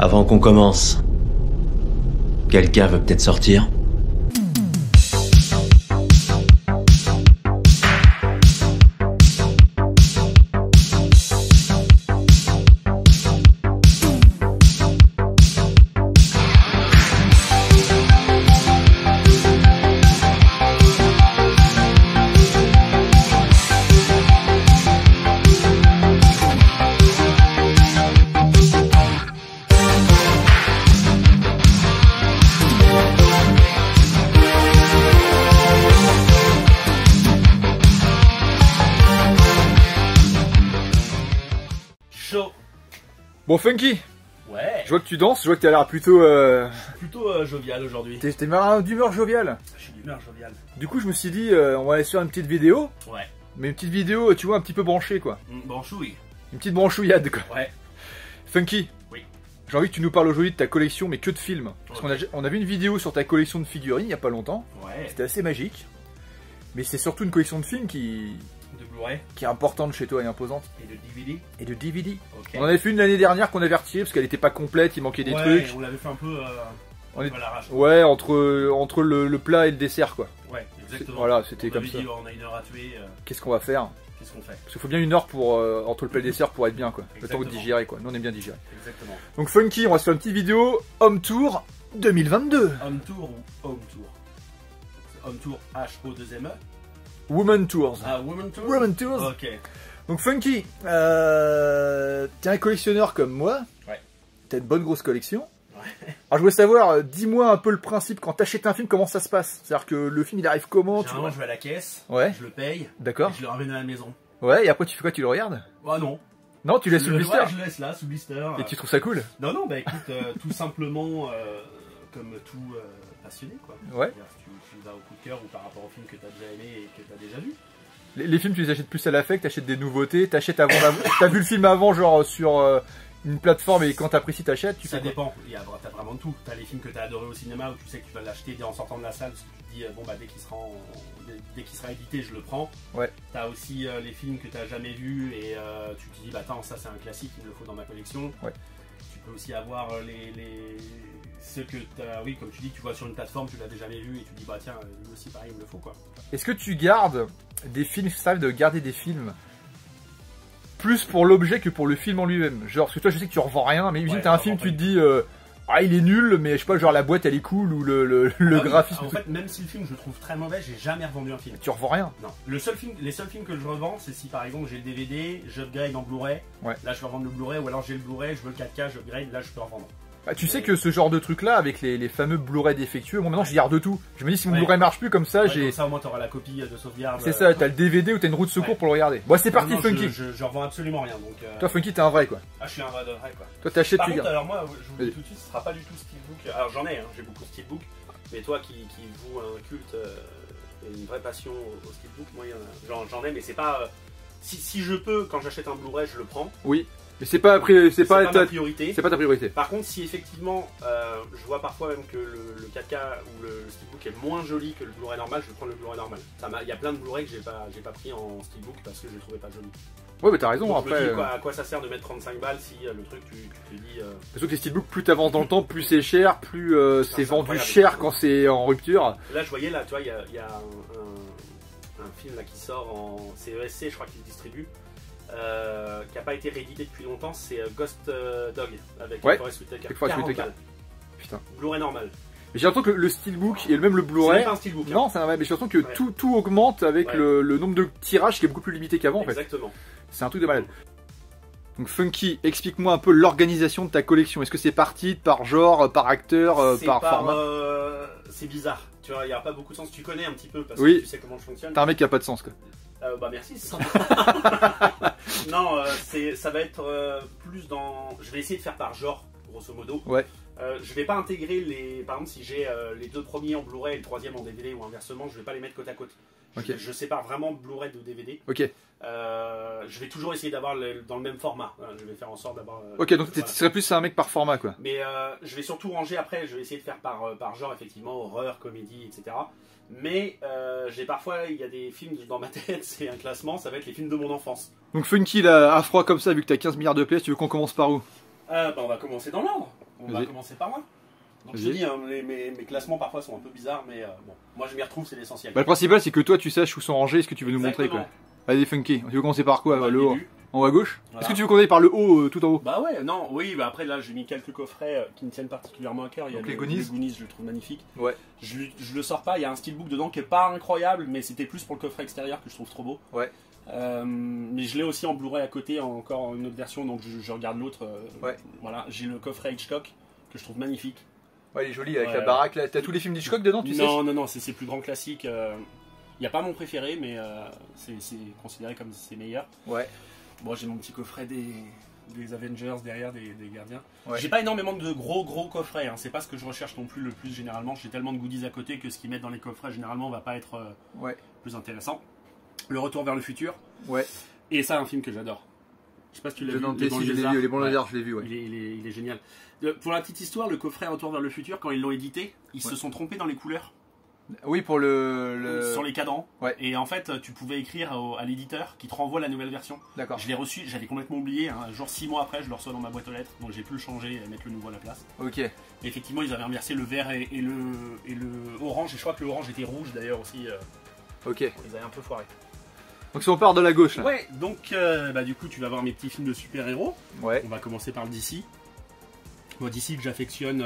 Avant qu'on commence, quelqu'un veut peut-être sortir? Bon Funky, ouais. je vois que tu danses, je vois que tu as l'air plutôt... Plutôt jovial aujourd'hui. T'es d'humeur joviale. Je suis d'humeur joviale. Du coup je me suis dit, on va aller sur une petite vidéo. Ouais. Mais une petite vidéo, tu vois, un petit peu branchée quoi. Branchouille. Une petite branchouillade quoi. Ouais. Funky, oui. J'ai envie que tu nous parles aujourd'hui de ta collection, mais que de films. Parce okay. qu'on a vu une vidéo sur ta collection de figurines il n'y a pas longtemps. Ouais. C'était assez magique. Mais c'est surtout une collection de films de Blu-ray, qui est importante chez toi et imposante. Et de DVD. Et de DVD. Okay. On en avait fait une l'année dernière qu'on avait retirée parce qu'elle n'était pas complète, il manquait des trucs. On l'avait fait un peu on est... à l'arrache. Ouais, entre le plat et le dessert quoi. Ouais, exactement. Voilà, c'était comme ça. Dit, on a une heure à tuer. Qu'est-ce qu'on va faire? Qu'est-ce qu'on fait? Parce qu'il faut bien une heure pour entre le plat et le dessert pour être bien quoi. Exactement. Le temps de digérer quoi. Nous on aime bien digérer. Exactement. Donc Funky, on va se faire une petite vidéo Home Tour 2022. Home Tour ou Home Tour? Home Tour H-O-2-M-E. Woman Tours. Ah, Woman Tours. Woman Tours. Ok. Donc Funky, t'es un collectionneur comme moi. Ouais. T'as une bonne grosse collection. Ouais. Alors je voulais savoir, dis-moi un peu le principe quand t'achètes un film, comment ça se passe? C'est-à-dire que le film il arrive comment? Généralement je vais à la caisse, ouais. Je le paye, d'accord. Je le ramène à la maison. Ouais, et après tu fais quoi? Tu le regardes? Bah non. Non, tu laisses sous le blister? Ouais, je le laisse là, sous blister. Et tu trouves ça cool? Non, non, bah écoute, tout simplement, comme tout passionné quoi. Ouais. Tu vas au coup de cœur ou par rapport au film que t'as déjà aimé et que t'as déjà vu. Les films, tu les achètes plus à l'affect, t'achètes des nouveautés, t'achètes avant t'as vu le film avant, genre sur une plateforme et quand t'apprécies t'achètes, tu ça fais dépend, t'as vraiment de tout. T'as les films que t'as adoré au cinéma où tu sais que tu vas l'acheter en sortant de la salle parce que tu te dis bon bah dès qu'il sera édité je le prends. Ouais. T'as aussi les films que t'as jamais vus et tu te dis bah attends ça c'est un classique, il me le faut dans ma collection. Ouais. Tu peux aussi avoir ceux que t'as, oui comme tu dis, tu vois sur une plateforme, tu l'avais jamais vu et tu te dis bah tiens lui aussi pareil il me le faut quoi. Est-ce que tu gardes des films, ça de garder des films plus pour l'objet que pour le film en lui-même? Genre, parce que toi je sais que tu revends rien, mais imagine ouais, t'as un film, tu te dis ah il est nul, mais je sais pas, genre la boîte elle est cool ou le graphisme. En fait, même si le film je le trouve très mauvais, j'ai jamais revendu un film. Tu revends rien? Non. Les seuls films que je revends, c'est si par exemple j'ai le DVD, j'upgrade en Blu-ray, ouais. Là je peux revendre le Blu-ray, ou alors j'ai le Blu-ray, je veux le 4K, j'upgrade, là je peux revendre. Bah, tu sais que ce genre de truc là, avec les fameux Blu-ray défectueux, bon maintenant je garde tout. Je me dis si mon Blu-ray marche plus comme ça, j'ai. Comme ça au moins t'auras la copie de sauvegarde. C'est ça, t'as le DVD ou t'as une roue de secours pour le regarder. Bon, c'est parti Funky. Je revends absolument rien donc. Toi Funky, t'es un vrai quoi. Ah, je suis un vrai de vrai quoi. Toi t'achètes, tu gardes. Alors moi, je vous le dis tout de suite, ce sera pas du tout Steelbook. Alors j'en ai, hein, j'ai beaucoup de Steelbook. Mais toi qui voue un culte et une vraie passion au Steelbook, moi j'en ai, mais c'est pas. Si je peux, quand j'achète un Blu-ray, je le prends. Oui. Mais c'est pas ta priorité. C'est pas ta priorité. Par contre, si effectivement, je vois parfois même que le 4K ou le Steelbook est moins joli que le Blu-ray normal, je vais prendre le Blu-ray normal. Il y a plein de Blu-ray que j'ai pas pris en Steelbook parce que je le trouvais pas joli. Ouais, mais t'as raison. Donc, après, je me dis, à quoi ça sert de mettre 35 balles si le truc tu te dis. Parce que les Steelbooks, plus t'avances dans le temps, plus c'est cher, plus c'est vendu cher quand c'est en rupture. Là, je voyais là, tu vois, il y a un film là qui sort en CESC, je crois qu'il distribue. Qui n'a pas été réédité depuis longtemps, c'est Ghost Dog avec Forest Whitaker. 40 balles. Putain. Blu-ray normal. Mais j'ai l'impression que le Steelbook et même le Blu-ray. C'est pas un Steelbook. Hein. Non, c'est un vrai, mais j'ai l'impression que tout augmente avec le nombre de tirages qui est beaucoup plus limité qu'avant en fait. Exactement. C'est un truc de malade. Donc Funky, explique-moi un peu l'organisation de ta collection. Est-ce que c'est par titre, par genre, par acteur, par format? C'est bizarre. Tu vois, il n'y a pas beaucoup de sens. Tu connais un petit peu parce que tu sais comment je fonctionne. T'es un mec qui a pas de sens quoi. Bah merci. Non, ça va être plus dans. Je vais essayer de faire par genre, grosso modo. Ouais. Je vais pas intégrer par exemple si j'ai les deux premiers en Blu-ray et le troisième en DVD ou inversement, je vais pas les mettre côte à côte. Okay. Je sépare vraiment Blu-ray de DVD. Ok. Je vais toujours essayer d'avoir dans le même format. Je vais faire en sorte d'avoir. Ok, donc tu serais plus un mec par format quoi. Mais je vais surtout ranger après. Je vais essayer de faire par genre effectivement, horreur, comédie, etc. Mais j'ai parfois, il y a des films dans ma tête, c'est un classement, ça va être les films de mon enfance. Donc Funky là, à froid comme ça, vu que t'as 15 milliards de pièces, tu veux qu'on commence par où? On va commencer dans l'ordre. On va commencer par moi. Donc je te dis, hein, mes classements parfois sont un peu bizarres, mais bon, moi je m'y retrouve, c'est l'essentiel. Bah, le principal c'est que toi tu saches où sont rangés ce que tu veux nous montrer quoi. Allez Funky, tu veux commencer par quoi? Le haut. En haut à gauche, voilà. Est-ce que tu veux commencer par le haut, tout en haut? Bah ouais, non, oui, bah après là j'ai mis quelques coffrets qui me tiennent particulièrement à cœur. Il y a les Goonies, je le trouve magnifique. Ouais. Je le sors pas, il y a un steelbook dedans qui est pas incroyable, mais c'était plus pour le coffret extérieur que je trouve trop beau. Ouais. Mais je l'ai aussi en Blu-ray à côté, encore une autre version, donc je regarde l'autre. Ouais. Voilà, j'ai le coffret Hitchcock que je trouve magnifique. Ouais, il est joli avec la baraque. T'as tous les films d'Hitchcock dedans, tu sais? Non, c'est ses plus grands classiques. Il n'y a pas mon préféré, mais c'est considéré comme ses meilleurs. Ouais. Bon, j'ai mon petit coffret des Avengers derrière, des Gardiens. Ouais. J'ai pas énormément de gros coffrets, hein. C'est pas ce que je recherche non plus le plus généralement. J'ai tellement de goodies à côté que ce qu'ils mettent dans les coffrets généralement va pas être plus intéressant. Le Retour vers le futur. Ouais. Et ça, un film que j'adore. Je sais pas si tu l'as vu. Les bons lézards, je l'ai vu. Ouais. Il est génial. Pour la petite histoire, le coffret Retour vers le futur, quand ils l'ont édité, ils se sont trompés dans les couleurs. Oui, pour sur les cadrans. Ouais. Et en fait, tu pouvais écrire à l'éditeur qui te renvoie la nouvelle version. D'accord. Je l'ai reçu, j'avais complètement oublié. Hein. Genre 6 mois après, je le reçois dans ma boîte aux lettres. Donc j'ai pu le changer et mettre le nouveau à la place. Ok. Et effectivement, ils avaient inversé le vert et le orange. Et je crois que le orange était rouge d'ailleurs aussi. Ok. Ils avaient un peu foiré. Donc si on part de la gauche là. Ouais, donc du coup, tu vas voir mes petits films de super-héros. Ouais. On va commencer par le DC. Moi, DC que j'affectionne.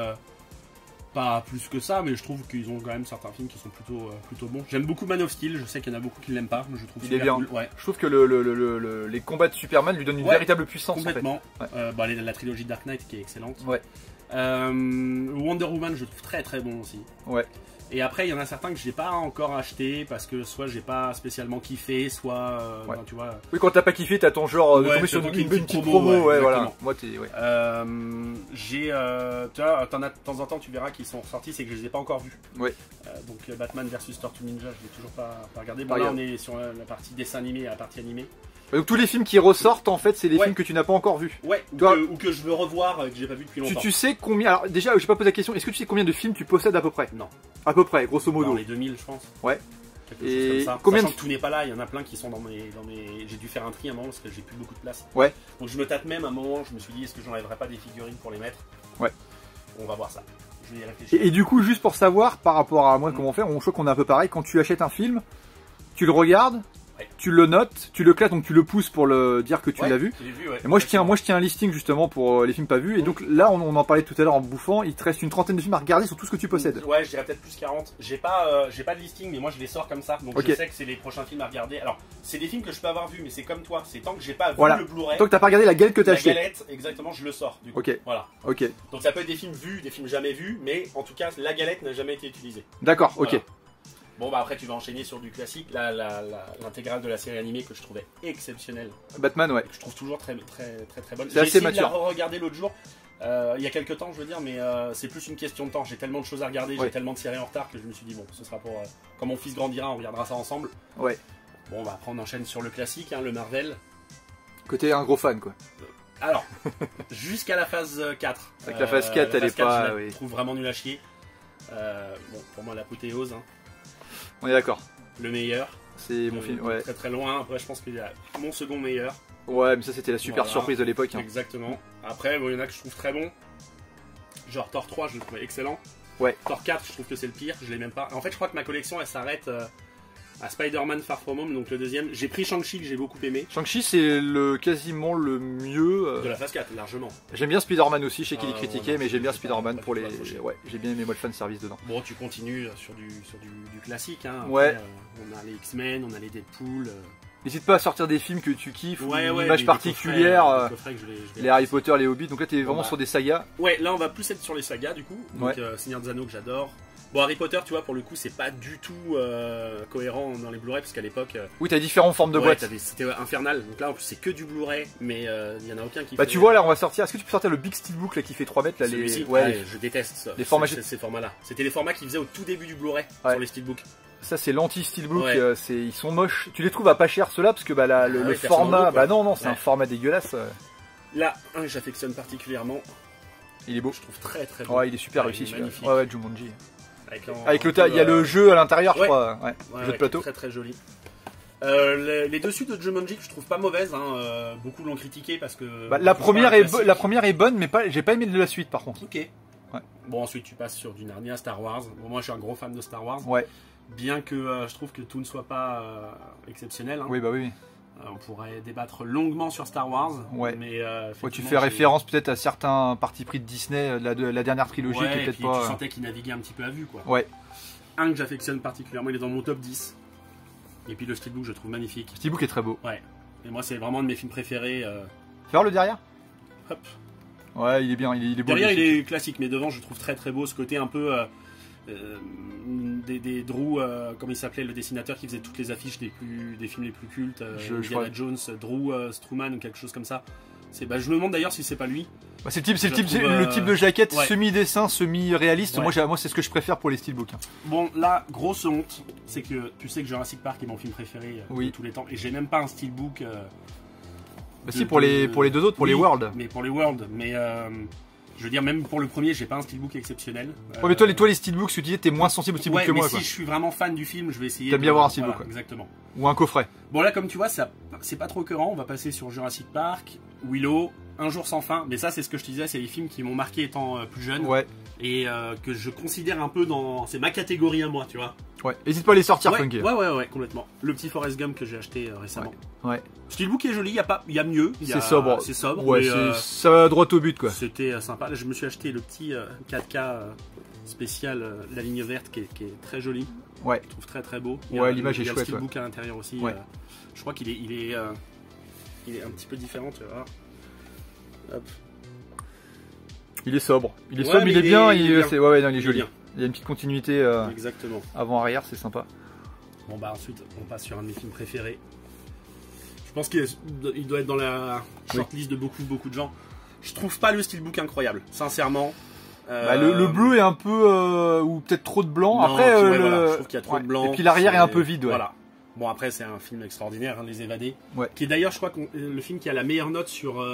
Pas plus que ça, mais je trouve qu'ils ont quand même certains films qui sont plutôt bons. J'aime beaucoup Man of Steel, je sais qu'il y en a beaucoup qui l'aiment pas, mais je trouve il est bien. Cool. Ouais. Je trouve que les combats de Superman lui donnent une véritable puissance. Complètement. En fait. Ouais. La trilogie Dark Knight qui est excellente. Ouais. Wonder Woman, je trouve très bon aussi. Ouais. Et après, il y en a certains que j'ai pas encore acheté parce que soit j'ai pas spécialement kiffé, soit tu vois. Oui, quand t'as pas kiffé, t'as ton genre de tomber sur une petite promo, ouais, voilà. Moi, tu vois, de temps en temps, tu verras qu'ils sont ressortis, c'est que je les ai pas encore vus. Ouais. Donc Batman versus Tortue Ninja, je l'ai toujours pas regardé. Bon, là, on est sur la partie dessin animé et la partie animée. Donc tous les films qui ressortent en fait c'est des films que tu n'as pas encore vus. Ouais, ou que je veux revoir que j'ai pas vu depuis longtemps. Tu sais combien, alors déjà j'ai pas posé la question, est-ce que tu sais combien de films tu possèdes à peu près? Non. À peu près, grosso modo. Dans les 2000 je pense. Ouais. Et comme ça. Combien de... que tout n'est pas là, il y en a plein qui sont dans mes... J'ai dû faire un tri à un moment parce que j'ai plus beaucoup de place. Ouais. Donc je me tâte même à un moment, je me suis dit est-ce que j'enlèverais pas des figurines pour les mettre? Ouais. On va voir ça. Je vais y réfléchir. Et du coup juste pour savoir par rapport à moi comment faire, je crois qu'on est un peu pareil, quand tu achètes un film, tu le regardes. Ouais. Tu le notes, tu le claques, donc tu le pousses pour le dire que tu l'as vu. Ouais. Et moi je tiens un listing justement pour les films pas vus. Et donc là on en parlait tout à l'heure en bouffant, il te reste une trentaine de films à regarder sur tout ce que tu possèdes. Ouais, je dirais peut-être plus 40. J'ai pas de listing, mais moi je les sors comme ça. Donc je sais que c'est les prochains films à regarder. Alors c'est des films que je peux avoir vus, mais c'est comme toi, c'est tant que j'ai pas vu le Blu-ray. Tant que t'as pas regardé la galette que t'as acheté. La galette, exactement, je le sors. Du coup. Ok. Voilà. Ok. Donc ça peut être des films vus, des films jamais vus, mais en tout cas la galette n'a jamais été utilisée. D'accord. Ok. Voilà. Bon bah après tu vas enchaîner sur du classique, l'intégrale de la série animée que je trouvais exceptionnelle. Batman, ouais. Que je trouve toujours très bonne. J'ai essayé de la re-regarder l'autre jour, il y a quelques temps je veux dire, mais c'est plus une question de temps. J'ai tellement de choses à regarder, j'ai tellement de séries en retard que je me suis dit bon ce sera pour quand mon fils grandira on regardera ça ensemble. Ouais. Bon bah après on enchaîne sur le classique, hein, le Marvel. Côté un gros fan quoi. Alors, jusqu'à la phase 4. Avec la phase 4 elle est pas... Je trouve vraiment nul à chier. Bon pour moi l'apothéose. Hein. On est d'accord. Le meilleur. C'est mon film, ouais. Très loin. Après, je pense qu'il y a mon second meilleur. Ouais, mais ça c'était la super surprise de l'époque. Hein. Exactement. Après, il y en a que je trouve très bon. Genre Thor 3, je le trouvais excellent. Ouais. Thor 4, je trouve que c'est le pire. Je l'ai même pas. En fait, je crois que ma collection elle s'arrête à Spider-Man Far From Home, donc le deuxième. J'ai pris Shang-Chi que j'ai beaucoup aimé. Shang-Chi c'est quasiment le mieux. De la phase 4, largement. J'aime bien Spider-Man aussi, je sais qu'il est critiqué, mais j'aime bien Spider-Man pour les. Ouais, j'ai bien aimé moi le fan service dedans. Bon, tu continues sur du classique. Hein. Après, ouais. On a les X-Men, on a les Deadpool. N'hésite pas à sortir des films que tu kiffes, ou une image les particulière, coffrets, les Harry Potter, les Hobbits, donc là t'es vraiment sur des sagas. Ouais, là on va plus être sur les sagas du coup, donc Seigneur des Anneaux que j'adore. Bon, Harry Potter, tu vois, pour le coup, c'est pas du tout cohérent dans les Blu-ray parce qu'à l'époque. Oui, t'as différentes formes de boîtes. C'était infernal. Donc là, en plus, c'est que du Blu-ray, mais il y en a aucun qui. Bah, tu vois, là, on va sortir. Est-ce que tu peux sortir le Big Steelbook là qui fait 3 mètres là, ouais, je déteste ça. Les formats. Ces formats-là. C'était les formats qu'ils faisaient au tout début du Blu-ray sur les Steelbooks. Ça, c'est l'anti-Steelbook. Ils sont moches. Tu les trouves à pas cher ceux-là parce que bah, le format. Bah, non, c'est un format dégueulasse. Là, un que j'affectionne particulièrement. Il est beau. Je trouve très beau. Ouais, il est super réussi celui-là. Ouais, Jumanji. Avec il y a le jeu à l'intérieur, je crois. Jeu de plateau. Très joli. Les dessus de Jumanji que je trouve pas mauvaises, hein. Beaucoup l'ont critiqué parce que... Bah, la première est bonne, mais j'ai pas aimé de la suite par contre. Ok. Ouais. Bon, ensuite tu passes sur du Narnia, Star Wars. Bon, moi je suis un gros fan de Star Wars. Ouais. Bien que je trouve que tout ne soit pas exceptionnel. Hein. Oui, bah oui. On pourrait débattre longuement sur Star Wars. Ouais. Mais tu fais référence peut-être à certains partis pris de Disney, de la dernière trilogie qui est peut-être pas... tu sentais qu'il naviguait un petit peu à vue, quoi. Ouais. Un que j'affectionne particulièrement, il est dans mon top 10. Et puis le steelbook, je trouve magnifique. Le steelbook est très beau. Ouais. Et moi, c'est vraiment un de mes films préférés. Fais voir le derrière. Hop. Ouais, il est bien, il est beau. Derrière, il est classique, mais devant, je trouve très très beau ce côté un peu des Drew, comme il s'appelait, le dessinateur qui faisait toutes les affiches des films les plus cultes, Indiana Jones, Drew Struzan ou quelque chose comme ça. Je me demande d'ailleurs si c'est pas lui. Bah, c'est le type de jaquette semi-dessin, semi-réaliste. Ouais. Moi, c'est ce que je préfère pour les steelbooks. Bon, là, grosse honte, c'est que tu sais que Jurassic Park est mon film préféré de tous les temps, et j'ai même pas un steelbook. Bah si, pour les deux autres, pour les World. Mais pour les World, mais je veux dire, même pour le premier, j'ai pas un steelbook exceptionnel. Ouais, mais toi, les steelbooks, tu disais, t'es moins sensible au steelbook que moi. Mais si je suis vraiment fan du film, je vais essayer. T'aimes bien avoir un steelbook. Voilà, exactement. Ou un coffret. Bon, là, comme tu vois, c'est pas trop écœurant. On va passer sur Jurassic Park, Willow, Un jour sans fin. Mais ça, c'est ce que je te disais, c'est les films qui m'ont marqué étant plus jeune. Ouais. Et que je considère un peu dans. C'est ma catégorie à moi, tu vois. Ouais. N'hésite pas à les sortir, Funky. Ouais, complètement. Le petit Forrest Gump que j'ai acheté récemment. Ouais. Steelbook est joli, il y a mieux. C'est sobre. C'est sobre. Ouais, ça va droit au but, quoi. C'était sympa. Là, je me suis acheté le petit 4K spécial, la ligne verte, qui est très joli. Ouais. Je trouve très très beau. L'image est chouette. Il y a le steelbook à l'intérieur aussi. Ouais. Je crois qu'il est un petit peu différent, tu vois. Hop. Il est sobre. Il est sobre, il est bien. Il est joli. Bien. Il y a une petite continuité exactement. Avant-arrière, c'est sympa. Bon, bah ensuite, on passe sur un de mes films préférés. Je pense qu'il doit être dans la shortlist de beaucoup de gens. Je trouve pas le steelbook incroyable, sincèrement. Le bleu est un peu... ou peut-être trop de blanc. Non, après, je trouve qu'il y a trop de blanc. Et puis l'arrière est un peu vide, Voilà. Bon, après, c'est un film extraordinaire, Les Évadés. Ouais. Qui est d'ailleurs, je crois, le film qui a la meilleure note sur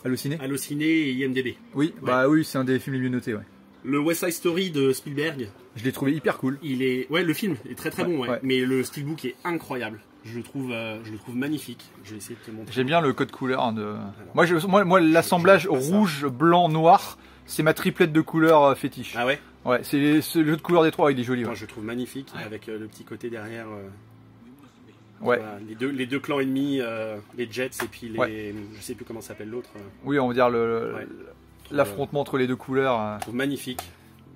Allociné et IMDb. Oui, ouais. Bah oui, c'est un des films les mieux notés, ouais. Le West Side Story de Spielberg. Je l'ai trouvé hyper cool. Le film est très très bon, mais le steelbook est incroyable. Je le trouve magnifique. Je vais essayer de te montrer. J'aime bien le code couleur. Moi, l'assemblage rouge, blanc, noir, c'est ma triplette de couleurs fétiche. Ah ouais. Ouais, c'est le jeu de couleur des trois, il est joli. Moi, je le trouve magnifique avec le petit côté derrière. Ouais. Voilà, les deux clans ennemis, les Jets et puis je sais plus comment s'appelle l'autre. Oui, on va dire l'affrontement entre les deux couleurs. Je trouve magnifique.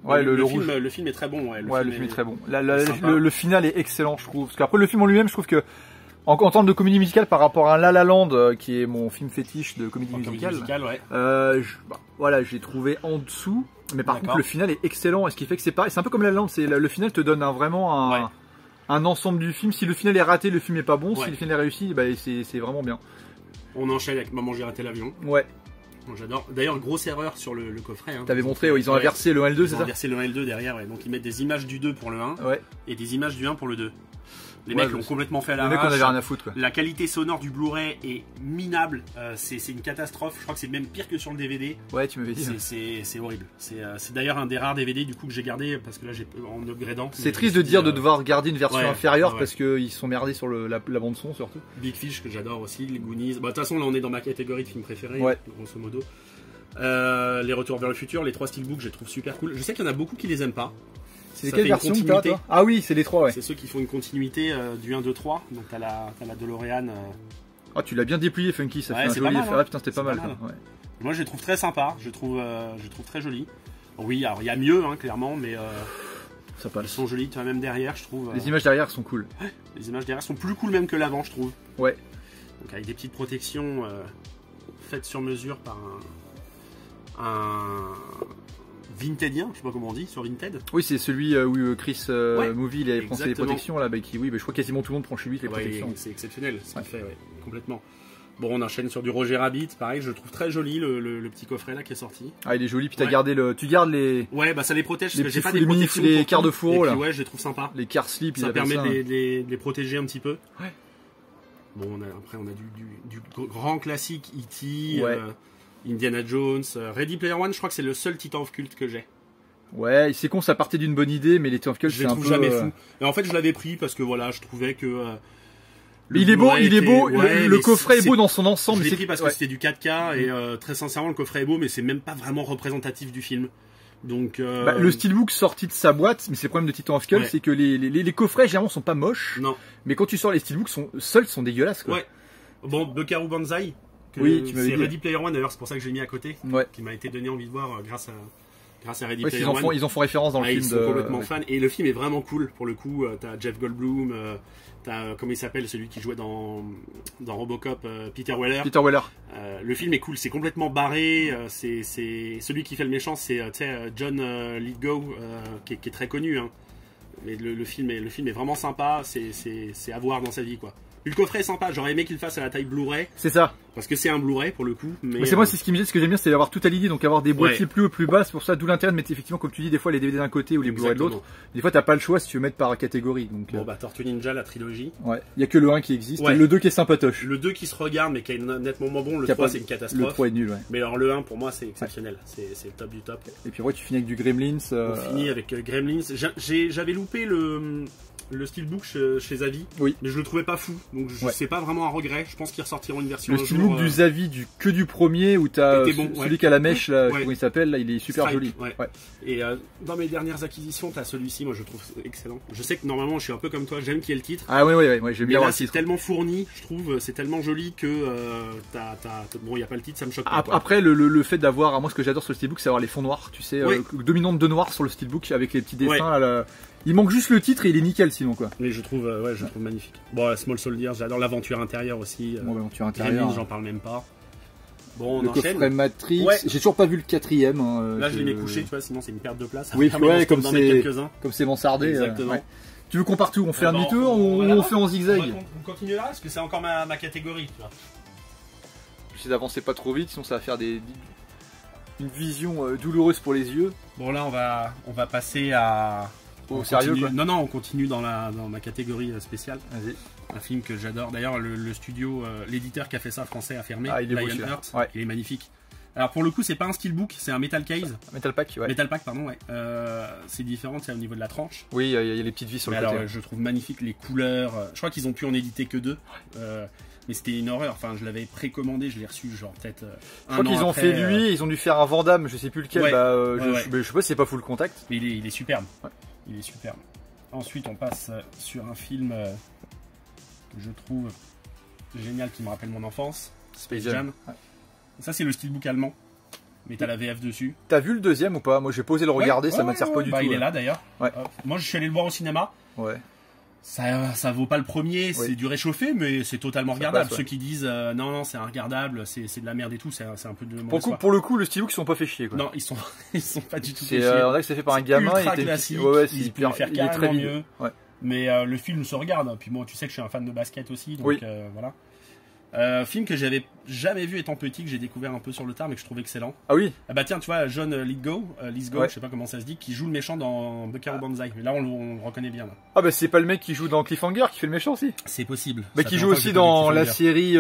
Ouais, le film est très bon. Le film est très bon. Le final est excellent, je trouve. Parce qu'après, le film en lui-même, je trouve que en termes de comédie musicale, par rapport à La La Land, qui est mon film fétiche de comédie musicale, j'ai trouvé en dessous. Mais par contre, le final est excellent. Et ce qui fait que c'est pareil. C'est un peu comme La La Land. Le final te donne vraiment un ensemble du film. Si le final est raté, le film est pas bon. Si le final est réussi, c'est vraiment bien. On enchaîne avec Maman, j'ai raté l'avion. Ouais. Bon, j'adore. D'ailleurs, grosse erreur sur le coffret. T'avais montré, ils ont inversé le 1 et le 2, c'est ça? Ils ont inversé le 1 et le 2 derrière, donc ils mettent des images du 2 pour le 1 et des images du 1 pour le 2. Les mecs l'ont complètement fait à l'arrache. Les mecs, on avait rien à foutre, quoi. La qualité sonore du Blu-ray est minable. C'est une catastrophe. Je crois que c'est même pire que sur le DVD. Ouais, tu m'avais dit. C'est horrible. C'est d'ailleurs un des rares DVD du coup que j'ai gardé parce que là, en upgradant. C'est triste de dire de devoir garder une version inférieure parce qu'ils sont merdés sur la bande son surtout. Big Fish que j'adore aussi, les Goonies. De toute façon, là, on est dans ma catégorie de films préférés, grosso modo. Les Retours vers le futur, les 3 steelbooks, je les trouve super cool. Je sais qu'il y en a beaucoup qui les aiment pas. C'est quelle version que t'as, toi? Ah oui, c'est les 3, ouais. C'est ceux qui font une continuité du 1, 2, 3. Donc t'as la DeLorean. Ah, tu l'as bien déplié, Funky, ça fait un joli effet. Ah putain, c'était pas mal. Moi, je les trouve très sympas, je trouve très jolis. Oui, alors il y a mieux, clairement, mais ça passe. Ils sont jolis, tu vois, même derrière, je trouve. Les images derrière sont cool. Les images derrière sont plus cool même que l'avant, je trouve. Ouais. Donc avec des petites protections faites sur mesure par un Vintedien, je sais pas comment on dit, sur Vinted. Oui, c'est celui où Chris Movie il avait pensé les protections là, je crois que quasiment tout le monde prend chez lui les protections. C'est exceptionnel ce qu'il fait, complètement. Bon, on enchaîne sur du Roger Rabbit, pareil, je le trouve très joli le petit coffret là qui est sorti. Ah, il est joli, puis t'as gardé tu gardes les. Ouais, bah ça les protège parce que j'ai pas des protections. Les quarts de fourreau là. Ouais, je les trouve sympas. Les quarts slip, ça permet de les protéger un petit peu. Ouais. Bon, après on a du grand classique E.T. Indiana Jones, Ready Player One, je crois que c'est le seul Titan of Cult que j'ai. Ouais, c'est con, ça partait d'une bonne idée, mais les Titan of Cult, c'est un peu... jamais fou. Et en fait, je l'avais pris parce que voilà, je trouvais que il est beau, le coffret est beau dans son ensemble. Je l'ai pris parce que c'était du 4K et très sincèrement le coffret est beau, mais c'est même pas vraiment représentatif du film. Donc le steelbook sorti de sa boîte, mais c'est le problème de Titan of Skull, c'est que les coffrets généralement sont pas moches. Non. Mais quand tu sors les steelbooks sont dégueulasses quoi. Ouais. Bon, Buckaroo Banzai. Oui, tu m'avais dit. C'est Ready Player One d'ailleurs, c'est pour ça que j'ai mis à côté. Ouais. Qui m'a été donné envie de voir grâce à Ready Player One. Ils en font référence dans le film. Ils sont complètement fans. Et le film est vraiment cool pour le coup. T'as Jeff Goldblum, t'as comment il s'appelle celui qui jouait dans Robocop, Peter Weller. Le film est cool, c'est complètement barré. C'est celui qui fait le méchant, c'est John Lithgow, qui est très connu. Hein. Mais le film est vraiment sympa. C'est à voir dans sa vie quoi. Le coffret est sympa, j'aurais aimé qu'il le fasse à la taille Blu-ray. C'est ça. Parce que c'est un Blu-ray pour le coup. Mais c'est moi, c'est ce qui me dit, ce que j'aime bien, c'est d'avoir tout à l'idée, donc avoir des boîtiers plus haut, plus bas. C'est pour ça, d'où l'intérêt de mettre effectivement, comme tu dis, des fois les DVD d'un côté ou les Blu-ray de l'autre. Des fois, t'as pas le choix si tu veux mettre par catégorie. Donc, bon, Tortue Ninja, la trilogie. Ouais. Il y a que le 1 qui existe. Ouais. Le 2 qui est sympatoche. Le 2 qui se regarde, mais qui est nettement moins bon. Le 3, c'est une catastrophe. Le 3 est nul, ouais. Mais alors, le 1, pour moi, c'est exceptionnel. C'est le top du top. Et puis, ouais, tu finis avec du Gremlins. On finit avec Gremlins. J'avais loupé le steelbook chez Zavi, mais je le trouvais pas fou, donc c'est pas vraiment un regret. Je pense qu'ils ressortiront une version. Le steelbook du Zavi du premier où t'as celui qui a la mèche là, comment il s'appelle là, il est super joli. Et dans mes dernières acquisitions, t'as celui-ci, moi je trouve excellent. Je sais que normalement je suis un peu comme toi, j'aime qu'il y ait le titre. Ah ouais, j'aime bien le titre. C'est tellement fourni, je trouve, c'est tellement joli que bon, il y a pas le titre, ça me choque pas. Après le fait d'avoir, moi ce que j'adore sur le steelbook, c'est avoir les fonds noirs, tu sais, dominante de noir sur le steelbook avec les petits dessins là. Il manque juste le titre et il est nickel sinon quoi. Mais je trouve magnifique. Bon, Small Soldiers, j'adore l'aventure intérieure aussi. Bon, l'aventure intérieure. J'en parle même pas. Bon, on le enchaîne. Coffret Matrix. J'ai toujours pas vu le 4ème. Hein, là, je l'ai mis couché, tu vois, sinon c'est une perte de place. Oui, comme c'est mansardé. Exactement. Tu veux qu'on parte où? On fait un demi-tour ou on fait en zigzag? On continue là, parce que c'est encore ma catégorie, tu vois. J'essaie d'avancer pas trop vite, sinon ça va faire une vision douloureuse pour les yeux. Bon, là, on va passer à. Au sérieux quoi. Non, on continue dans ma catégorie spéciale. Vas-y. Un film que j'adore. D'ailleurs, le studio, l'éditeur qui a fait ça français a fermé. Ah, il est beau, Lionheart. Il est magnifique. Alors pour le coup, c'est pas un steelbook, c'est un metal case. Metal pack, ouais. Metal pack, pardon, ouais. C'est différent, c'est au niveau de la tranche. Oui, il y a les petites vis sur le côté. Alors, je trouve magnifique les couleurs. Je crois qu'ils ont pu en éditer que 2. Mais c'était une horreur. Enfin, je l'avais précommandé, je l'ai reçu genre peut-être. Je crois qu'ils ont fait lui, ils ont dû faire un Vandame, je sais plus lequel. Je sais pas si c'est pas full contact. Mais il est superbe. Ouais. Il est superbe. Ensuite, on passe sur un film que je trouve génial, qui me rappelle mon enfance, Space Jam. Ouais. Ça, c'est le steelbook allemand, mais t'as la VF dessus. T'as vu le deuxième ou pas? Moi, j'ai pas osé le regarder, ça m'attire pas du tout. Il est là d'ailleurs. Ouais. Moi, je suis allé le voir au cinéma. Ouais. Ça vaut pas le premier, c'est du réchauffé, mais c'est totalement regardable. Ceux qui disent non, c'est regardable, c'est de la merde et tout, c'est un peu de pour le coup, le steelbook, ils sont pas fait chier quoi. Non, ils sont pas du tout fait chier. On dirait que c'est fait par un gamin. Ultra classique. Il peut faire carrément mieux. Ouais. Mais le film se regarde. Puis moi, tu sais que je suis un fan de basket aussi, donc voilà. Film que j'avais jamais vu étant petit, que j'ai découvert un peu sur le tard, mais que je trouve excellent. Ah oui. Ah bah tiens, tu vois, John Lithgow, je sais pas comment ça se dit, qui joue le méchant dans Buckaroo Banzai. Mais là, on le reconnaît bien. Là. Ah bah c'est pas le mec qui joue dans Cliffhanger qui fait le méchant aussi. C'est possible. Mais qui joue aussi dans la série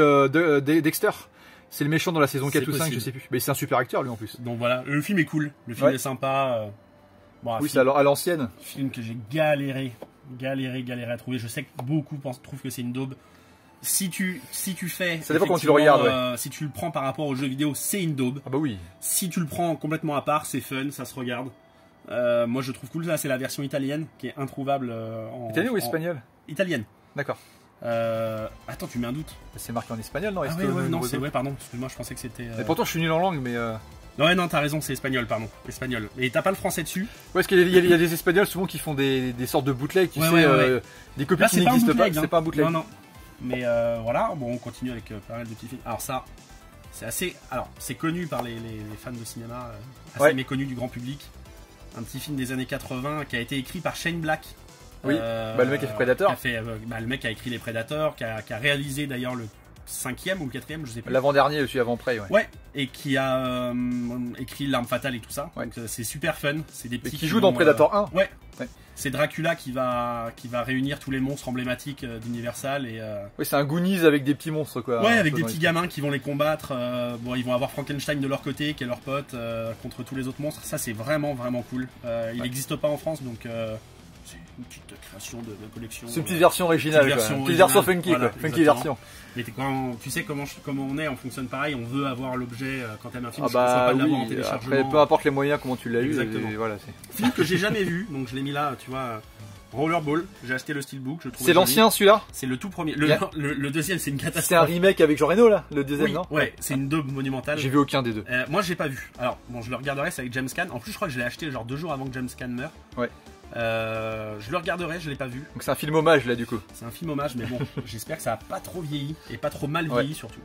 Dexter. C'est le méchant dans la saison 4 ou 5, je sais plus. Mais c'est un super acteur lui en plus. Donc voilà, le film est cool. Le film est sympa. Bon, oui, c'est à l'ancienne. Film que j'ai galéré à trouver. Je sais que beaucoup trouvent que c'est une daube. Si tu fais. Ça dépend comment tu le regardes. Si tu le prends par rapport aux jeux vidéo, c'est une daube. Ah bah oui. Si tu le prends complètement à part, c'est fun, ça se regarde. Moi je trouve cool. Là, c'est la version italienne qui est introuvable. Italienne ou espagnole? Italienne. D'accord. Attends, tu mets un doute. C'est marqué en espagnol, non? Non, c'est pardon. Excuse-moi, je pensais que c'était. Et pourtant, je suis nul en langue, mais. Non, t'as raison, c'est espagnol, pardon. Espagnol. Et t'as pas le français dessus? Ouais, parce qu'il y a des espagnols souvent qui font des sortes de bootlegs, tu sais, des copies qui n'existent pas. C'est pas un bootleg. Non. Mais voilà, bon, on continue avec pas mal de petits films. Alors ça, c'est assez... Alors, c'est connu par les fans de cinéma, assez méconnu du grand public. Un petit film des années 80 qui a été écrit par Shane Black. Oui, le mec qui a fait Predator. Le mec qui a écrit les Predators, qui a réalisé d'ailleurs le 5e ou le 4e, je sais plus. L'avant-dernier, celui avant-près, ouais, et qui a écrit L'Arme Fatale et tout ça. Ouais. Donc c'est super fun. C'est des petits qui joue dans Predator 1. Ouais. C'est Dracula qui va réunir tous les monstres emblématiques d'Universal et. Oui, c'est un Goonies avec des petits monstres quoi. Ouais, avec des petits gamins qui vont les combattre. Bon, ils vont avoir Frankenstein de leur côté, qui est leur pote, contre tous les autres monstres. Ça, c'est vraiment cool. Il n'existe pas en France, donc c'est une petite création de collection. C'est une petite version originale, une petite version funky, voilà, quoi. Funky version. Mais tu sais comment on est, on fonctionne pareil, on veut avoir l'objet quand t'aimes un film, ah bah, pas de l'avoir oui, en téléchargement. Après, peu importe les moyens, comment tu l'as eu. Voilà, film que j'ai jamais vu, donc je l'ai mis là, tu vois. Rollerball, j'ai acheté le steelbook, je trouve. C'est l'ancien celui-là? C'est le tout premier. Le deuxième, c'est une catastrophe. C'est un remake avec Jean Reno là, le deuxième, oui, non? Ouais, c'est une daube monumentale. J'ai vu aucun des deux. Moi, j'ai pas vu. Alors, bon, je le regarderai, c'est avec James Caan. En plus, je crois que je l'ai acheté genre 2 jours avant que James Caan meure. Ouais. Je le regarderai, je l'ai pas vu. Donc c'est un film hommage là du coup. C'est un film hommage, mais bon, j'espère que ça a pas trop vieilli et pas trop mal vieilli surtout.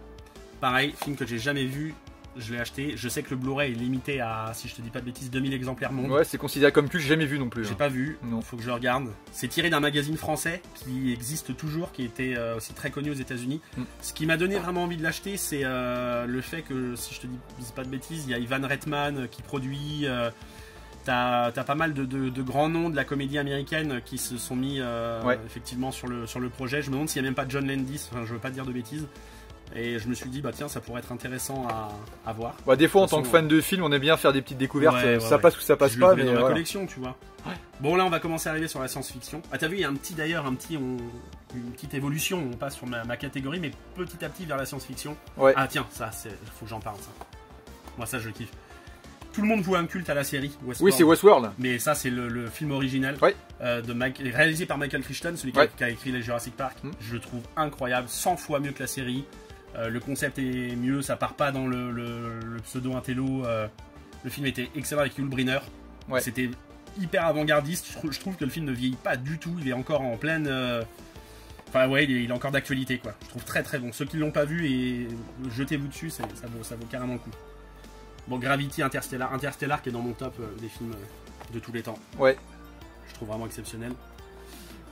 Pareil, film que j'ai jamais vu. Je l'ai acheté, je sais que le Blu-ray est limité à, si je te dis pas de bêtises, 2000 exemplaires monde. Ouais, c'est considéré comme culte, j'ai jamais vu non plus. J'ai pas vu, non. Faut que je le regarde. C'est tiré d'un magazine français qui existe toujours, qui était aussi très connu aux États-Unis. Ce qui m'a donné vraiment envie de l'acheter, c'est le fait que, si je te dis pas de bêtises, il y a Ivan Reitman qui produit. T'as pas mal de grands noms de la comédie américaine qui se sont mis effectivement sur le projet. Je me demande s'il n'y a même pas John Landis, enfin, je veux pas dire de bêtises. Et je me suis dit, bah tiens, ça pourrait être intéressant à voir. Bah, des fois, en tant que fan de film, on aime bien faire des petites découvertes. Ça passe ou ça passe pas. Mais dans ma collection, tu vois. Ouais. Bon, là, on va commencer à arriver sur la science-fiction. Ah, t'as vu, il y a une petite évolution. On passe sur ma catégorie, mais petit à petit vers la science-fiction. Ouais. Ah, tiens, ça, faut que j'en parle, ça. Moi, ça, je le kiffe. Tout le monde voit un culte à la série Westworld. Oui, c'est Westworld. Mais ça, c'est le film original réalisé par Michael Crichton, celui qui a écrit les Jurassic Park. Je le trouve incroyable, 100 fois mieux que la série. Le concept est mieux, ça part pas dans le pseudo-intello. Le film était excellent avec Yul Brynner. Ouais. C'était hyper avant-gardiste. Je trouve que le film ne vieillit pas du tout. Il est encore en pleine. Enfin, ouais, il est encore d'actualité, quoi. Je trouve très très bon. Ceux qui l'ont pas vu, et jetez-vous dessus, ça vaut carrément le coup. Bon, Gravity, Interstellar qui est dans mon top des films de tous les temps. Ouais. Je trouve vraiment exceptionnel.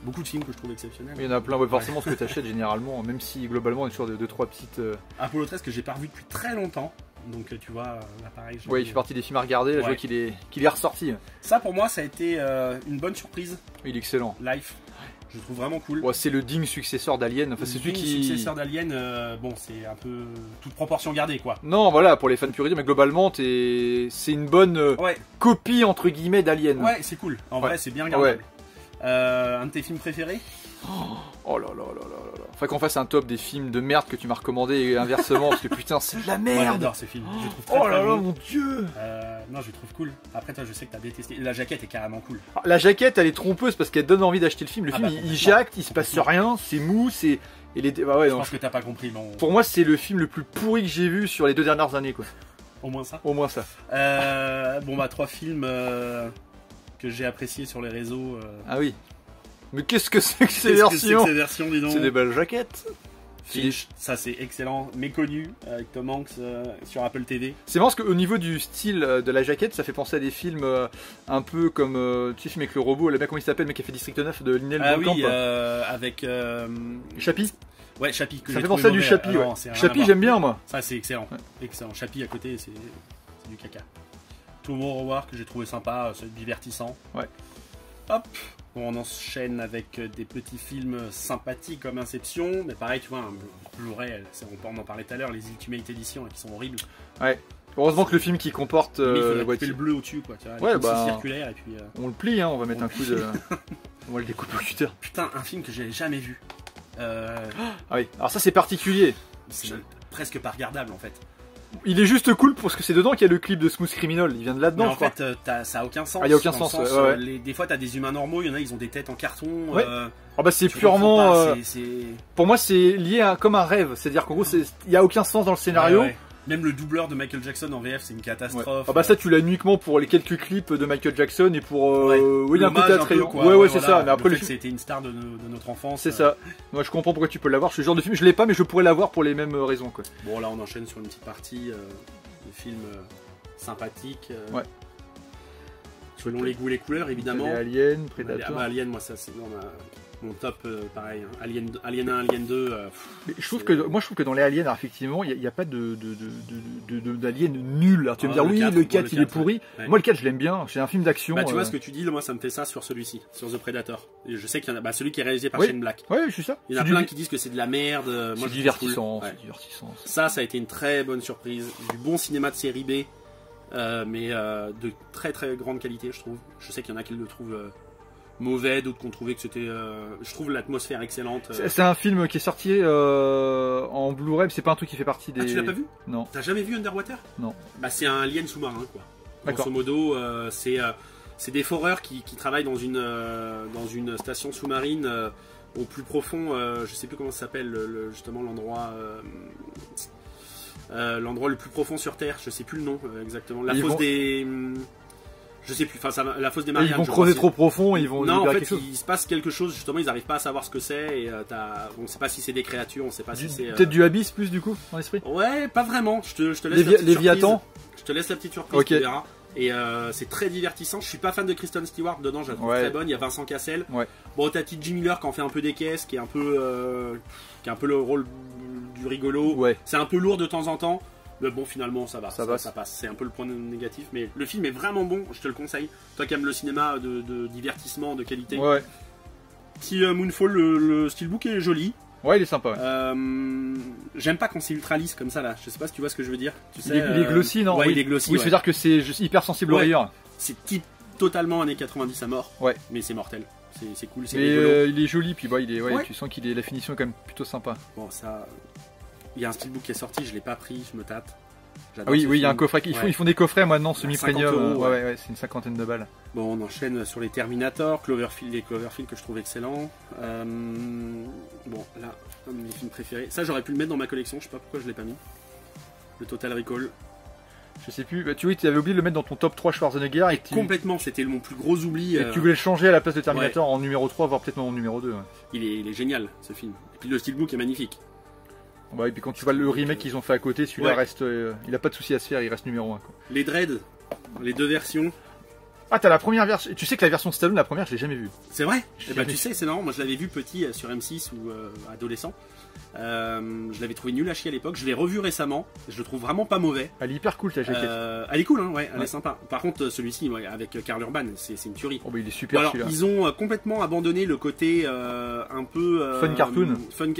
Beaucoup de films que je trouve exceptionnels. Il y en a plein, forcément ce que tu achètes généralement, même si globalement on est toujours de 2-3 petites. Apollo 13 que j'ai pas revu depuis très longtemps, donc tu vois, là pareil. Ouais, il fait partie des films à regarder, là je vois qu'il est ressorti. Ça pour moi ça a été une bonne surprise. Il est excellent. Life. Je le trouve vraiment cool. Ouais, c'est le digne successeur d'Alien. Enfin, c'est celui qui. Successeur d'Alien, bon, c'est un peu toute proportion gardée, quoi. Non, voilà, pour les fans puridiens, mais globalement, c'est une bonne copie entre guillemets d'Alien. Ouais, c'est cool. En vrai, c'est bien regardable. Ouais. Un de tes films préférés? Oh là là là là là. Faudrait qu'on fasse un top des films de merde que tu m'as recommandé et inversement parce que putain c'est de la merde. Moi j'adore ces films. Je trouve très, oh là là mon dieu. Non, je trouve cool. Après toi je sais que t'as détesté. La jaquette est carrément cool. La jaquette elle est trompeuse parce qu'elle donne envie d'acheter le film. Le film il jacte, il se passe rien, c'est mou, c'est. Bah ouais, je pense que t'as pas compris. Non. Pour moi c'est le film le plus pourri que j'ai vu sur les 2 dernières années quoi. Au moins ça. Au moins ça. Bon bah 3 films que j'ai appréciés sur les réseaux. Ah oui. Mais qu'est-ce que c'est que ces versions? Dis donc. C'est des belles jaquettes. Fish, ça c'est excellent, méconnu avec Tom Hanks sur Apple TV. C'est marrant parce qu'au niveau du style de la jaquette, ça fait penser à des films un peu comme tu sais, film avec le robot, le mec comment il s'appelle, mais qui a fait District 9 de Linel Blomkamp. Oui, avec Chappie. Ouais, Chappie. Ça fait penser à du Chappie. Ouais. Chappie, j'aime bien moi. Ça c'est excellent, excellent. Chappie à côté, c'est du caca. Tomorrow War que j'ai trouvé sympa, c'est divertissant. Ouais. Hop. Bon, on enchaîne avec des petits films sympathiques comme Inception, mais pareil, tu vois, un Blu-ray, on en parlait tout à l'heure, les Ultimate Edition qui sont horribles. Ouais. Heureusement que le film qui comporte le bleu au-dessus, quoi. Tu vois, circulaire et puis. On le plie, hein. On va mettre un coup de. On va le découper au cutter. Putain, un film que j'avais jamais vu. Ah oui. Alors ça c'est particulier. C'est presque pas regardable en fait. Il est juste cool parce que c'est dedans qu'il y a le clip de Smooth Criminal, il vient de là-dedans. Mais en fait, ça a aucun sens. Ah, il y a aucun sens. Des fois, t'as des humains normaux, il y en a, ils ont des têtes en carton. Ouais. Ah bah c'est purement. Pour moi, c'est lié comme un rêve, c'est-à-dire qu'en gros, il y a aucun sens dans le scénario. Ouais. Même le doubleur de Michael Jackson en VF, c'est une catastrophe. Ouais. Ah bah ça, tu l'as uniquement pour les quelques clips de Michael Jackson et pour il a un côté attrayant. Ouais, c'est ça. Mais après le fait que c'était une star de notre enfance. C'est ça. Moi, je comprends pourquoi tu peux l'avoir. Ce genre de film, je l'ai pas, mais je pourrais l'avoir pour les mêmes raisons, quoi. Bon, là, on enchaîne sur une petite partie de films sympathiques. Ouais. Selon les goûts et les couleurs, évidemment. Alien, Predator. Alien, moi, ça, c'est mon top, pareil. Hein. Alien 1, Alien 2. Mais je trouve que dans les aliens, alors, effectivement, il n'y a pas d'alien nul. Alors, tu vas me dire, oui, le 4 il est pourri. Ouais. Moi, le 4 je l'aime bien. C'est un film d'action. Bah, tu vois ce que tu dis, moi, ça me fait ça sur celui-ci, sur The Predator. Et je sais qu'il y en a, celui qui est réalisé par Shane Black. Oui, je suis ça. Il y en a plein qui disent que c'est de la merde. Moi, c'est divertissant. Cool. Divertissant. Ça a été une très bonne surprise. Du bon cinéma de série B, mais de très très grande qualité, je trouve. Je sais qu'il y en a qui le trouvent mauvais, d'autres qui ont trouvé que c'était... je trouve l'atmosphère excellente. C'est un film qui est sorti en Blu-ray, mais c'est pas un truc qui fait partie des... Ah, tu l'as pas vu? Non. T'as jamais vu Underwater? Non. Bah c'est un alien sous-marin, quoi. D'accord. Grosso modo, c'est des foreurs qui travaillent dans une station sous-marine au plus profond, je sais plus comment ça s'appelle, justement l'endroit le plus profond sur Terre, je sais plus le nom exactement. La fosse des... Je sais plus, enfin la fosse des Mariannes. Ils vont creuser trop profond, ils vont... Non, en fait, il se passe quelque chose, justement, ils n'arrivent pas à savoir ce que c'est, et on ne sait pas si c'est des créatures, on ne sait pas si c'est... Peut-être du Abyss plus, du coup, dans l'esprit? Ouais, pas vraiment, je te laisse la petite Léviathan. Je te laisse la petite surprise, tu verras. Et c'est très divertissant. Je suis pas fan de Kristen Stewart dedans, je la trouve très bonne. Il y a Vincent Cassel. Bon, t'as Jim Miller qui en fait un peu des caisses, qui est un peu le rôle du rigolo. C'est un peu lourd de temps en temps. Mais bon, finalement, ça va. Ça passe. C'est un peu le point négatif. Mais le film est vraiment bon, je te le conseille. Toi qui aimes le cinéma de divertissement, de qualité. Petit Moonfall, le steelbook est joli. Ouais, il est sympa. J'aime pas quand c'est ultra lisse comme ça là. Je sais pas si tu vois ce que je veux dire. Tu sais, il est glossy, non? Ouais, il est glossy. Oui, ça veut dire que c'est hyper sensible aux rayures. C'est totalement années 90 à mort. Ouais. Mais c'est mortel. C'est cool. C'est il est joli, puis tu sens qu'il est la finition est quand même plutôt sympa. Bon, ça. Il y a un steelbook qui est sorti, je l'ai pas pris, je me tâte. Oui, il y a un coffret. Ils font des coffrets maintenant, semi-premium. Ouais, c'est une 50aine de balles. Bon, on enchaîne sur les Terminator, Cloverfield, les Cloverfield que je trouve excellents. Bon, là, un de mes films préférés. Ça, j'aurais pu le mettre dans ma collection, je sais pas pourquoi je l'ai pas mis. Le Total Recall. Je sais plus, tu avais oublié de le mettre dans ton top 3 Schwarzenegger. Complètement, c'était mon plus gros oubli. Et tu voulais le changer à la place de Terminator en numéro 3, voire peut-être en numéro 2. Ouais. Il est génial, ce film. Et puis le steelbook est magnifique. Ouais, et puis quand tu vois le remake qu'ils ont fait à côté, celui-là reste. Il a pas de souci à se faire, il reste numéro 1. Quoi. Les Dread, les deux versions. Ah, t'as la première version. Tu sais que la version Stallone, la première, je l'ai jamais vue. C'est vrai? Et bah, tu sais, c'est marrant. Moi, je l'avais vu petit sur M6 ou adolescent. Je l'avais trouvé nul à chier à l'époque. Je l'ai revu récemment. Je le trouve vraiment pas mauvais. Elle est hyper cool ta jaquette. Elle est cool, hein, elle est sympa. Par contre, celui-ci, avec Karl Urban, c'est une tuerie. Oh, bah, il est super. Alors, ils ont complètement abandonné le côté un peu fun cartoon.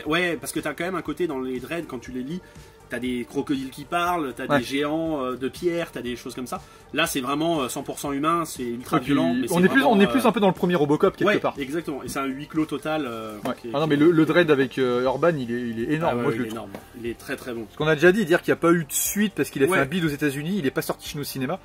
Ouais, parce que t'as quand même un côté dans les Dread quand tu les lis. T'as des crocodiles qui parlent, t'as des géants de pierre, t'as des choses comme ça. Là, c'est vraiment 100% humain, c'est ultra violent. Mais on est plus un peu dans le premier Robocop quelque part. Exactement. Et c'est un huis clos total. Mais le Dread avec Urban, il est énorme. Moi, je le trouve. Il est très très bon. Ce qu'on a déjà dit, dire qu'il n'y a pas eu de suite parce qu'il a fait un bid aux États-Unis, il est pas sorti chez nous au cinéma.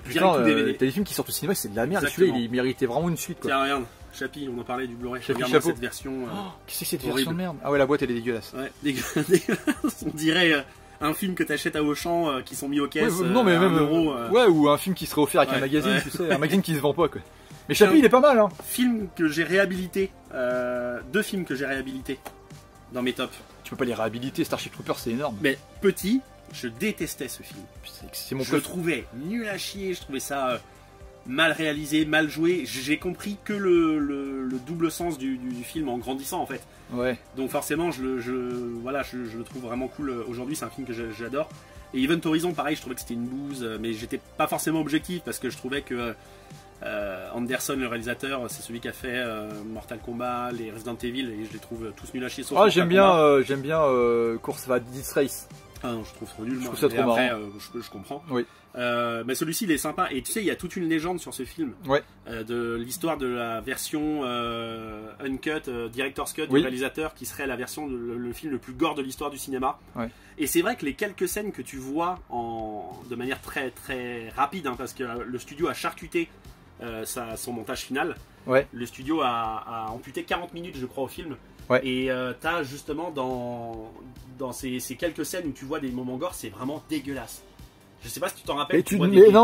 Putain, t'as des films qui sortent au cinéma, c'est de la merde. Celui-là, il méritait vraiment une suite. Tiens, regarde. Chappie, on en parlait du Blu-ray. Regarde cette version. Qu'est-ce que c'est cette version de merde? Ah ouais, la boîte elle est dégueulasse. Ouais, dégueulasse. On dirait un film que t'achètes à Auchan qui sont mis aux caisses. Non, mais même €. Ouais, ou un film qui serait offert avec un magazine, tu sais, un magazine qui se vend pas quoi. Mais Chappie, il est pas mal, hein. Film que j'ai réhabilité. 2 films que j'ai réhabilités dans mes tops. Tu peux pas les réhabiliter, Starship Troopers, c'est énorme. Mais petit, je détestais ce film. Je le trouvais nul à chier, je trouvais ça mal réalisé, mal joué. J'ai compris que le double sens du film en grandissant en fait. Ouais. Donc forcément, je le trouve vraiment cool. Aujourd'hui, c'est un film que j'adore. Et Event Horizon, pareil, je trouvais que c'était une bouse, mais j'étais pas forcément objectif parce que je trouvais que Anderson, le réalisateur, c'est celui qui a fait Mortal Kombat, les Resident Evil, et je les trouve tous nuls à chier. Sauf j'aime bien Course Diss Race. Ah non, je trouve trop nul. Je trouve ça trop marrant. Je comprends. Oui. Mais celui-ci, il est sympa. Et tu sais, il y a toute une légende sur ce film. Ouais. De l'histoire de la version uncut, director's cut du réalisateur, qui serait la version le film le plus gore de l'histoire du cinéma. Ouais. Et c'est vrai que les quelques scènes que tu vois de manière très très rapide, hein, parce que le studio a charcuté son montage final. Ouais. Le studio a amputé 40 minutes, je crois, au film. Ouais. Et t'as justement dans ces quelques scènes où tu vois des moments gore, c'est vraiment dégueulasse. Je sais pas si tu t'en rappelles.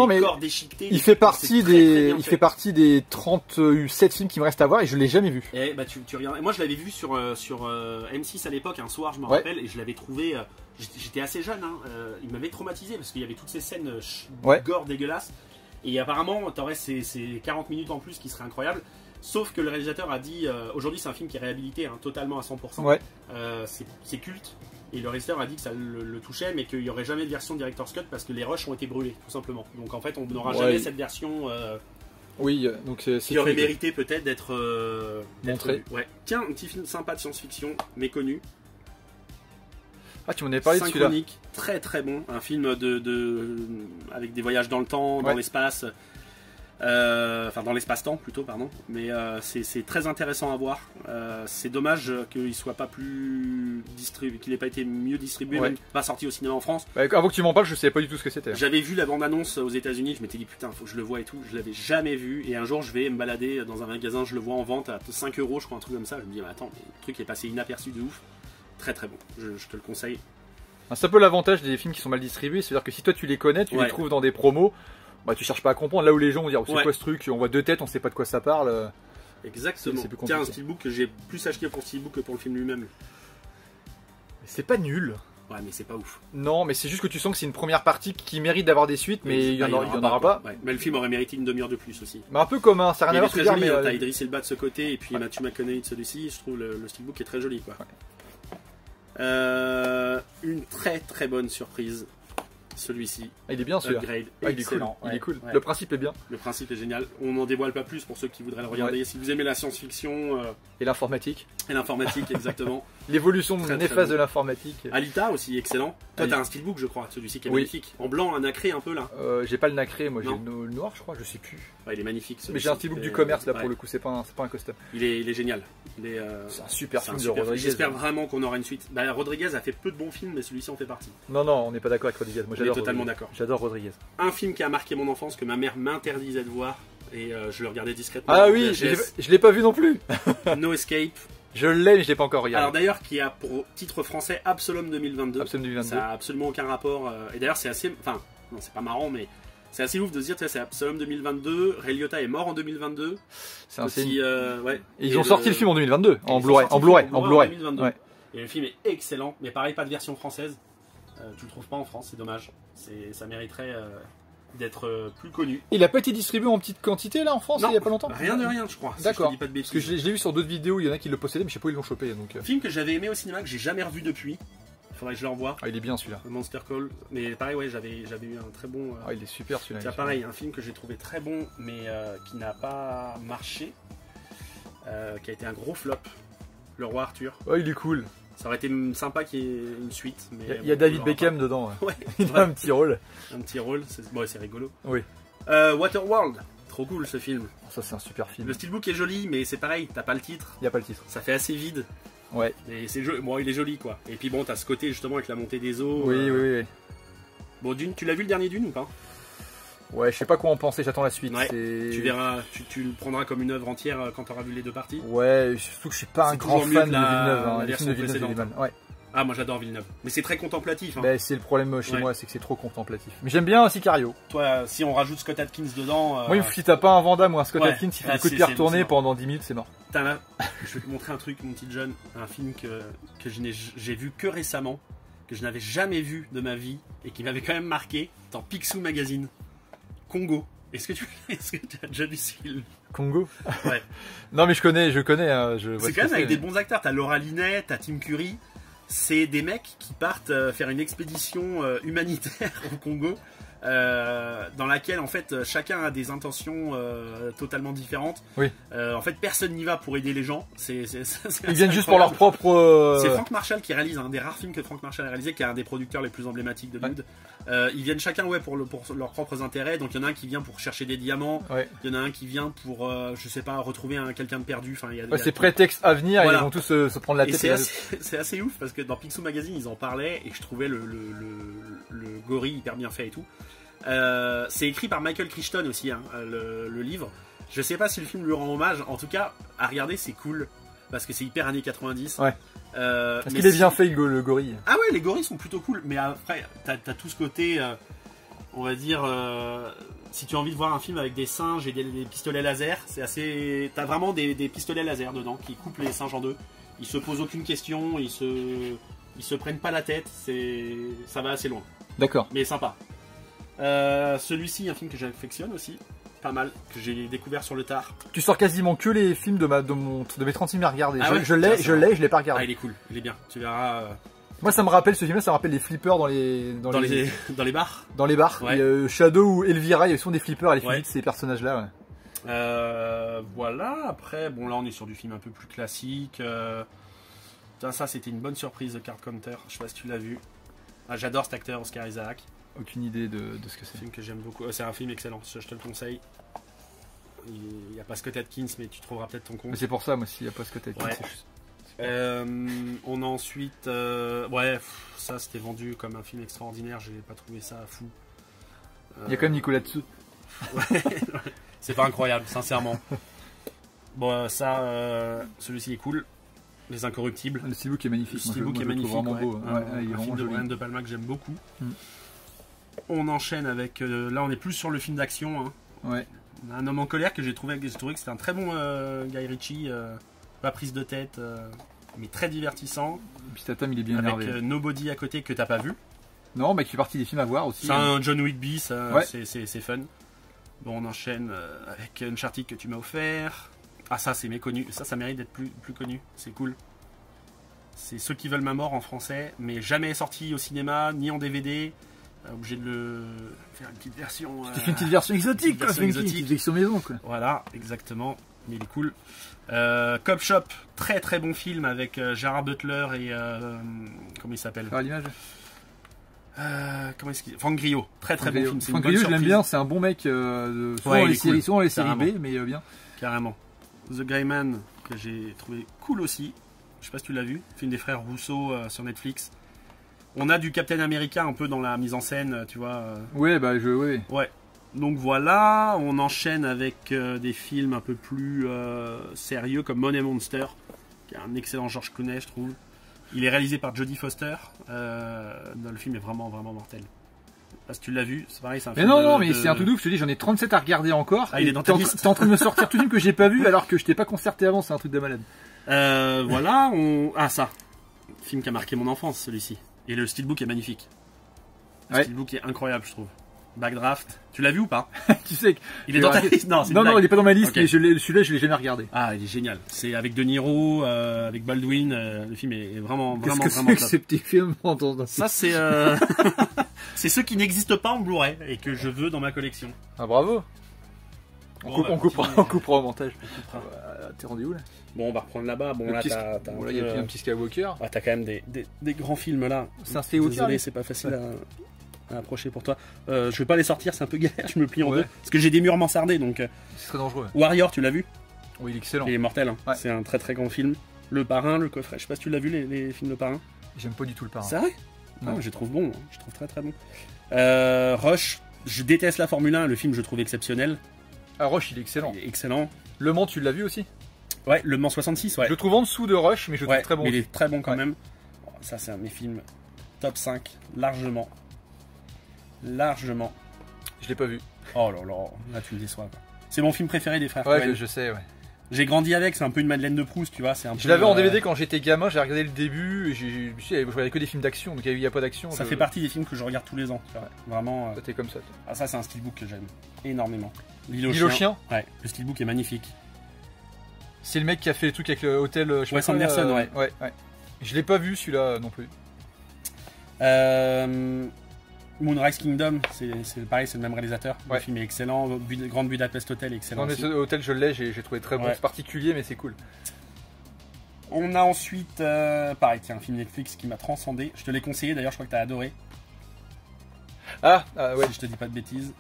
Mais corps déchiquetés. Il fait partie des 37 films qui me restent à voir et je l'ai jamais vu. Et bah tu regardes. Moi je l'avais vu sur M6 à l'époque, un soir, je me rappelle, et je l'avais trouvé. J'étais assez jeune, hein, il m'avait traumatisé parce qu'il y avait toutes ces scènes gore dégueulasses. Et apparemment, t'aurais ces 40 minutes en plus qui seraient incroyables. Sauf que le réalisateur a dit, aujourd'hui c'est un film qui est réhabilité totalement à 100%. Ouais. C'est culte. Et le réalisateur a dit que ça le touchait, mais qu'il n'y aurait jamais de version Director's Cut parce que les rushs ont été brûlés, tout simplement. Donc en fait, on n'aura jamais cette version. Oui, donc c'est qui aurait mérité peut-être d'être montré. Ouais. Tiens, un petit film sympa de science-fiction, méconnu. Ah, tu m'en avais parlé de celui-là. Très très bon, un film avec des voyages dans le temps, dans l'espace. Enfin, dans l'espace-temps plutôt, pardon. Mais c'est très intéressant à voir. C'est dommage qu'il soit pas plus distribué, qu'il n'ait pas été mieux distribué, même pas sorti au cinéma en France. Bah, avant que tu m'en parles, je savais pas du tout ce que c'était. J'avais vu la bande-annonce aux États-Unis, je m'étais dit putain, faut que je le voie et tout. Je l'avais jamais vu. Et un jour, je vais me balader dans un magasin, je le vois en vente à 5 €, je crois, un truc comme ça. Je me dis, mais attends, le truc est passé inaperçu de ouf. Très très bon. Je te le conseille. C'est un peu l'avantage des films qui sont mal distribués, c'est-à-dire que si toi tu les connais, tu les trouves dans des promos. Bah, tu cherches pas à comprendre. Là où les gens vont dire, oh, c'est quoi ce truc? On voit 2 têtes, on sait pas de quoi ça parle. Exactement. Tiens, un steelbook que j'ai plus acheté pour le steelbook que pour le film lui-même. C'est pas nul. Ouais, mais c'est pas ouf. Non, mais c'est juste que tu sens que c'est une première partie qui mérite d'avoir des suites, mais il y en aura pas. Ouais. Mais le film aurait mérité une demi-heure de plus aussi. Mais un peu comme un, ça n'a rien à voir. C'est très joli, t'as Idris Elba de ce côté et puis Matthew McConaughey de celui-ci. Je trouve le steelbook est très joli, quoi. Une très très bonne surprise. Celui-ci. Il est bien celui-là. Upgrade. Il est cool. Il est cool. Le principe est bien. Le principe est génial. On n'en dévoile pas plus pour ceux qui voudraient le regarder. Si vous aimez la science-fiction. Et l'informatique. Et l'informatique, exactement. L'évolution néfaste de l'informatique. Alita aussi, excellent. Toi, t'as un steelbook, je crois, celui-ci qui est magnifique. En blanc, un nacré un peu là. J'ai pas le nacré, moi j'ai le noir, je crois, je sais plus. Il est magnifique. Mais j'ai un steelbook du commerce là pour le coup, c'est pas un custom. Il est génial. C'est un super film de Rodriguez. J'espère vraiment qu'on aura une suite. Bah, Rodriguez a fait peu de bons films, mais celui-ci en fait partie. Non, on n'est pas d'accord avec Rodriguez. Moi j'adore. Totalement d'accord. J'adore Rodriguez. Un film qui a marqué mon enfance, que ma mère m'interdisait de voir, et je le regardais discrètement. Ah oui, je l'ai pas vu non plus. No Escape. Je l'ai, mais je l'ai pas encore regardé. Alors d'ailleurs, qui a pour titre français Absalom 2022. Absolum 2022. Ça a absolument aucun rapport. Et d'ailleurs, c'est assez. Enfin, non, c'est pas marrant, mais c'est assez ouf de se dire, tu sais, c'est Absalom 2022. Ray Liotta est mort en 2022. C'est un petit. Ouais. Et ils ont sorti le film en 2022, en Blu-ray. Ouais. Et le film est excellent, mais pareil, pas de version française. Tu le trouves pas en France, c'est dommage. Ça mériterait d'être plus connu. Il a pas été distribué en petite quantité là en France il y a pas longtemps? Rien de rien, je crois. D'accord. Si parce que je l'ai vu sur d'autres vidéos, il y en a qui le possédaient, mais je sais pas où ils l'ont chopé. Donc... Film que j'avais aimé au cinéma, que j'ai jamais revu depuis. Il faudrait que je le revoie. Ah, il est bien celui-là. Monster Call. Mais pareil, ouais, j'avais eu un très bon. Ah, il est super celui-là. C'est pareil, un film que j'ai trouvé très bon, mais qui n'a pas marché. Qui a été un gros flop. Le Roi Arthur. Ouais, il est cool. Ça aurait été sympa qu'il y ait une suite. Il y a David Beckham dedans. Ouais. Il a un petit rôle. Un petit rôle, c'est rigolo. Oui. Waterworld, trop cool ce film. Ça c'est un super film. Le steelbook est joli, mais c'est pareil, t'as pas le titre. Il y a pas le titre. Ça fait assez vide. Ouais. Et c'est bon, il est joli quoi. Et puis bon, t'as ce côté justement avec la montée des eaux. Oui. Bon, Dune, tu l'as vu le dernier Dune ou pas? Ouais, je sais pas quoi en penser, j'attends la suite. Ouais. Tu verras, tu le prendras comme une œuvre entière quand t'auras vu les deux parties. Ouais, surtout que je suis pas un grand fan de Villeneuve. Les films de Villeneuve, ouais. Ah, moi j'adore Villeneuve. Mais c'est très contemplatif. Hein. Bah, c'est le problème chez moi, c'est que c'est trop contemplatif. Mais j'aime bien Sicario. Toi, si on rajoute Scott Adkins dedans. Oui, si t'as pas un Van Damme ou un Scott Adkins, il fait des coups de pied retournés pendant 10 minutes, c'est mort. Je vais te montrer un truc, mon petit John. Un film que j'ai vu que récemment, que je n'avais jamais vu de ma vie et qui m'avait quand même marqué dans Picsou Magazine. Congo. Est-ce que tu as déjà vu ce film? Congo? Ouais. Non, mais je connais. C'est quand même avec des bons acteurs. T'as Laura Linney, t'as Tim Curry. C'est des mecs qui partent faire une expédition humanitaire au Congo, dans laquelle en fait chacun a des intentions totalement différentes. Oui. En fait, personne n'y va pour aider les gens. Ils viennent juste pour leur propre. C'est Frank Marshall qui réalise un des rares films que Frank Marshall a réalisé, qui est un des producteurs les plus emblématiques de Hollywood. Ils viennent chacun pour leurs propres intérêts. Donc il y en a un qui vient pour chercher des diamants. Il y en a un qui vient pour je sais pas, retrouver quelqu'un de perdu. Enfin, c'est prétexte à venir. Voilà. Ils vont tous se prendre la tête. C'est assez ouf parce que dans Picsou Magazine ils en parlaient et je trouvais le gorille hyper bien fait et tout. C'est écrit par Michael Crichton aussi, hein, le livre. Je sais pas si le film lui rend hommage. En tout cas, à regarder, c'est cool parce que c'est hyper années 90. Ouais. Parce qu'il est bien fait le gorille. Ah ouais, les gorilles sont plutôt cool. Mais après, t'as tout ce côté, on va dire, si tu as envie de voir un film avec des singes et des pistolets laser, c'est assez. T'as vraiment des pistolets laser dedans qui coupent les singes en deux. Ils se posent aucune question, ils se prennent pas la tête. Ça va assez loin. D'accord. Mais sympa. Celui-ci, un film que j'affectionne aussi, pas mal, que j'ai découvert sur le tard. Tu sors quasiment que les films de mes 30 films à regarder. Ah je l'ai pas regardé. Ah, il est cool, il est bien, tu verras. Moi, ça me rappelle ce film-là, ça me rappelle les flippers dans les bars. Dans les bars. Ouais. Shadow ou Elvira, il y a souvent des flippers à l'effigie de ces personnages-là. Ouais. Voilà, après, bon là on est sur du film un peu plus classique. Ça c'était une bonne surprise de Card Counter, je sais pas si tu l'as vu. Ah, j'adore cet acteur, Oscar Isaac. Aucune idée de ce que c'est. Un film que j'aime beaucoup, c'est un film excellent, je te le conseille. il n'y a pas Scott Adkins, mais tu trouveras peut-être ton compte. Mais c'est pour ça, moi, s'il n'y a pas Scott Adkins. Ouais. On a ensuite... ça c'était vendu comme un film extraordinaire, j'ai pas trouvé ça fou. Il y a quand même Nicolas Tsou. Ouais, c'est pas incroyable, sincèrement. Bon, celui-ci est cool. Les Incorruptibles. Le steelbook est magnifique. Le steelbook est magnifique. Vraiment beau. Un film de Brian De Palma que j'aime beaucoup. On enchaîne avec... là, on est plus sur le film d'action. Hein. Ouais. On a Un homme en colère que j'ai trouvé que c'était un très bon Guy Ritchie. Pas prise de tête, mais très divertissant. Et puis Tatum, il est bien énervé. Avec Nobody à côté que t'as pas vu. Non, mais qui fait partie des films à voir aussi. C'est un John Wick bis, ouais. C'est fun. Bon, on enchaîne avec Uncharted que tu m'as offert. Ah, ça c'est méconnu, ça mérite d'être plus connu, c'est cool. C'est Ceux qui veulent ma mort en français, mais jamais sorti au cinéma, ni en DVD. Obligé de le faire une petite version. Tu fais une petite version exotique, quoi. Une petite version maison, quoi. Voilà, exactement. Mais il est cool. Cop Shop, très très bon film avec Gerard Butler et comment il s'appelle? À l'image. Comment est-ce qu'il... Franck Grillo, très très bon film. Franck Grillo, je l'aime bien, c'est un bon mec. Souvent les séries B, mais bien. Carrément. The Gray Man, que j'ai trouvé cool aussi. Je sais pas si tu l'as vu, film des frères Rousseau sur Netflix. On a du Captain America un peu dans la mise en scène, tu vois. Ouais, bah ouais. Ouais. Donc voilà, on enchaîne avec des films un peu plus sérieux comme Money Monster, qui est un excellent George Clooney, je trouve. Il est réalisé par Jodie Foster. Le film est vraiment vraiment mortel. Parce que tu l'as vu, c'est pareil, c'est un film. Mais non, mais c'est un tout doux, je te dis, j'en ai 37 à regarder encore. Ah, il est dans ta liste. T'es en train de me sortir tout de film que j'ai pas vu alors que je t'ai pas concerté avant, c'est un truc de malade. Voilà, Ah, ça. Film qui a marqué mon enfance, celui-ci. Et le steelbook est magnifique. Le steelbook est incroyable, je trouve. Backdraft. Tu l'as vu ou pas? Tu sais que... Il est dans ta liste? Non, il est pas dans ma liste, okay. Mais celui-là, je l'ai jamais regardé. Ah, il est génial. C'est avec De Niro, avec Baldwin. Le film est vraiment top. Qu'est-ce que c'est que ces petits films? Ça, c'est... c'est ceux qui n'existent pas en Blu-ray et que je veux dans ma collection. Ah, bravo. On coupera au montage. T'es rendu où là? Bon, on va reprendre là-bas. Bon, là, il y a un petit Skywalker. Ah, t'as quand même des grands films là. C'est un Skywalker. Désolé, c'est pas facile à approcher pour toi. Je vais pas les sortir, c'est un peu galère. Je me plie en deux. Parce que j'ai des murs mansardés donc. C'est très dangereux. Warrior, tu l'as vu? Oui, il est excellent. Il est mortel. Hein. Ouais. C'est un très très grand film. Le Parrain, Le Coffret. Je sais pas si tu l'as vu les films Le Parrain. J'aime pas du tout Le Parrain. C'est vrai? Non, je trouve bon. Je trouve très très bon. Rush. Je déteste la Formule 1. Le film, je trouve exceptionnel. Ah, Rush, il est excellent. Il est excellent. Le Mans, tu l'as vu aussi? Ouais, Le Mans 66, ouais. Je le trouve en dessous de Rush, mais je le trouve très bon. Mais il est très bon quand même. Ça, c'est un de mes films top 5, largement. Largement. Je l'ai pas vu. Oh là là, là tu me déçois. C'est mon film préféré des frères Coen. Ouais, je sais, ouais. J'ai grandi avec, c'est un peu une Madeleine de Proust, tu vois. Je l'avais en DVD quand j'étais gamin, j'ai regardé le début, et je regardais que des films d'action, donc il n'y a pas d'action. Ça fait partie des films que je regarde tous les ans, tu vois. Vraiment. T'es comme ça. Ah, ça, c'est un steelbook que j'aime énormément. L'île au chien. Ouais, le steelbook est magnifique. C'est le mec qui a fait le truc avec le hôtel. Wes Anderson, ouais. Je l'ai pas vu celui-là non plus. Moonrise Kingdom, c'est pareil, c'est le même réalisateur. Le film est excellent. Grand Budapest Hotel est excellent. Non, mais ce hôtel, je l'ai, j'ai trouvé très bon. C'est particulier, mais c'est cool. On a ensuite, pareil, tiens, un film Netflix qui m'a transcendé. Je te l'ai conseillé d'ailleurs, je crois que tu as adoré. Ah ouais. Si je te dis pas de bêtises.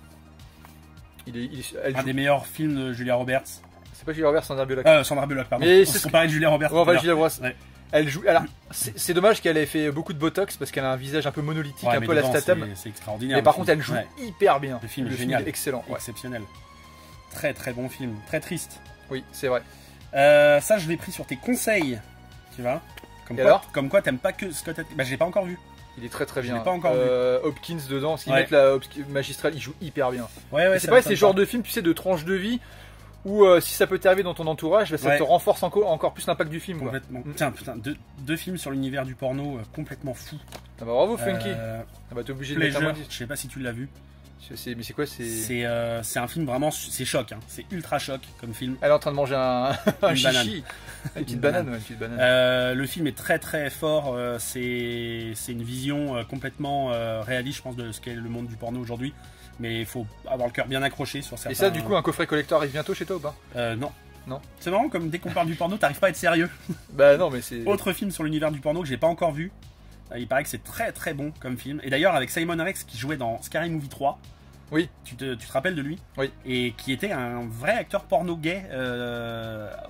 Un des meilleurs films de Julia Roberts. C'est pas Julia Roberts, Sandra Bullock. Sandra Bullock, pardon. Mais on parlait de Julia Roberts. On va Julia Roberts. Ouais. Elle joue. Alors, c'est dommage qu'elle ait fait beaucoup de botox parce qu'elle a un visage un peu monolithique, un peu la Statham. C'est extraordinaire. Mais par contre, elle joue hyper bien. Le film est génial, excellent, exceptionnel. Très très bon film, très triste. Oui, c'est vrai. Ça, je l'ai pris sur tes conseils, tu vois. Comme quoi, t'aimes pas que Scott Adkins. Bah, j'ai pas encore vu. Il est très très bien. Je l'ai pas encore vu. Hopkins dedans, parce qu'il met la magistrale, il joue hyper bien. Ouais, c'est pareil, c'est le genre de film, tu sais, de tranche de vie. Ou si ça peut t'arriver dans ton entourage, ça te renforce encore plus l'impact du film. Complètement. Quoi. Tiens, putain, deux films sur l'univers du porno complètement fous. Ah bah bravo Funky. T'es obligé de mettre un je sais pas si tu l'as vu. Mais c'est quoi? C'est un film vraiment, c'est choc, hein. C'est ultra choc comme film. Elle est en train de manger un chichi. Une petite banane. Le film est très très fort. C'est une vision complètement réaliste, je pense, de ce qu'est le monde du porno aujourd'hui. Mais il faut avoir le cœur bien accroché sur certains... Et ça, du coup, un coffret collector arrive bientôt chez toi ou pas? Non. C'est marrant, comme dès qu'on parle du porno, t'arrives pas à être sérieux. Bah non, mais c'est... Autre film sur l'univers du porno que j'ai pas encore vu. Il paraît que c'est très très bon comme film. Et d'ailleurs, avec Simon Rex qui jouait dans Scary Movie 3, Oui. Tu te rappelles de lui? Oui. Et qui était un vrai acteur porno gay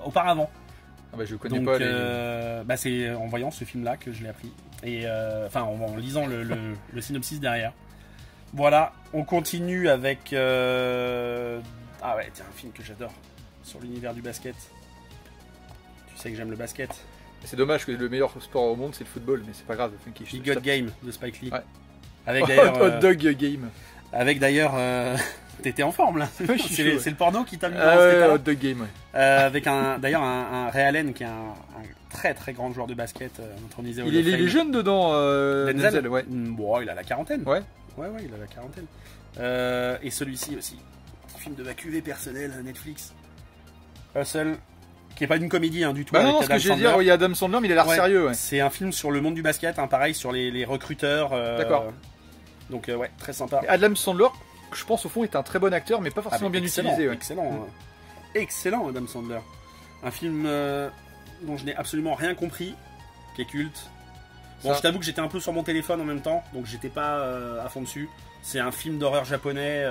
auparavant. Ah bah je connais Donc, pas. c'est en voyant ce film-là que je l'ai appris. Et en lisant le synopsis derrière. Voilà, on continue avec... Ah ouais, tiens, un film que j'adore sur l'univers du basket. Tu sais que j'aime le basket. C'est dommage que le meilleur sport au monde c'est le football, mais c'est pas grave. Big God Game de Spike Lee. Ouais. Avec d'ailleurs... Hot Dog Game. Avec d'ailleurs... T'étais en forme là. Ouais, c'est le porno qui t'a mis dans cet état-là. Hot Dog Game, ouais. Avec d'ailleurs un Ray Allen qui est un très très grand joueur de basket intronisé au Il est jeune dedans, Denzel, ouais. Bon, il a la quarantaine. Ouais. Ouais, il a la quarantaine. Et celui-ci aussi. Petit film de ma cuvée personnelle, Netflix. Hustle, qui est pas une comédie du tout. Bah non, ce que je veux dire, il y a Adam Sandler, mais il a l'air sérieux, ouais. C'est un film sur le monde du basket, pareil, sur les recruteurs. D'accord. Donc, ouais, très sympa. Et Adam Sandler, je pense au fond, est un très bon acteur, mais pas forcément bien utilisé. Ouais. Excellent, excellent, Adam Sandler. Un film dont je n'ai absolument rien compris, qui est culte. Bon, je t'avoue que j'étais un peu sur mon téléphone en même temps, donc j'étais pas à fond dessus. C'est un film d'horreur japonais,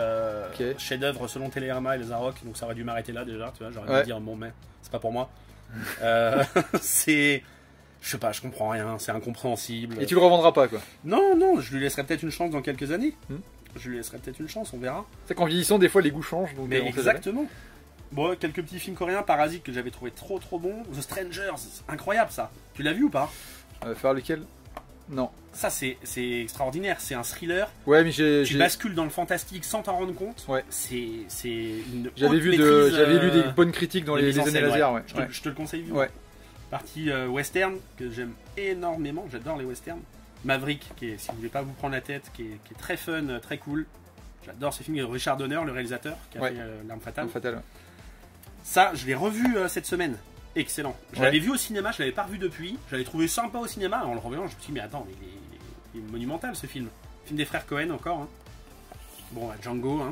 chef-d'œuvre selon Télérama et les Arocs, donc ça aurait dû m'arrêter là déjà, tu vois, j'aurais dû dire bon, mais c'est pas pour moi. Je sais pas, je comprends rien, c'est incompréhensible. Et tu le revendras pas, quoi? Non, je lui laisserai peut-être une chance dans quelques années. Je lui laisserai peut-être une chance, on verra. C'est qu'en vieillissant, des fois les goûts changent. Donc mais exactement. Bon, quelques petits films coréens, Parasite que j'avais trouvé trop bon. The Strangers, incroyable ça. Tu l'as vu ou pas? Faire lequel? Non. Ça c'est extraordinaire, c'est un thriller. Ouais, mais tu bascules dans le fantastique sans t'en rendre compte. Ouais. C'est une J'avais lu des bonnes critiques dans les années laser. Ouais. Je te le conseille. Ouais. Partie western que j'aime énormément, j'adore les westerns. Maverick, si vous voulez pas vous prendre la tête, qui est très fun, très cool. J'adore ce film de Richard Donner, le réalisateur, qui a fait L'Arme Fatale. Ouais. Ça, je l'ai revu cette semaine. Excellent. Je l'avais vu au cinéma, je l'avais pas revu depuis. Je l'avais trouvé sympa au cinéma. En le revoyant, je me suis dit, mais attends, mais il est monumental ce film. Film des frères Cohen encore. Bon, Django,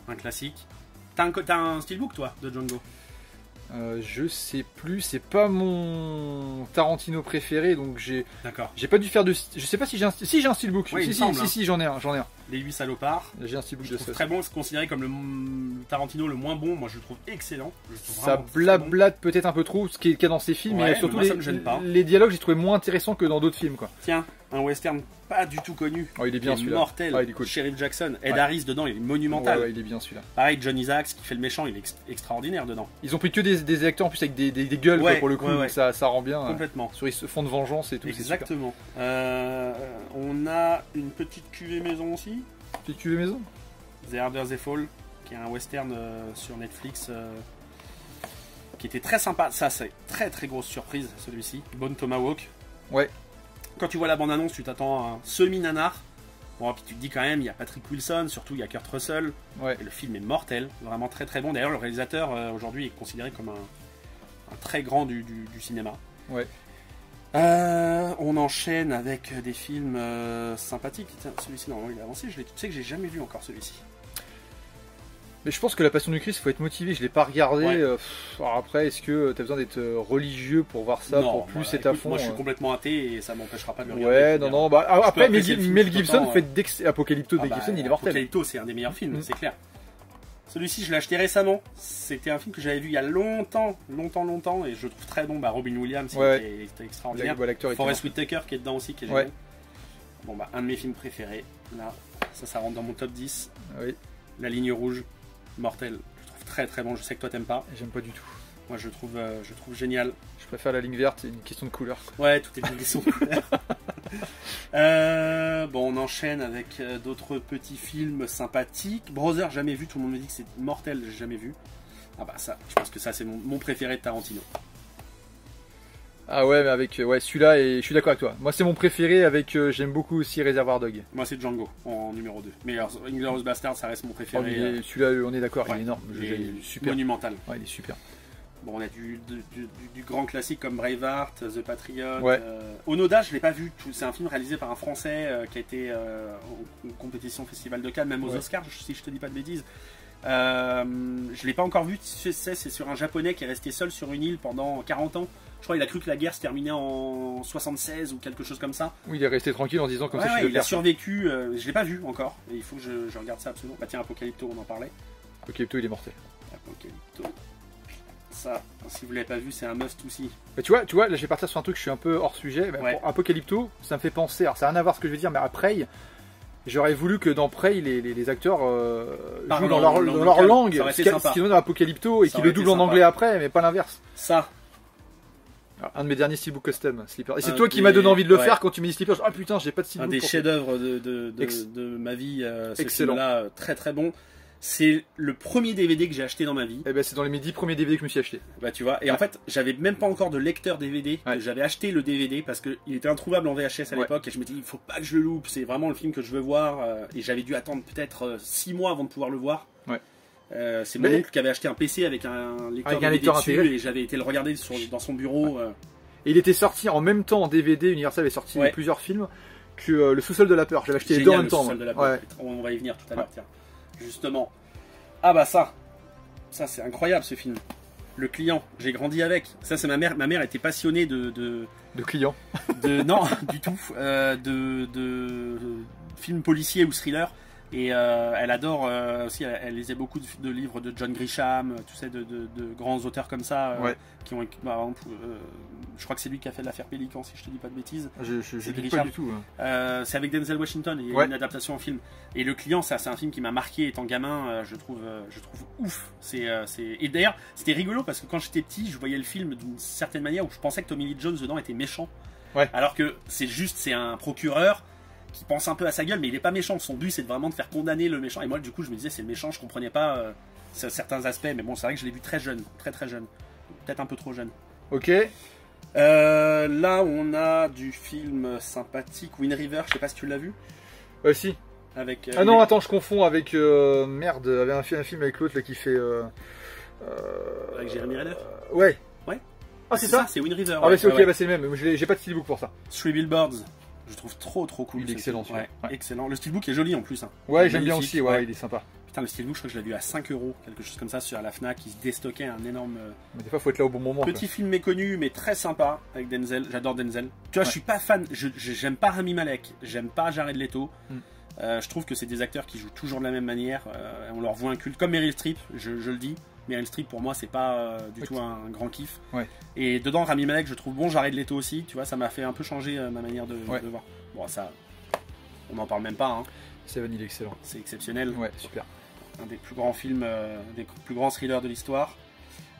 un classique. T'as un steelbook toi de Django? Je sais plus, c'est pas mon Tarantino préféré, donc j'ai pas dû faire de... Je sais pas si j'ai un steelbook. Ouais, si, j'en ai un. Les 8 salopards. J'ai un steelbook de ça. Très bon, c'est considéré comme le Tarantino le moins bon. Moi, je le trouve excellent. Ça blablate peut-être un peu trop ce qu'il y a dans ses films, mais surtout les dialogues, j'ai trouvé moins intéressants que dans d'autres films, quoi. Tiens, un western pas du tout connu. Oh, il est bien celui-là. Mortel. Il est cool. Sheriff Jackson. Ed Harris dedans, il est monumental. Ouais, il est bien celui-là. Pareil, John Isaacs qui fait le méchant, il est extraordinaire dedans. Ils ont pris que des acteurs en plus avec des gueules quoi, pour le coup, donc ça rend bien. Complètement. Sur ils se font de vengeance et tout. Exactement. On a une petite cuvée maison aussi. Petite cuvée maison. The Harder They Fall, qui est un western sur Netflix. Qui était très sympa. Ça, c'est très très grosse surprise celui-ci. Bone Tomahawk. Ouais. Quand tu vois la bande-annonce, tu t'attends à un semi-nanar. Bon, puis tu te dis quand même, il y a Patrick Wilson, surtout il y a Kurt Russell. Ouais. Et le film est mortel, vraiment très très bon. D'ailleurs, le réalisateur aujourd'hui est considéré comme un très grand du cinéma. Ouais. On enchaîne avec des films sympathiques. Tiens, celui-ci, normalement, il est avancé. Tu sais que j'ai jamais vu encore celui-ci. Mais je pense que La Passion du Christ, il faut être motivé. Je l'ai pas regardé. Alors après, est-ce que tu as besoin d'être religieux pour voir ça, pour plus être à fond? Moi, je suis complètement athée et ça m'empêchera pas de le regarder. Ouais, non. Bah, après, Mel Gibson fait Apocalypto de Mel Gibson, il est mortel. Apocalypto, c'est un des meilleurs films, c'est clair. Celui-ci, je l'ai acheté récemment. C'était un film que j'avais vu il y a longtemps, et je le trouve très bon. Robin Williams, était extraordinaire. Forest Whitaker qui est dedans aussi, qui est génial. Bon, un de mes films préférés. Là, ça rentre dans mon top 10. Oui. La Ligne Rouge. Mortel, je trouve très très bon, je sais que toi t'aimes pas. J'aime pas du tout. Moi je trouve génial. Je préfère La Ligne Verte, c'est une question de couleur. Ouais, tout est une question de couleur. Bon, on enchaîne avec d'autres petits films sympathiques. Brother, jamais vu, tout le monde me dit que c'est mortel, j'ai jamais vu. Ah bah ça, je pense que ça c'est mon préféré de Tarantino. Ah ouais, mais avec celui-là, et je suis d'accord avec toi. Moi c'est mon préféré, avec j'aime beaucoup aussi Reservoir Dog. Moi c'est Django en numéro 2. Mais Inglourious Basterds, ça reste mon préféré. Celui-là, on est d'accord, il est énorme. Il est super. Monumental. Ouais, il est super. Bon, on a du grand classique comme Braveheart, The Patriot. Onoda, je l'ai pas vu. C'est un film réalisé par un Français qui a été en compétition Festival de Cannes, même aux Oscars, si je te dis pas de bêtises. Je l'ai pas encore vu, tu sais, c'est sur un japonais qui est resté seul sur une île pendant 40 ans. Je crois qu'il a cru que la guerre se terminait en 76 ou quelque chose comme ça. Oui, il est resté tranquille en disant comme ça. Il a survécu, je l'ai pas vu encore, et il faut que je regarde ça absolument. Bah tiens, Apocalypto, on en parlait. Apocalypto, il est mortel. Apocalypto. Ça, si vous l'avez pas vu, c'est un must aussi. Bah, tu vois, là je vais partir sur un truc, je suis un peu hors sujet. Bah, pour Apocalypto, ça me fait penser, alors ça n'a rien à voir ce que je veux dire, mais à Prey, j'aurais voulu que dans Prey, les acteurs jouent dans leur langue, ce qu'ils ont dans Apocalypto, et qu'ils le doublent en anglais après, mais pas l'inverse. Ça. Alors, un de mes derniers steelbook custom, Sleeper. Et c'est toi qui m'as donné envie de le faire quand tu m'as dit Sleeper. Ah putain, j'ai pas de steelbook. Un des chefs-d'œuvre de ma vie, excellent. Là, très très bon. C'est le premier DVD que j'ai acheté dans ma vie. Et ben c'est dans mes 10 premiers DVD que je me suis acheté. Bah tu vois, et en fait j'avais même pas encore de lecteur DVD. J'avais acheté le DVD parce qu'il était introuvable en VHS à l'époque et je me dis il faut pas que je le loupe, c'est vraiment le film que je veux voir. Et j'avais dû attendre peut-être 6 mois avant de pouvoir le voir. C'est mon oncle qui avait acheté un PC avec un lecteur DVD dessus et j'avais été le regarder dans son bureau. Et il était sorti en même temps en DVD, Universal avait sorti plusieurs films que Le Sous-sol de la peur. J'avais acheté les deux en même temps. On va y venir tout à l'heure, tiens. Justement. Ah bah ça c'est incroyable ce film. Le Client, j'ai grandi avec. Ça c'est ma mère était passionnée de clients. Non, du tout. De films policiers ou thrillers. Et elle adore aussi, elle lisait beaucoup de livres de John Grisham, tu sais, de grands auteurs comme ça, qui ont, par exemple, je crois que c'est lui qui a fait l'affaire Pélican, si je te dis pas de bêtises. Je dis pas du tout. C'est avec Denzel Washington, il y a une adaptation en film. Et Le Client, c'est un film qui m'a marqué étant gamin, je trouve ouf. Et d'ailleurs, c'était rigolo parce que quand j'étais petit, je voyais le film d'une certaine manière où je pensais que Tommy Lee Jones dedans était méchant. Alors que c'est un procureur qui pense un peu à sa gueule, mais il est pas méchant. Son but, c'est vraiment de faire condamner le méchant. Et moi, du coup, je me disais, c'est le méchant, je comprenais pas certains aspects. Mais bon, c'est vrai que je l'ai vu très jeune, très jeune. Peut-être un peu trop jeune. Ok. Là, on a du film sympathique, Wind River, je sais pas si tu l'as vu. Si. Avec, ah non, attends, je confonds avec... merde, avec un film avec l'autre qui fait... avec Jeremy Renner. Ouais. Ah, c'est ça, c'est Wind River. Ah, c'est ok, bah, c'est le même. J'ai pas de steelbook pour ça. Three Billboards. Je trouve trop cool. Il est excellent, excellent. Le steelbook est joli en plus. Ouais, j'aime bien aussi, il est sympa. Putain, le steelbook, je crois que je l'ai vu à 5 €, quelque chose comme ça, sur la Fnac. Il se déstockait un énorme. Mais des fois, faut être là au bon moment. Petit film méconnu, mais très sympa, avec Denzel. J'adore Denzel. Tu vois, je suis pas fan, j'aime pas Rami Malek, j'aime pas Jared Leto. Je trouve que c'est des acteurs qui jouent toujours de la même manière. On leur voit un culte, comme Meryl Streep, je le dis. Meryl Streep pour moi c'est pas du tout un grand kiff. Et dedans Rami Malek je trouve bon, Jared Leto aussi, tu vois, ça m'a fait un peu changer ma manière de voir. Bon ça, on n'en parle même pas. Seven, il est excellent. C'est exceptionnel. Ouais, super. Un des plus grands films, des plus grands thrillers de l'histoire.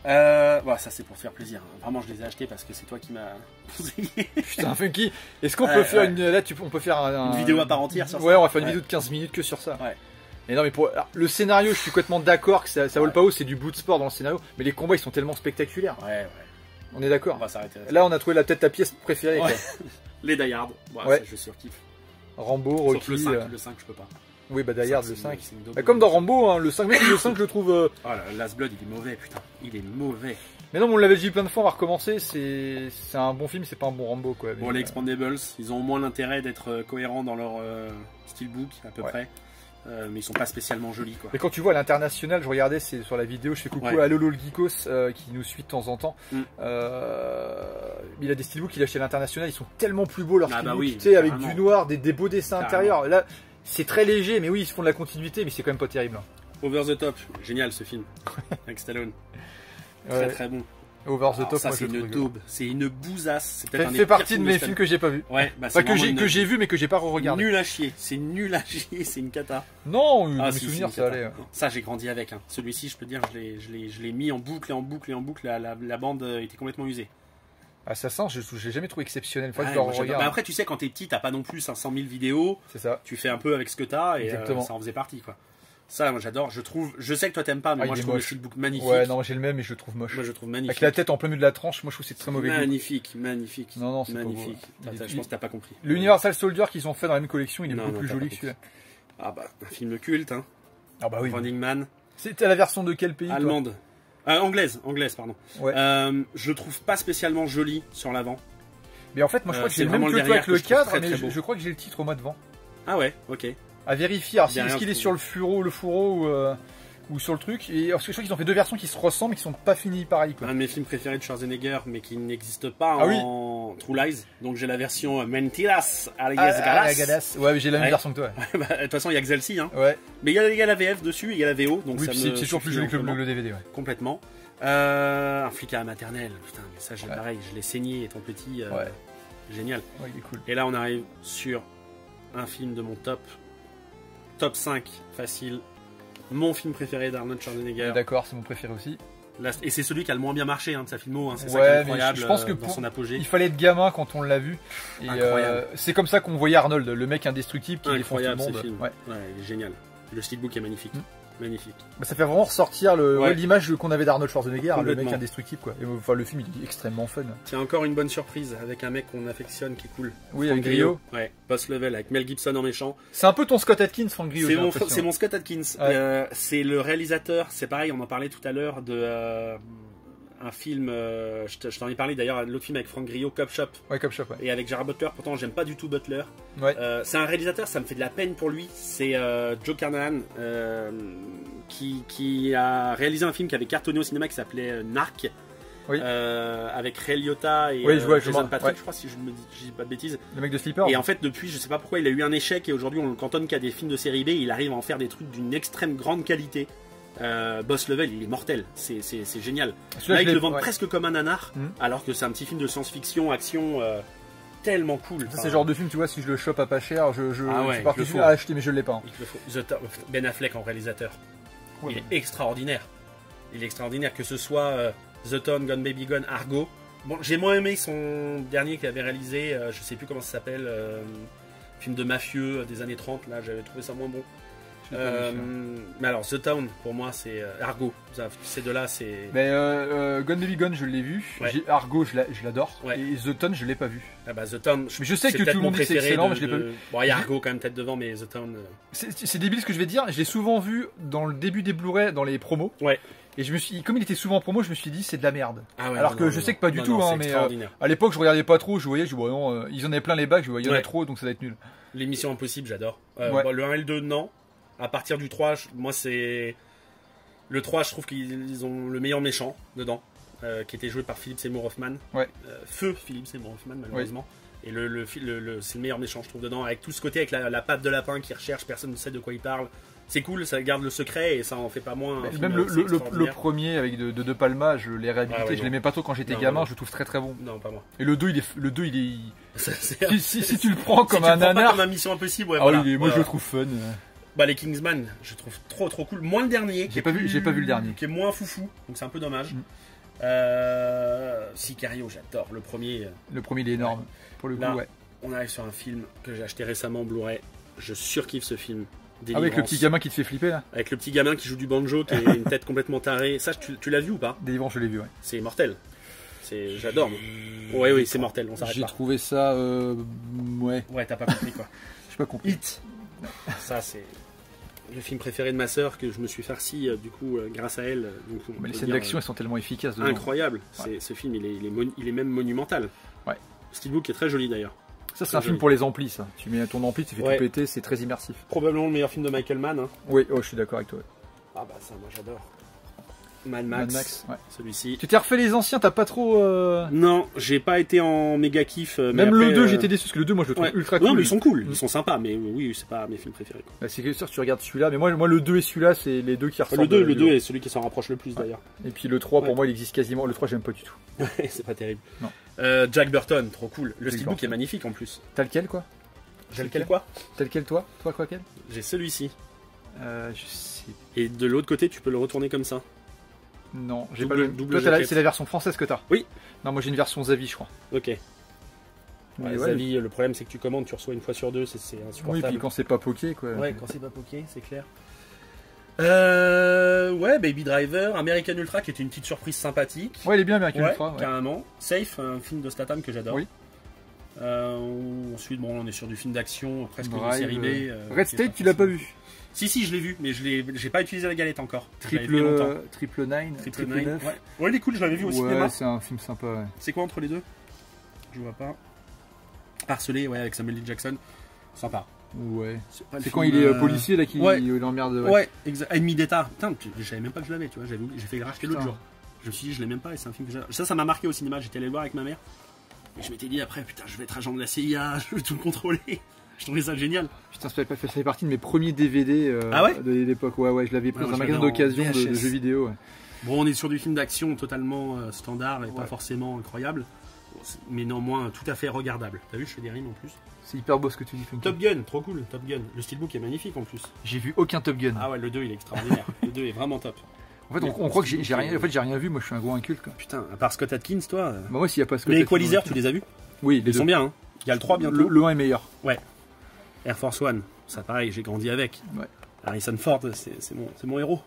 Voilà, ça c'est pour te faire plaisir. Vraiment je les ai achetés parce que c'est toi qui m'as conseillé. Putain, Funky. Est-ce qu'on peut faire une... Là, on peut faire une vidéo à part entière sur ça. Ouais, on va faire une vidéo de 15 minutes que sur ça. Et non mais alors, le scénario, je suis complètement d'accord que ça vole pas haut, c'est du bout de sport dans le scénario, mais les combats ils sont tellement spectaculaires. On est d'accord. On va s'arrêter là. On a trouvé peut-être ta pièce préférée. Les Die Hard. Ça, je surkiffe. Rambo, Rocky. Le 5 je peux pas. Oui, bah Die Hard, le 5. Comme dans Rambo, le 5, le 5 je le trouve... Last Blood, il est mauvais, putain. Il est mauvais. Mais non, on l'avait dit plein de fois, on va recommencer. C'est un bon film, c'est pas un bon Rambo, quoi. Bon, les Expendables, ils ont au moins l'intérêt d'être cohérents dans leur steelbook, à peu près. Mais ils sont pas spécialement jolis, quoi. Mais quand tu vois à l'international, je regardais sur la vidéo, je fais coucou à Lolo le Geekos qui nous suit de temps en temps. Il a des steelbooks qu'il a acheté à l'international, ils sont tellement plus beaux leurs steelbooks, tu sais, avec du noir, des beaux dessins intérieurs. Là, c'est très léger, mais oui, ils se font de la continuité, mais c'est quand même pas terrible. Over the Top, génial ce film, avec Stallone. Très bon. Over the Top, ça c'est une daube, c'est une bousasse. Ça fait partie de mes films que j'ai pas vu. Que j'ai vu mais que j'ai pas re-regardé. Nul à chier, c'est nul à chier, c'est une cata. Non, mes souvenirs ça allait. Ça j'ai grandi avec. Celui-ci, je peux dire, je l'ai mis en boucle et en boucle et en boucle. La bande était complètement usée. Assassin, j'ai jamais trouvé exceptionnel. Faut que je le regarde. Après, tu sais, quand t'es petit, t'as pas non plus 500 000 vidéos. C'est ça. Tu fais un peu avec ce que t'as et ça en faisait partie, quoi. Ça, moi j'adore, je sais que toi t'aimes pas, mais moi je trouve le steelbook magnifique. Ouais, non, j'ai le même et je le trouve moche. Moi je le trouve magnifique. Avec la tête en plein milieu de la tranche, moi je trouve c'est très mauvais. Magnifique. Non, c'est magnifique. Je pense que t'as pas compris. L'Universal Soldier qu'ils ont fait dans la même collection, il est beaucoup plus joli que celui-là. Ah bah, un film culte, hein. Ah bah oui. Running Man. C'était la version de quel pays? Allemande. Anglaise, pardon. Je le trouve pas spécialement joli sur l'avant. Mais en fait, moi je crois que j'ai le même que toi avec le cadre, mais je crois que j'ai le titre au mois devant. Ah ouais, ok. À vérifier. Alors, est-ce qu'il est sur le fourreau ou ou sur le truc. Et parce que je crois qu'ils ont fait 2 versions qui se ressemblent et qui sont pas finies pareil. Quoi. Un de mes films préférés de Schwarzenegger, mais qui n'existe pas en True Lies. Donc j'ai la version Mentiras Galas. Ouais, mais j'ai la même version que toi. De toute façon, il y a que celle-ci. Hein. Ouais. Mais il y a la VF dessus, il y a la VO. Donc oui, c'est toujours plus joli que le DVD. Ouais. Complètement. Un flic à la maternelle. Putain, mais ça, pareil, je l'ai saigné étant petit. Génial. Ouais, il est cool. Et là, on arrive sur un film de mon top 5 facile. Mon film préféré d'Arnold Schwarzenegger. D'accord, c'est mon préféré aussi. Et c'est celui qui a le moins bien marché de sa filmo. Hein. C'est ça qui est incroyable je pense que dans son apogée. Il fallait être gamin quand on l'a vu. Et c'est comme ça qu'on voyait Arnold, le mec indestructible qui défonce tout le monde. Film. Ouais, il est génial. Le steelbook est magnifique. Magnifique. Bah, ça fait vraiment ressortir l'image qu'on avait d'Arnold Schwarzenegger, le mec indestructible quoi. Et, enfin, le film il est extrêmement fun. Tiens, encore une bonne surprise avec un mec qu'on affectionne qui est cool. Oui, avec Griot. Ouais, Boss Level avec Mel Gibson en méchant. C'est un peu ton Scott Adkins, Frank Griot. C'est mon Scott Adkins. Ouais. C'est le réalisateur, c'est pareil, on en parlait tout à l'heure de un film, je t'en ai parlé d'ailleurs, l'autre film avec Frank Griot, Cop Shop. Ouais, Cop Shop, ouais. Et avec Gerard Butler, pourtant j'aime pas du tout Butler. Ouais. C'est un réalisateur, ça me fait de la peine pour lui. C'est Joe Carnahan qui a réalisé un film qui avait cartonné au cinéma qui s'appelait Narc. Oui. Avec Ray Liotta et Jason Patrick, je crois, si je dis pas de bêtises. Le mec de Sleeper. Et en fait, depuis, je sais pas pourquoi, il a eu un échec et aujourd'hui on le cantonne qu'à des films de série B. Il arrive à en faire des trucs d'une extrême grande qualité. Boss Level, il est mortel, c'est génial. Là, ils le vendent presque comme un nanar, alors que c'est un petit film de science-fiction, action, tellement cool. C'est le genre de film, tu vois, si je le chope à pas cher, je suis parti à acheter, mais je l'ai pas. Ben Affleck en réalisateur, il est extraordinaire. Il est extraordinaire, que ce soit The Town, Gone Baby Gone, Argo. Bon, j'ai moins aimé son dernier qu'il avait réalisé, je sais plus comment ça s'appelle, film de mafieux des années 30, là, j'avais trouvé ça moins bon. Mais alors The Town pour moi c'est Argo, ces deux-là c'est. Mais Gone Baby Gone je l'ai vu, Argo je l'adore et The Town je l'ai pas vu. Ah bah The Town. Mais je sais que tout le monde dit que c'est excellent, mais je l'ai pas vu. Bon il y a Argo quand même peut-être devant, mais The Town. C'est débile ce que je vais dire. Je l'ai souvent vu dans le début des Blu-ray, dans les promos. Ouais. Et comme il était souvent en promo, je me suis dit c'est de la merde. Ah ouais, alors que je sais que pas du tout, hein, mais à l'époque je regardais pas trop, je voyais, je vois non, ils en avaient plein les bacs, je vois il y en a trop donc ça va être nul. L'émission Impossible j'adore. Bon, le 1 et le 2 non. À partir du 3, moi c'est. Le 3, je trouve qu'ils ont le meilleur méchant dedans, qui était joué par Philip Seymour Hoffman. Ouais. Feu Philip Seymour Hoffman, malheureusement. Et c'est le meilleur méchant, je trouve, dedans, avec tout ce côté avec la patte de lapin qui recherche, personne ne sait de quoi il parle. C'est cool, ça garde le secret et ça en fait pas moins. Même le premier avec de Palma, je l'ai réhabilité, je l'aimais pas trop quand j'étais gamin, je le trouve très très bon. Non, pas moi. Et le 2, il est. Si tu le prends comme un nanar. Comme un Mission Impossible, ouais. Moi je le trouve fun. Bah les Kingsman, je trouve trop cool. Moins le dernier. J'ai pas vu le dernier. Qui est moins foufou, donc c'est un peu dommage. Sicario, j'adore. Le premier. Le premier il est énorme. Pour le coup, ouais. On arrive sur un film que j'ai acheté récemment en Blu-ray. Je surkiffe ce film. Avec le petit gamin qui te fait flipper là. Avec le petit gamin qui joue du banjo, qui a une tête complètement tarée. Ça, tu l'as vu ou pas? Délivrance, je l'ai vu, ouais. C'est mortel. J'adore. Oui, c'est mortel. On s'arrête pas. J'ai trouvé ça, ouais. Ouais, t'as pas compris quoi. J'ai pas compris. Hit. Ça, c'est le film préféré de ma sœur que je me suis farci du coup grâce à elle. Donc, mais les scènes d'action elles sont tellement efficaces. Dedans. Incroyable. Ouais. Ce film, il est même monumental. Ouais. Le steelbook est très joli d'ailleurs. Ça c'est un film pour les amplis, ça. Tu mets ton ampli, tu fais tout péter, c'est très immersif. Probablement le meilleur film de Michael Mann. Hein. Oui, je suis d'accord avec toi. Ah bah ça, moi j'adore. Mad Max, ouais. Celui-ci. Tu t'es refait les anciens, t'as pas trop. Non, j'ai pas été en méga kiff. Même après, le 2, j'étais déçu parce que le 2, moi je le trouve ultra cool. Non, mais ils sont cool, ils sont sympas, mais oui, c'est pas mes films préférés. Bah, c'est sûr, tu regardes celui-là, mais moi le 2 et celui-là, c'est les deux qui ressemblent. Le 2 est celui qui s'en rapproche le plus d'ailleurs. Et puis le 3, pour moi, il existe quasiment. Le 3, j'aime pas du tout. C'est pas terrible. Non. Jack Burton, trop cool. Le steelbook est magnifique en plus. T'as lequel quoi? J'ai lequel quoi? T'as lequel toi? Toi quoi quel? J'ai celui-ci. Je sais. Et de l'autre côté, tu peux le retourner comme ça. Non, j'ai pas le double. Toi, c'est la version française que t'as. Oui. Non, moi j'ai une version Zavi, je crois. Ok. Zavi, le problème c'est que tu commandes, tu reçois une fois sur deux, c'est insupportable. Oui, puis quand c'est pas poké, quoi. Ouais, quand c'est pas poké, c'est clair. Ouais, Baby Driver, American Ultra qui était une petite surprise sympathique. Ouais, il est bien American Ultra. Ouais. Carrément. Safe, un film de Statham que j'adore. Oui. Ensuite, bon, on est sur du film d'action, presque de série B. Red State, tu l'as pas vu? Si, je l'ai vu, mais j'ai pas utilisé la galette encore. Triple 9. Ouais, il est cool, je l'avais vu au cinéma. Ouais, c'est un film sympa, ouais. C'est quoi entre les deux? Je vois pas. Harcelé, ouais, avec Samuel L. Jackson. Sympa. Ouais. C'est quand il est policier là qui l'emmerde. Ouais, exact. Ennemi d'État. Putain, je savais même pas que je l'avais, tu vois. J'ai fait le racheter l'autre jour. Je me suis dit, je l'ai même pas et c'est un film que j'adore. Ça m'a marqué au cinéma. J'étais allé le voir avec ma mère. Et je m'étais dit après, putain, je vais être agent de la CIA, je vais tout contrôler. Je trouvais ça génial. Putain, ça fait partie de mes premiers DVD de l'époque. Ouais, je l'avais pris dans un magasin d'occasion de jeux vidéo. Ouais. Bon, on est sur du film d'action totalement standard et pas forcément incroyable, mais néanmoins tout à fait regardable. T'as vu, je fais des rimes en plus. C'est hyper beau ce que tu dis, Funky. Top Gun, trop cool, Top Gun. Le steelbook est magnifique en plus. J'ai vu aucun Top Gun. Ah ouais, le 2 il est extraordinaire. Le 2 est vraiment top. En fait, on croit que j'ai rien vu. Moi, je suis un gros inculte. Quoi. Putain, à part Scott Atkins, toi. Bah, moi, s'il y a pas Scott Les Equalizer, tu les as vus? Oui, ils sont bien. Hein. Il y a le 3 bientôt. Le 1 est meilleur. Ouais. Air Force One, ça pareil, j'ai grandi avec. Ouais. Harrison Ford, c'est mon héros.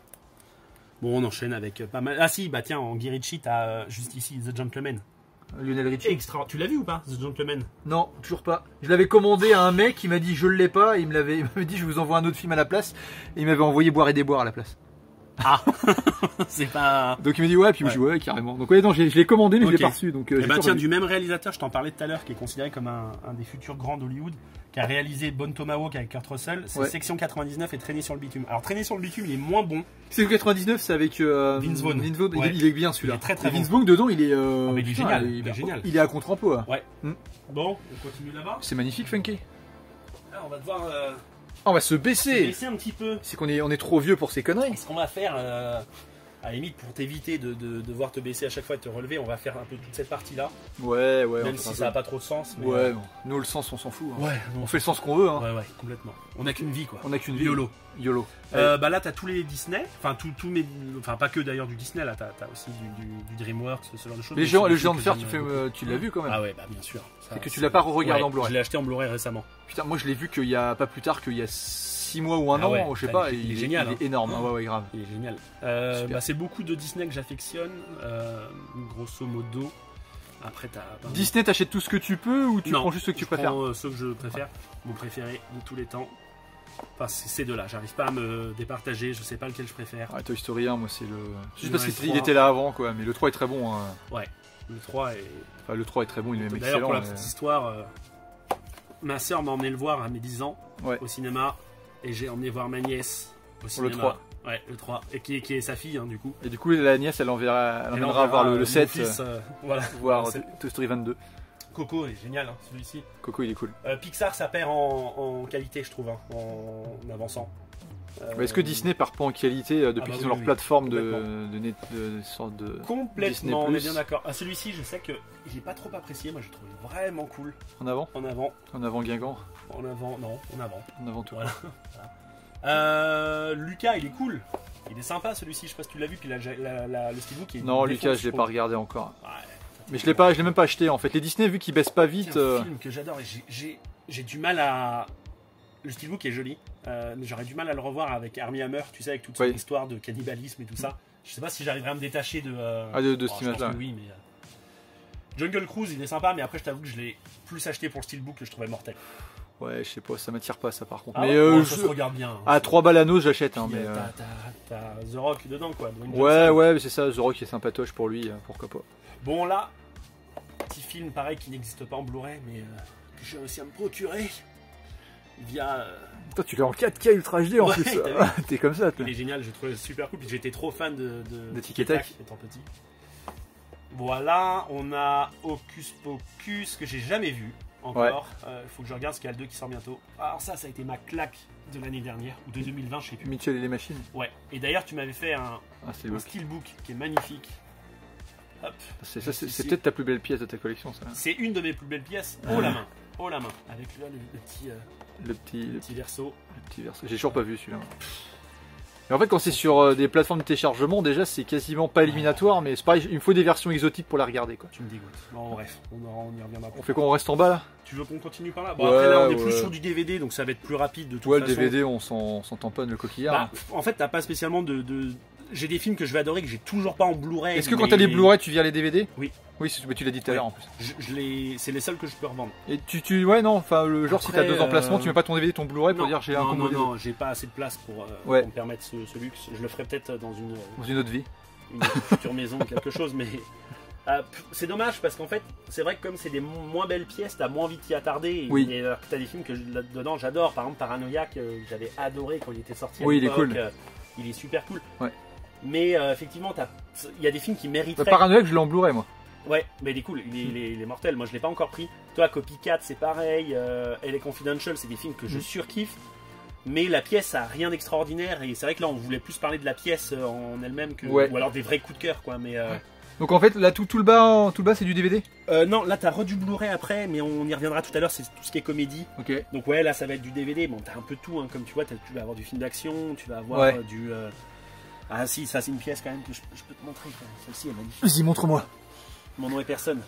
Bon, on enchaîne avec pas mal. Ah si, bah tiens, en Guy Ritchie, t'as juste ici The Gentleman. Lionel Richie. Extra. Tu l'as vu ou pas, The Gentleman? Non, toujours pas. Je l'avais commandé à un mec, il m'a dit je l'ai pas, et il m'avait dit je vous envoie un autre film à la place, et il m'avait envoyé Boire et déboire à la place. Ah, c'est pas. Donc il m'a dit ouais, puis je dis ouais, carrément. Donc ouais, non, je l'ai commandé, mais je l'ai pas reçu. Donc, bah tiens, du même réalisateur, je t'en parlais tout à l'heure, qui est considéré comme un des futurs grands d'Hollywood, qui a réalisé Bone Tomahawk avec Kurt Russell, c'est Section 99 et Traîner sur le bitume. Alors Traîner sur le bitume, il est moins bon. Section 99, c'est avec Vince Vaughn. Ouais. Il est bien celui-là. Il est très très bon. Vince Vaughn dedans, il est. Mais il est génial. Il est génial. Il est à contre-emploi. Ouais. Bon, on continue là-bas. C'est magnifique, Funky. Là, on va devoir. On va se baisser. Un petit peu. C'est qu'on est trop vieux pour ces conneries. Ce qu'on va faire, à la limite, pour t'éviter de devoir te baisser à chaque fois et te relever, on va faire un peu toute cette partie-là. Ouais. Même si ça n'a pas trop de sens. Mais ouais, nous le sens, on s'en fout. Hein. Ouais. On fait le sens qu'on veut. Hein. Ouais, complètement. On n'a qu'une vie, quoi. On n'a qu'une vie. YOLO. Bah là, t'as tous les Disney. Enfin, enfin, pas que d'ailleurs du Disney. Là, t'as aussi du DreamWorks, ce genre de choses. Les géants de fer, tu l'as vu quand même. Ah ouais, bah bien sûr. C'est que tu l'as pas re-regardé en Blu-ray. Je l'ai acheté en Blu-ray récemment. Putain, moi je l'ai vu qu'il y a pas plus tard qu'il y a 6 mois ou un an, je sais pas. Il est génial. Il est énorme. Ouais, grave. Il est génial. Bah, c'est beaucoup de Disney que j'affectionne, grosso modo. Après, Disney, t'achètes tout ce que tu peux ou tu prends juste ceux que tu préfères? Ceux que je préfère. Mon préféré de tous les temps. Enfin, c'est ces deux-là. J'arrive pas à me départager. Je sais pas lequel je préfère. Toy Story 1, moi c'est le. Juste parce qu'il était là avant, quoi. Mais le 3 est très bon. Hein. Ouais. Le 3 est. Enfin, le 3 est très bon. Il est même excellent. D'ailleurs, pour la petite histoire, ma soeur m'a emmené le voir à mes 10 ans au cinéma. Et j'ai emmené voir ma nièce au cinéma. Le 3. Ouais, le 3. Et qui est sa fille, hein, du coup. Et du coup, la nièce, elle emmènera voir le 7. Fils, voilà. Voir Toy Story 22. Coco est génial, hein, celui-ci. Coco, il est cool. Pixar, ça perd en qualité, je trouve, hein, en avançant. Est-ce que Disney part pas en qualité depuis qu'ils ont leur plateforme de sorte de. Complètement, on est bien d'accord. Celui-ci, je sais que j'ai pas trop apprécié. Moi, je trouve vraiment cool. En avant Guingamp. En avant, non, en avant. En avant tout. Voilà. Lucas, il est cool. Il est sympa celui-ci. Je sais pas si tu l'as vu. Puis le steelbook est. Non, Lucas, je l'ai pas regardé encore. Ouais. Mais je l'ai même pas acheté en fait. Les Disney, vu qu'ils baissent pas vite. C'est un film que j'adore et j'ai du mal à. Le steelbook est joli. J'aurais du mal à le revoir avec Armie Hammer, tu sais, avec toute son histoire de cannibalisme et tout ça. Je sais pas si j'arriverai à me détacher de cette image-là. Oui, mais Jungle Cruise, il est sympa, mais après, je t'avoue que je l'ai plus acheté pour le steelbook que je trouvais mortel. Ouais, je sais pas, ça m'attire pas ça par contre. Mais ça se regarde bien. À 3 balles à nos, j'achète. Hein, mais t'as The Rock dedans, quoi. Ouais, c'est ça, The Rock est sympatoche pour lui, pourquoi pas. Bon, là, petit film pareil qui n'existe pas en Blu-ray, mais que j'ai réussi à me procurer via. Toi, tu l'as en 4K Ultra HD en plus. T'es comme ça, toi. Il est génial, j'ai trouvé super cool. J'étais trop fan de Tic et Tac étant petit. Voilà, on a Hocus Pocus que j'ai jamais vu encore. Il faut que je regarde ce qu'il y a le 2 qui sort bientôt. Alors ça a été ma claque de l'année dernière ou de 2020, je sais plus. Mitchell et les machines. Ouais. Et d'ailleurs, tu m'avais fait un steelbook qui est magnifique. Hop. C'est peut-être ta plus belle pièce de ta collection, ça. C'est une de mes plus belles pièces. Haut la main. Avec là le petit verso. Le petit verso. J'ai toujours pas vu celui-là. Mais en fait, quand c'est sur des plateformes de téléchargement, déjà c'est quasiment pas éliminatoire, mais c'est pareil, il me faut des versions exotiques pour la regarder, quoi. Tu me dégoûtes. Bon, bref, on y reviendra. On fait quoi, on reste en bas là? Tu veux qu'on continue par là? Bon, après là, on est plus sur du DVD, donc ça va être plus rapide de toute façon. Ouais, le DVD, on s'en tamponne le coquillard. En fait, t'as pas spécialement j'ai des films que je vais adorer que j'ai toujours pas en Blu-ray. Est-ce que quand t'as les Blu-ray, tu vires les DVD? Oui. Oui, tu l'as dit tout à l'heure en plus. C'est les seuls que je peux revendre. Et ouais, non, enfin, le genre si t'as 2 emplacements, tu mets pas ton DVD, ton Blu-ray pour dire j'ai un combo. Non, j'ai pas assez de place pour me permettre ce luxe. Je le ferai peut-être dans une autre vie. Une future maison ou quelque chose, mais C'est dommage parce qu'en fait, c'est vrai que comme c'est des moins belles pièces, t'as moins envie de t'y attarder. Oui. Et t'as des films que là-dedans j'adore. Par exemple, Paranoïaque, j'avais adoré quand il était sorti. Oui, il est cool. Il est super cool. Ouais. Mais effectivement, il y a des films qui mériteraient. Paranoïaque, je l'ai en Blu-ray moi. Ouais, mais il est cool, il est mortel. Moi je l'ai pas encore pris. Toi, Copycat, c'est pareil. LA Confidential, c'est des films que je surkiffe. Mais la pièce a rien d'extraordinaire. Et c'est vrai que là, on voulait plus parler de la pièce en elle-même que. Ou alors des vrais coups de cœur, quoi. Mais. Donc en fait, là, tout le bas, c'est du DVD. Non, là t'as du Blu-ray après, mais on y reviendra tout à l'heure, c'est tout ce qui est comédie. Ok. Donc ouais, là ça va être du DVD. Bon, t'as un peu tout, hein, comme tu vois, tu vas avoir du film d'action, tu vas avoir du... Ah si, ça c'est une pièce quand même que je peux te montrer. Celle-ci elle est magnifique. Vas-y, montre-moi. Mon nom est personne,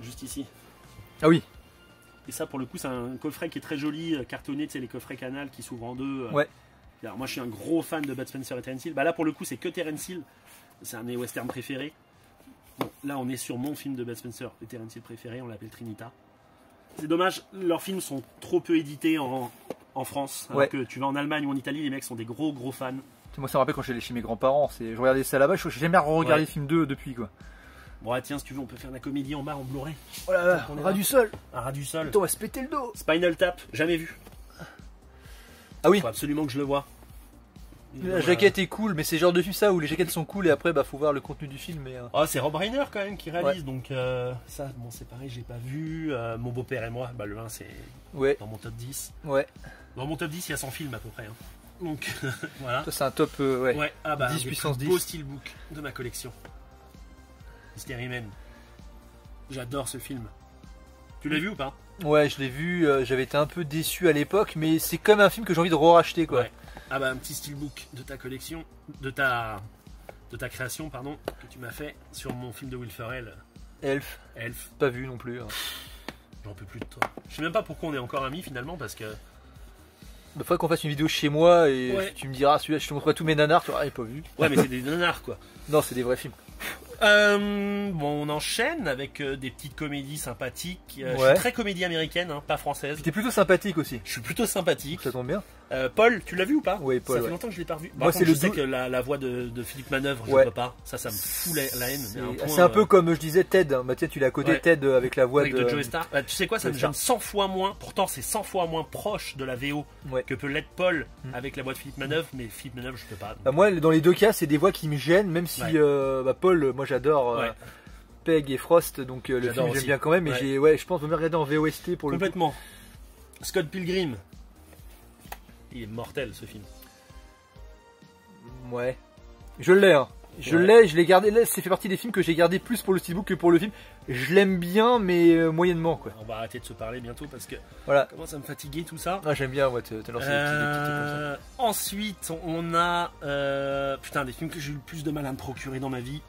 juste ici. Ah oui. Et ça pour le coup c'est un coffret qui est très joli, cartonné, tu sais les coffrets Canal qui s'ouvrent en deux. Ouais. Alors, moi je suis un gros fan de Bud Spencer et Terence Hill. Bah là pour le coup c'est que Terence Hill, c'est un de mes westerns préférés. Bon, là on est sur mon film de Bud Spencer et Terence Hill préféré, on l'appelle Trinita. C'est dommage, leurs films sont trop peu édités en France. Alors que tu vas en Allemagne ou en Italie, les mecs sont des gros fans. Moi ça me rappelle quand j'allais chez mes grands-parents, je regardais ça là-bas, je n'ai jamais regardé le film 2 depuis quoi. Bon tiens, si tu veux on peut faire la comédie en bas en Blu-ray. Oh là là, un rat du sol. Un rat du sol. Attends, on va se péter le dos. Spinal Tap, jamais vu. Ah oui. Faut absolument que je le vois. La jaquette est cool, mais c'est genre de film ça où les jaquettes sont cool et après faut voir le contenu du film. Mais oh, c'est Rob Reiner quand même qui réalise, donc ça, bon c'est pareil, j'ai pas vu. Mon beau-père et moi, bah le 1 c'est dans mon top 10. Ouais. Dans mon top 10, il y a 100 films à peu près. Hein. Donc voilà. Ça c'est un top 10 puissance 10. Beau steelbook de ma collection. Mystery Men. J'adore ce film. Tu l'as vu ou pas? Ouais, je l'ai vu, j'avais été un peu déçu à l'époque, mais c'est comme un film que j'ai envie de re-racheter quoi. Ouais. Ah bah un petit steelbook de ta collection, de ta création pardon, que tu m'as fait sur mon film de Will Ferrell. Elf. Pas vu non plus. Hein. J'en peux plus de toi. Je sais même pas pourquoi on est encore amis finalement parce que... Il faudrait qu'on fasse une vidéo chez moi et tu me diras celui-là, je te montrerai tous mes nanars, tu n'auras pas vu. Ouais mais c'est des nanars quoi. Non, c'est des vrais films. Bon, on enchaîne avec des petites comédies sympathiques. Je suis très comédie américaine, hein, pas française. T'es plutôt sympathique aussi. Je suis plutôt sympathique. Ça tombe bien. Paul, tu l'as vu ou pas? Oui, Paul. Ça fait longtemps que je l'ai pas revu. Moi, c'est le je sais que la voix de Philippe Manœuvre, je peux pas. Ça me fout la haine. C'est un peu comme je disais Ted. Bah, tiens, tu l'as codé Ted avec la voix de Joey Star. Tu sais quoi, ça me gêne 100 fois moins. Pourtant, c'est 100 fois moins proche de la VO que peut l'être Paul avec la voix de Philippe Manœuvre. Mais Philippe Manœuvre, je peux pas. Bah, moi, dans les deux cas, c'est des voix qui me gênent, même si Paul, moi j'adore. Peg et Frost, donc le film j'aime bien quand même, mais je pense me regarder en VOST pour complètement. Le coup. Scott Pilgrim, il est mortel ce film. Ouais, je l'ai, hein. Je l'ai gardé. Là, c'est fait partie des films que j'ai gardé plus pour le steelbook que pour le film. Je l'aime bien, mais moyennement quoi. On va arrêter de se parler bientôt parce que voilà. Commence à me fatiguer tout ça. Ah, j'aime bien, te lancer des petits comme ça. Ensuite, on a des films que j'ai eu le plus de mal à me procurer dans ma vie.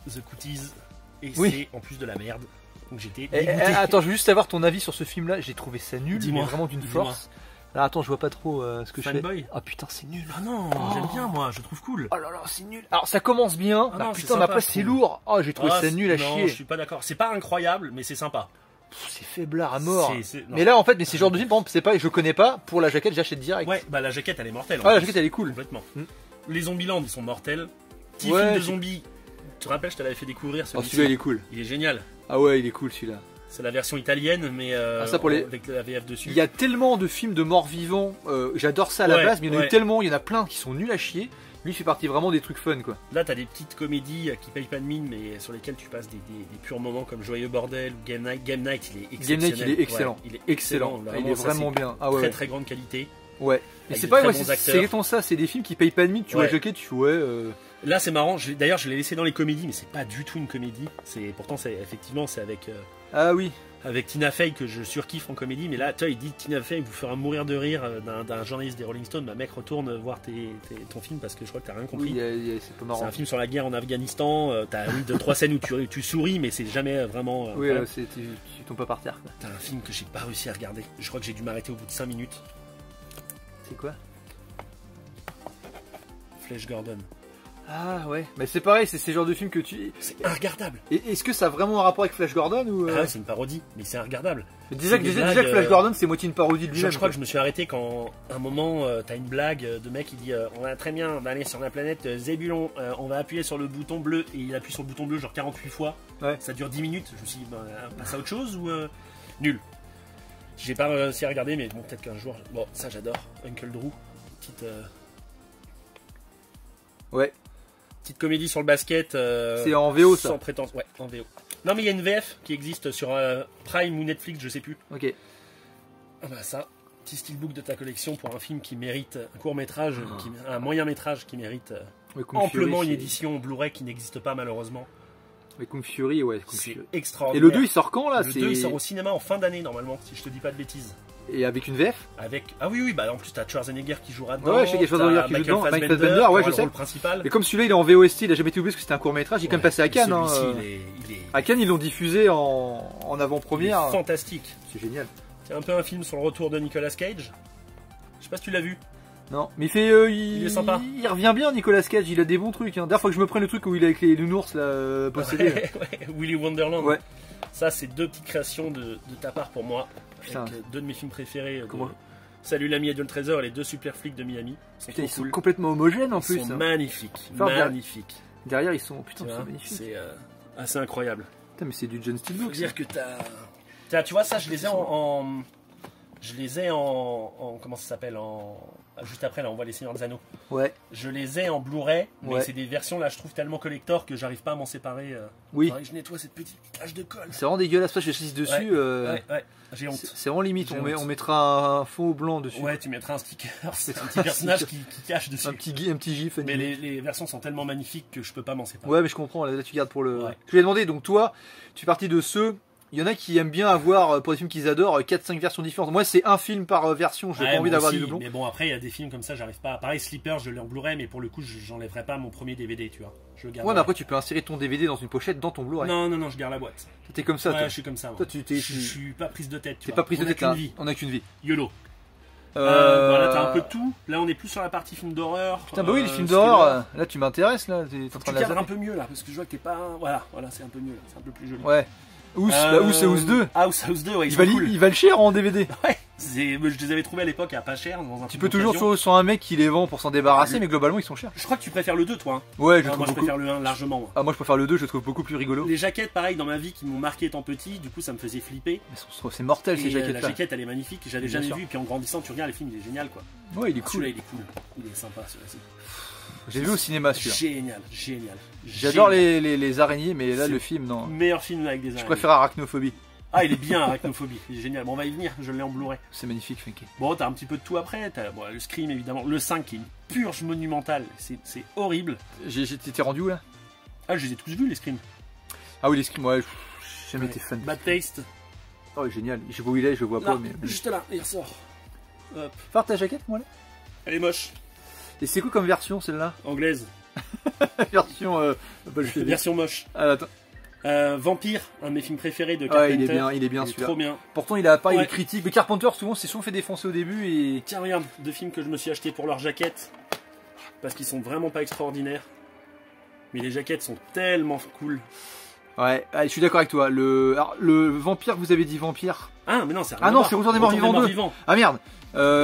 The Cooties, et c'est en plus de la merde. Donc j'étais dégoûté. Attends, je veux juste savoir ton avis sur ce film là. J'ai trouvé ça nul, mais vraiment d'une force. Alors attends, je vois pas trop ce que je fais. Fanboy. Ah putain, c'est nul. Ah non, j'aime bien moi, je trouve cool. Oh là là, c'est nul. Alors ça commence bien. Putain, mais après c'est lourd. Oh, j'ai trouvé ça nul à chier. Non, je suis pas d'accord. C'est pas incroyable, mais c'est sympa. C'est faiblard à mort. Mais là en fait, c'est ce genre de film, par exemple, c'est pas, je connais pas. Pour la jaquette, j'achète direct. Ouais, bah la jaquette elle est mortelle. Ah, la jaquette elle est cool. Complètement. Les Zombieland ils sont mortels. Petit film de zombies. Tu te rappelles, je te l'avais fait découvrir celui-ci. Celui-là il est cool. Il est génial. Ah ouais, il est cool celui-là. C'est la version italienne, mais ça pour avec la VF dessus. Il y a tellement de films de morts vivants, j'adore ça à la base, mais il y en a eu tellement, il y en a plein qui sont nuls à chier. Lui, il fait partie vraiment des trucs fun quoi. Là, t'as des petites comédies qui payent pas de mine, mais sur lesquelles tu passes des purs moments comme Joyeux Bordel ou Game Night. Game Night, il est exceptionnel. Game Night, il est excellent. Il est excellent. Il est vraiment bien. Ah ouais. Très grande qualité. Ouais. Et c'est pas, c'est exactement ça. C'est des films qui payent pas de mine. Tu vois, Jockey, tu fais Là, c'est marrant. D'ailleurs, je l'ai laissé dans les comédies, mais c'est pas du tout une comédie. Pourtant, effectivement, c'est avec. Ah oui. Avec Tina Fey que je surkiffe en comédie, mais là, toi, il dit Tina Fey vous fera mourir de rire d'un journaliste des Rolling Stones. Bah, mec, retourne voir ton film parce que je crois que t'as rien compris. Oui, c'est pas marrant. C'est un film sur la guerre en Afghanistan. T'as 2-3 scènes où tu souris, mais c'est jamais vraiment. Oui, tu tombes pas par terre. T'as un film que j'ai pas réussi à regarder. Je crois que j'ai dû m'arrêter au bout de 5 minutes. C'est quoi? Flash Gordon. Ah ouais, mais c'est pareil, c'est ces genres de films que tu... C'est regardable. Et est-ce que ça a vraiment un rapport avec Flash Gordon ou Ah ouais, c'est une parodie, mais c'est regardable. Déjà que Flash Gordon c'est moitié une parodie de lui-même. Je crois que je me suis arrêté quand à un moment t'as une blague de mec qui dit on va très bien d'aller sur la planète Zébulon, on va appuyer sur le bouton bleu et il appuie sur le bouton bleu genre 48 fois. Ouais. Ça dure 10 minutes. Je me suis dit passe à autre chose ou nul. J'ai pas réussi à regarder mais bon peut-être qu'un jour. Bon ça j'adore. Uncle Drew, petite. Ouais. Petite comédie sur le basket. C'est en VO ça. Sans prétention. Ouais en VO. Non mais il y a une VF qui existe sur Prime ou Netflix, je sais plus. Ok. Ah bah ça, petit steelbook de ta collection pour un film qui mérite un court métrage, un moyen métrage qui mérite amplement Fury, une édition Blu-ray qui n'existe pas malheureusement. Mais Kung Fury, ouais. C'est extraordinaire. Et le 2 il sort quand là? Le 2 il sort au cinéma en fin d'année normalement, si je te dis pas de bêtises. Et avec une VF? Ah oui, bah en plus t'as Schwarzenegger qui jouera dedans. Ouais, je sais qu'il y a Schwarzenegger qui joue dedans. Mike Fassbender, ouais, je sais. Le principal. Mais comme celui-là il est en VOST, il a jamais été oublié parce que c'était un court métrage, il est quand même passé à Cannes. À Cannes ils l'ont diffusé en avant-première. Fantastique. C'est génial. C'est un peu un film sur le retour de Nicolas Cage. Je sais pas si tu l'as vu. Non, mais il est sympa. Il revient bien Nicolas Cage, il a des bons trucs. D'ailleurs, faut que je me prenne le truc où il est avec les nounours là, possédés. Ouais, Willy Wonderland. Ouais. Ça, c'est deux petites créations de ta part pour moi. Putain. Avec deux de mes films préférés. Comment Salut l'ami et Dieu le trésor et les deux super flics de Miami. Putain, ils sont complètement homogènes en plus. Ils sont magnifiques. Magnifiques. Derrière, ils sont magnifiques. C'est assez incroyable. Putain, mais c'est du John Steelbook. Faut dire que tu vois, ça, je les ai en comment ça s'appelle, juste après là on voit les Seigneurs des Anneaux. Ouais. Je les ai en Blu-ray, mais c'est des versions là je trouve tellement collector que j'arrive pas à m'en séparer. Oui. Faudrait que je nettoie cette petite tache de colle. C'est vraiment dégueulasse, je suis dessus. Ouais. J'ai honte. C'est vraiment limite. On mettra un fond blanc dessus. Ouais, tu mettras un sticker, c'est un petit personnage qui cache dessus. Un petit gif. Mais les versions sont tellement magnifiques que je peux pas m'en séparer. Ouais, mais je comprends. Là tu gardes pour le. Ouais. Je lui ai demandé. Donc toi, tu fais partie de ceux. Il y en a qui aiment bien avoir, pour des films qu'ils adorent, 4-5 versions différentes. Moi, c'est un film par version, j'ai pas envie d'avoir des doublons. Mais bon, après, il y a des films comme ça, j'arrive pas. Pareil, Sleeper, je l'ai en Blu-ray, mais pour le coup, j'enlèverai pas mon premier DVD, tu vois. Je le garde. Ouais, mais après, tu peux insérer ton DVD dans une pochette dans ton Blu-ray. Non, je garde la boîte. T'es comme ça, toi. Ouais, je suis comme ça. Toi, je suis pas prise de tête. T'es pas prise de tête, là. On a qu'une vie. YOLO. Voilà, t'as un peu de tout. Là, on est plus sur la partie film d'horreur. Putain, bah oui, les films d'horreur, là, tu m'intéresses, là. Tu cadres un peu mieux, là, parce que je vois que t'es pas. Voilà, c'est un peu mieux, là. C'est un peu plus joli. Ouais. House 2. House 2, ouais, il va le cher en DVD. Ouais, je les avais trouvés à l'époque à pas cher. Dans un tu peux toujours sur un mec qui les vend pour s'en débarrasser, mais globalement ils sont chers. Je crois que tu préfères le 2, toi. Hein. Ouais, moi je préfère le 1 largement. Moi. Ah, moi je préfère le 2, je le trouve beaucoup plus rigolo. Les jaquettes, pareil, dans ma vie qui m'ont marqué étant petit, du coup ça me faisait flipper. C'est mortel ces jaquettes. La jaquette elle est magnifique, j'avais jamais vu, et puis en grandissant tu regardes les films, il est génial quoi. Ouais, il est cool. Celui-là il est cool, il est sympa celui-là. J'ai vu au cinéma celui-là. Génial. J'adore les araignées, mais là le film, non. Meilleur film avec des araignées. Je préfère Arachnophobie. Ah, il est bien, Arachnophobie, il est génial. Bon, on va y venir, je l'ai en Blu-ray. C'est magnifique, Funky. Bon, t'as un petit peu de tout après. T'as le Scream, évidemment. Le 5 qui est une purge monumentale. C'est horrible. T'es rendu où là? Ah, je les ai tous vus, les Scream. Ah oui, les Scream, ouais. J'ai jamais été fan. Bad Taste. Oh, génial. Je sais pas où il est, je le vois pas. Mais... Juste là, il ressort. Hop. Faire ta jaquette, moi là. Elle est moche. Et c'est quoi comme version celle-là? Anglaise. Version moche. Ah, attends. Vampire, un de mes films préférés de Carpenter. Il est bien celui-là. Trop bien. Pourtant il a pas une critique. Mais Carpenter souvent c'est souvent fait défoncer au début et. Tiens regarde, deux films que je me suis acheté pour leur jaquette. Parce qu'ils sont vraiment pas extraordinaires. Mais les jaquettes sont tellement cool. Ouais, je suis d'accord avec toi. Le Vampire, vous avez dit Vampire. Ah mais non, c'est rien. Ah non, c'est Retour des Morts Vivants 2. Ah merde,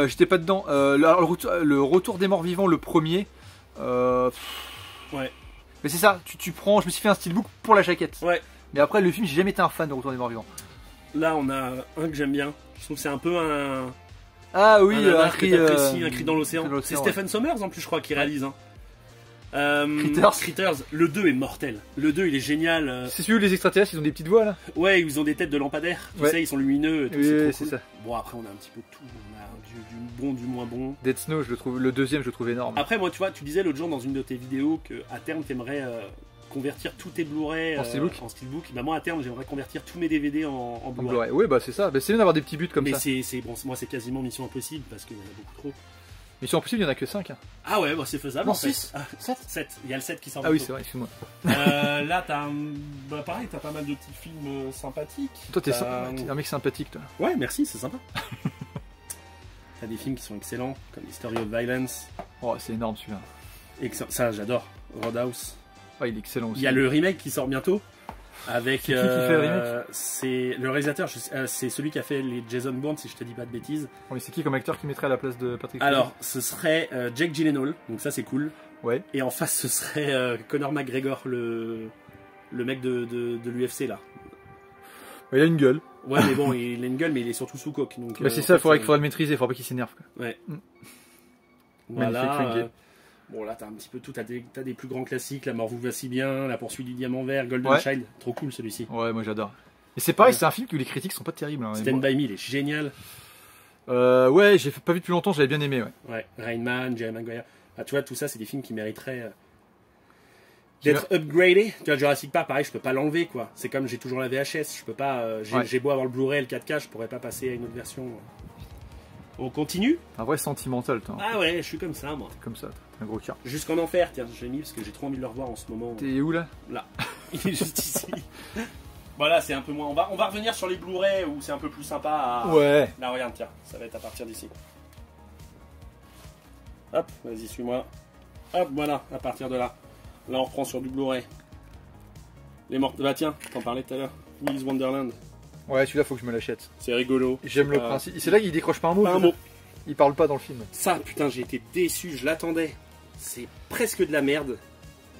j'étais pas dedans. Le Retour des Morts Vivants, le premier. Ouais. Mais c'est ça, tu prends, je me suis fait un steelbook pour la jaquette. Ouais. Mais après le film, j'ai jamais été un fan de Retour des Morts Vivants. Là, on a un que j'aime bien. Je trouve que c'est un peu un. Ah oui, un cri dans l'océan. C'est Stephen Sommers en plus, je crois, qui réalise. Hein. Critters, le 2 est mortel. Le 2 il est génial. C'est celui où les extraterrestres ils ont des petites voix là? Ouais, ils ont des têtes de lampadaires. Tu sais, ils sont lumineux. Oui, c'est ça. Bon, après on a un petit peu de tout. On a du bon, du moins bon. Dead Snow, le deuxième, je le trouve énorme. Après, moi, tu vois, tu disais l'autre jour dans une de tes vidéos que à terme t'aimerais convertir tous tes Blu-ray en steelbook. Bah, moi à terme j'aimerais convertir tous mes DVD en Blu-ray. Oui, bah c'est ça. Bah, c'est bien d'avoir des petits buts comme ça. Mais bon, moi c'est quasiment mission impossible parce qu'il y en a beaucoup trop. Mission Impossible, il n'y en a que 5. Hein. Ah ouais, bah c'est faisable. Non, en fait. 6 7. Il y a le 7 qui sort. Ah oui, c'est vrai, excuse-moi. Là, t'as pareil, t'as pas mal de petits films sympathiques. Toi, t'es un mec sympathique, toi. Ouais, merci, c'est sympa. T'as des films qui sont excellents, comme History of Violence. Oh, c'est énorme celui-là. Ça, j'adore. Roadhouse. Ah, il est excellent aussi. Il y a le remake qui sort bientôt. Avec. C'est qui fait le remake? C'est le réalisateur, c'est celui qui a fait les Jason Bourne, si je te dis pas de bêtises. Oh, mais c'est qui comme acteur qui mettrait à la place de Patrick Alors, ce serait Jake Gyllenhaal, donc ça c'est cool. Ouais. Et en face, ce serait Conor McGregor, le mec de l'UFC là. Il a une gueule. Ouais, mais bon, il a une gueule, mais il est surtout sous coke. Donc, c'est ça, il faudrait le maîtriser, il faudrait pas qu'il s'énerve. Ouais. Mm. Voilà. Bon, là, t'as un petit peu tout. T'as des plus grands classiques. La mort vous va si bien, La poursuite du diamant vert, Golden Child. Trop cool celui-ci. Ouais, moi j'adore. Et c'est pareil, c'est un film que les critiques sont pas terribles. Hein, Stand By Me, il est génial. Ouais, j'ai pas vu depuis longtemps, j'avais bien aimé. Ouais, Rain Man, Jerry Maguire. Ah, tu vois, tout ça, c'est des films qui mériteraient d'être upgradés. Tu vois, Jurassic Park, pareil, je peux pas l'enlever, quoi. C'est comme j'ai toujours la VHS, je peux pas. J'ai beau avoir le Blu-ray, le 4K, je pourrais pas passer à une autre version. On continue. Un vrai sentimental, toi. Ah ouais, je suis comme ça, moi. T'es comme ça, t'es un gros cœur. Jusqu'en enfer, tiens, je l'ai mis parce que j'ai trop envie de le revoir en ce moment. T'es où là? Là. Il est juste ici. Voilà, c'est un peu moins. On va revenir sur les Blu-ray où c'est un peu plus sympa à. Ouais. Là, regarde, tiens, ça va être à partir d'ici. Hop, vas-y, suis-moi. Hop, voilà, à partir de là. Là, on reprend sur du Blu-ray. Les morts. Bah, tiens, t'en parlais tout à l'heure. Willy's Wonderland. Ouais, celui-là, faut que je me l'achète. C'est rigolo. J'aime le principe. C'est là qu'il décroche pas un mot. Pas un mot. Il parle pas dans le film. Ça, putain, j'ai été déçu, je l'attendais. C'est presque de la merde.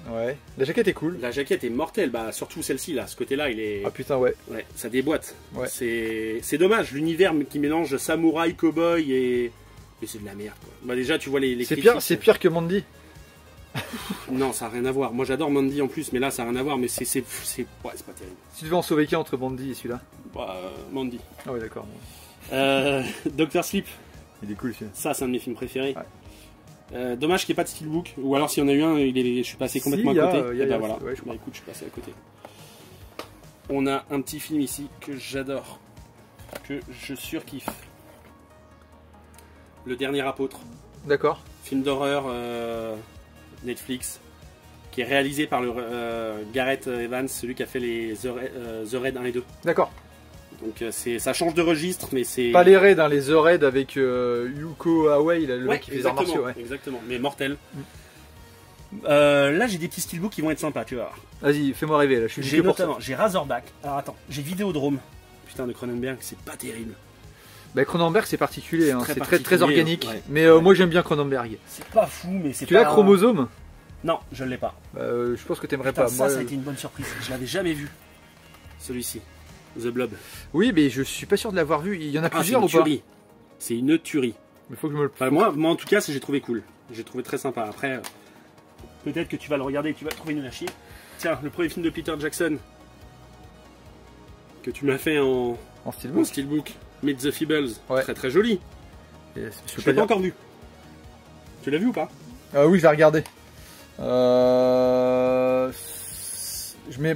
Ouais. La jaquette est cool. La jaquette est mortelle, bah surtout celle-ci là, ce côté-là, il est. Ah putain, ouais. Ouais, ça déboîte. Ouais. C'est dommage, l'univers qui mélange samouraï, cowboy et. Mais c'est de la merde quoi. Bah déjà, tu vois les c'est pire que Mandy. Non, ça n'a rien à voir. Moi j'adore Mandy en plus, mais là ça n'a rien à voir, mais c'est ouais, pas terrible. Si tu devais en sauver qu'un entre Mandy et celui-là? Bah, Mandy. Ah ouais, d'accord. Dr. Sleep. Il est cool celui-là. Ça, c'est un de mes films préférés. Ouais. Dommage qu'il n'y ait pas de steelbook, ou alors s'il y en a eu un, je suis passé complètement à côté. Et ben voilà. Ouais, bah écoute, je suis passé à côté. On a un petit film ici que j'adore, que je surkiffe. Le Dernier Apôtre. D'accord. Film d'horreur Netflix, qui est réalisé par le Gareth Evans, celui qui a fait les The Raid 1 et 2. D'accord. Donc ça change de registre, mais c'est... Pas les raids, hein, les The Raid avec Yuko Away, le mec qui fait des arts martiaux. Ouais. Exactement, mais mortel. Là j'ai des petits steelbooks qui vont être sympas, tu vas voir. Vas-y, fais-moi rêver, là, je suis J'ai notamment, j'ai Razorback. Alors attends, j'ai Vidéodrome. Putain, de Cronenberg, c'est pas terrible. Bah, Cronenberg c'est particulier, hein. C'est très très organique, ouais. Mais moi j'aime bien Cronenberg. C'est pas fou, mais c'est pas... Tu l'as Chromosome? Non, je l'ai pas. Je pense que t'aimerais pas. Ça, moi, ça a été une bonne surprise, je l'avais jamais vu. Celui-ci, The Blob. Oui, mais je suis pas sûr de l'avoir vu, il y en a plusieurs ou pas? C'est une tuerie. Mais faut que je me le... Enfin, moi en tout cas, j'ai trouvé cool. J'ai trouvé très sympa. Après, peut-être que tu vas le regarder et tu vas trouver nul à chier. Tiens, le premier film de Peter Jackson que tu m'as fait en steelbook. Meet the Feebles. Ouais. Très très joli. Je l'ai pas encore vu. Tu l'as vu ou pas? Oui, je l'ai regardé.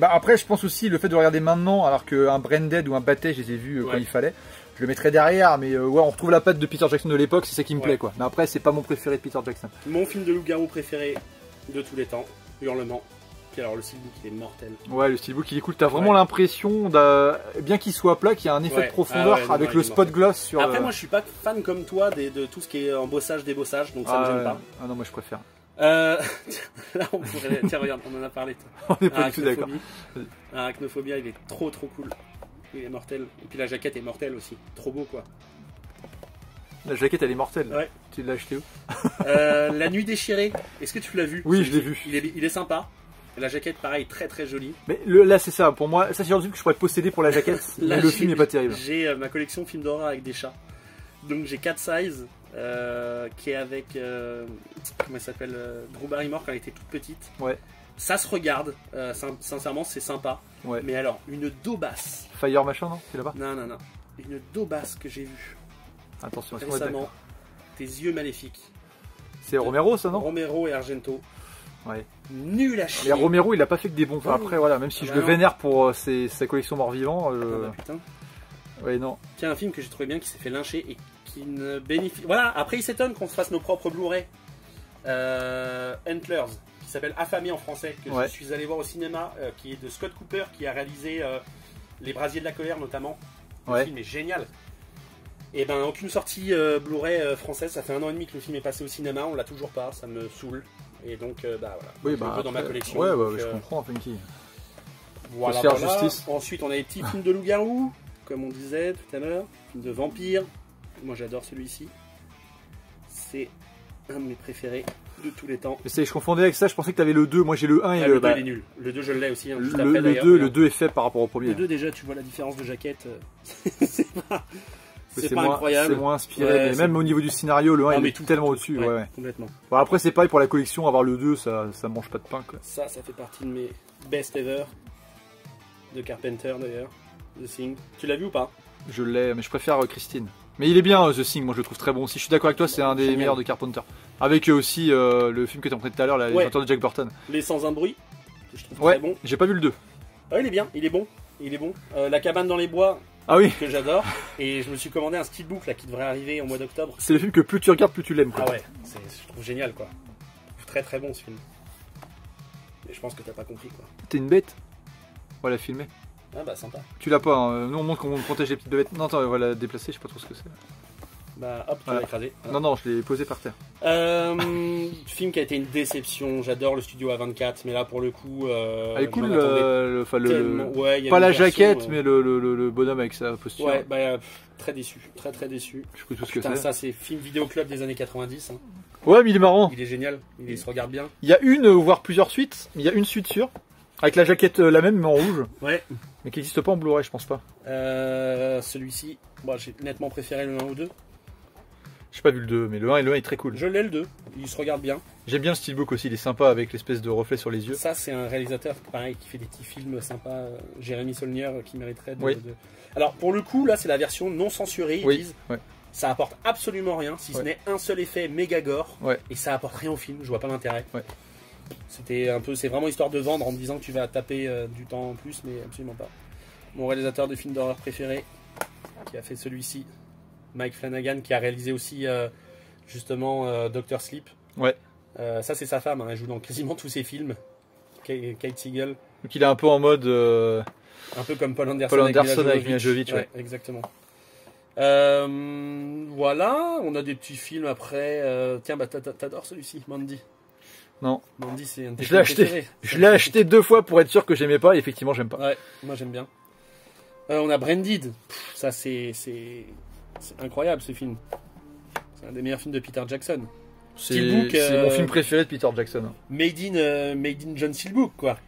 Après, je pense aussi le fait de le regarder maintenant, alors qu'un Branded ou un Batey, je les ai vus quand il fallait. Je le mettrais derrière, mais ouais, on retrouve la patte de Peter Jackson de l'époque, c'est ça qui me plaît, quoi. Mais après, c'est pas mon préféré de Peter Jackson. Mon film de loup-garou préféré de tous les temps, Hurlement. Puis alors le steelbook il est mortel. Ouais, le steelbook il est cool. T'as vraiment l'impression, bien qu'il soit plat, qu'il y a un effet de profondeur avec le spot gloss sur. Après, moi je suis pas fan comme toi de tout ce qui est embossage, débossage, donc ça me gêne pas. Ah non, moi je préfère. Là on pourrait. Tiens, regarde, on en a parlé. Toi. On est pas du tout d'accord. Arachnophobia, il est trop cool. Il est mortel. Et puis la jaquette est mortelle aussi. Trop beau quoi. La jaquette elle est mortelle. Ouais. Tu l'as acheté où? La Nuit déchirée. Est-ce que tu l'as vu? Oui, je l'ai vu. Il est sympa. La jaquette, pareil, très très jolie. Mais là, c'est ça. Pour moi, ça, c'est le truc que je pourrais te posséder pour la jaquette. Là, le film n'est pas terrible. J'ai ma collection film d'horreur avec des chats. Donc, j'ai Cat Size, qui est avec. Comment elle s'appelle? Drew Barrymore quand elle était toute petite. Ouais. Ça se regarde. Sincèrement, c'est sympa. Ouais. Mais alors, une daubasse. Fire machin, non? C'est là-bas? Non. Une daubasse que j'ai vue. Attention, récemment. Tes yeux maléfiques. C'est Romero, ça, non? Romero et Argento. Ouais. Nul à chier. Mais Romero, il a pas fait que des bons. Enfin, après, voilà, même si je le vénère pour sa collection mort-vivant. Putain. Ouais, non. Tiens, un film que j'ai trouvé bien qui s'est fait lyncher et qui ne bénéficie. Voilà, après, il s'étonne qu'on se fasse nos propres Blu-ray. Antlers, qui s'appelle Affamé en français, que je suis allé voir au cinéma, qui est de Scott Cooper, qui a réalisé Les Brasiers de la colère notamment. Le film est génial. Et ben, aucune sortie Blu-ray française. Ça fait 1 an et demi que le film est passé au cinéma, on l'a toujours pas, ça me saoule. Et donc, bah voilà. Oui, je le veux dans ma collection. Ouais, donc, je comprends, Funky. Voilà, faire voilà. justice. Ensuite, on a les petits films de loup-garou, comme on disait tout à l'heure, de vampires. Moi, j'adore celui-ci. C'est un de mes préférés de tous les temps. Je confondais avec ça, je pensais que tu avais le 2. Moi, j'ai le 1 et le 2, il est nul. Le 2, je l'ai aussi. Hein, juste après, le 2 est fait par rapport au premier. Le 2, déjà, tu vois la différence de jaquette. C'est pas incroyable. C'est moins inspiré. Ouais, mais même au niveau du scénario, le 1 il est tellement au-dessus. Ouais. Complètement. Bon, après, c'est pareil pour la collection, avoir le 2, ça mange pas de pain. Quoi. Ça fait partie de mes best ever. De Carpenter d'ailleurs. The Thing. Tu l'as vu ou pas? Je l'ai, mais je préfère Christine. Mais il est bien, The Thing, moi je le trouve très bon aussi. Je suis d'accord avec toi, c'est un des meilleurs de Carpenter. Avec aussi le film que tu as montré tout à l'heure, l'histoire de Jack Burton. Les Sans un bruit, que je trouve très bon. J'ai pas vu le 2. Ah, il est bien, il est bon. La cabane dans les bois, que j'adore. Et je me suis commandé un steelbook là, qui devrait arriver au mois d'octobre. C'est le film que plus tu regardes, plus tu l'aimes. Ah ouais, je trouve génial quoi. Je trouve très très bon ce film. Mais je pense que t'as pas compris quoi. T'es une bête? Voilà, filmé. Ah bah sympa. Tu l'as pas, hein. Nous on montre comment on protège les petites bêtes. Non, attends, on va la déplacer, je sais pas trop ce que c'est. Bah hop, tu l'as écrasé. Voilà. Non, je l'ai posé par terre. Film qui a été une déception, j'adore le studio A24, mais là pour le coup... elle est cool, pas la jaquette, mais le bonhomme avec sa posture. Ouais, bah très déçu, très déçu. Je sais plus tout ce que c'est. Ça c'est film vidéo club des années 90. Hein. Ouais, mais il est marrant. Il est génial, il se regarde bien. Il y a une, voire plusieurs suites, il y a une suite sûre. Avec la jaquette la même mais en rouge. Ouais. Mais qui n'existe pas en Blu-ray, je pense pas. Celui-ci, bon, j'ai nettement préféré le 1 ou 2. J'ai pas vu le 2, mais le 1 et le 1 est très cool. Je l'ai le 2, il se regarde bien. J'aime bien le steelbook aussi, il est sympa avec l'espèce de reflet sur les yeux. Ça, c'est un réalisateur pareil qui fait des petits films sympas. Jérémy Saulnier qui mériterait de. Alors, pour le coup, là, c'est la version non censurée, ils disent. Ouais. Ça apporte absolument rien, si ce n'est un seul effet méga gore. Et ça apporte rien au film, je vois pas l'intérêt. C'est vraiment histoire de vendre en me disant que tu vas taper du temps en plus, mais absolument pas. Mon réalisateur de films d'horreur préféré, qui a fait celui-ci, Mike Flanagan, qui a réalisé aussi justement Dr. Sleep. Ouais. Ça c'est sa femme, hein, elle joue dans quasiment tous ses films. Kate Siegel. Donc il est un peu en mode... un peu comme Paul Anderson avec Mila Jovovich. Ouais. Exactement. Voilà, on a des petits films après. Tiens, bah t'adores celui-ci, Mandy. Non. Mandy, c'est un de tes films préférés. Je l'ai acheté 2 fois pour être sûr que j'aimais pas, et effectivement j'aime pas. Ouais, moi j'aime bien. On a Branded. Ça c'est incroyable ce film. C'est un des meilleurs films de Peter Jackson. C'est mon film préféré de Peter Jackson. Made in John Steelbook quoi.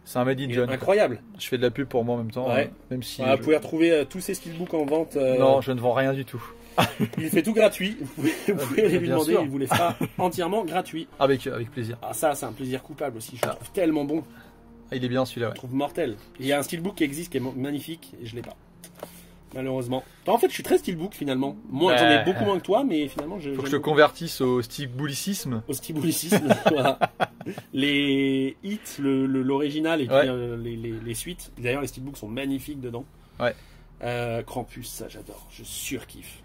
C'est un Made in John. Incroyable. Je fais de la pub pour moi en même temps. Même si vous pouvez retrouver tous ces Steelbooks en vente. Non, je ne vends rien du tout. Il fait tout gratuit. Vous pouvez aller lui demander, il vous les fera entièrement gratuit. Avec plaisir. Ah, ça, c'est un plaisir coupable aussi. Je le trouve tellement bon. Ah, il est bien celui-là. Je le trouve mortel. Il y a un steelbook qui existe qui est magnifique et je l'ai pas. Malheureusement. En fait, je suis très steelbook finalement. Moi, j'en ai beaucoup moins que toi, mais finalement, faut que je te convertisse au steelbookicisme. Au steelbookicisme. Voilà. Les hits, l'original et puis les suites. D'ailleurs, les steelbooks sont magnifiques dedans. Ouais. Krampus, ça j'adore. Je surkiffe.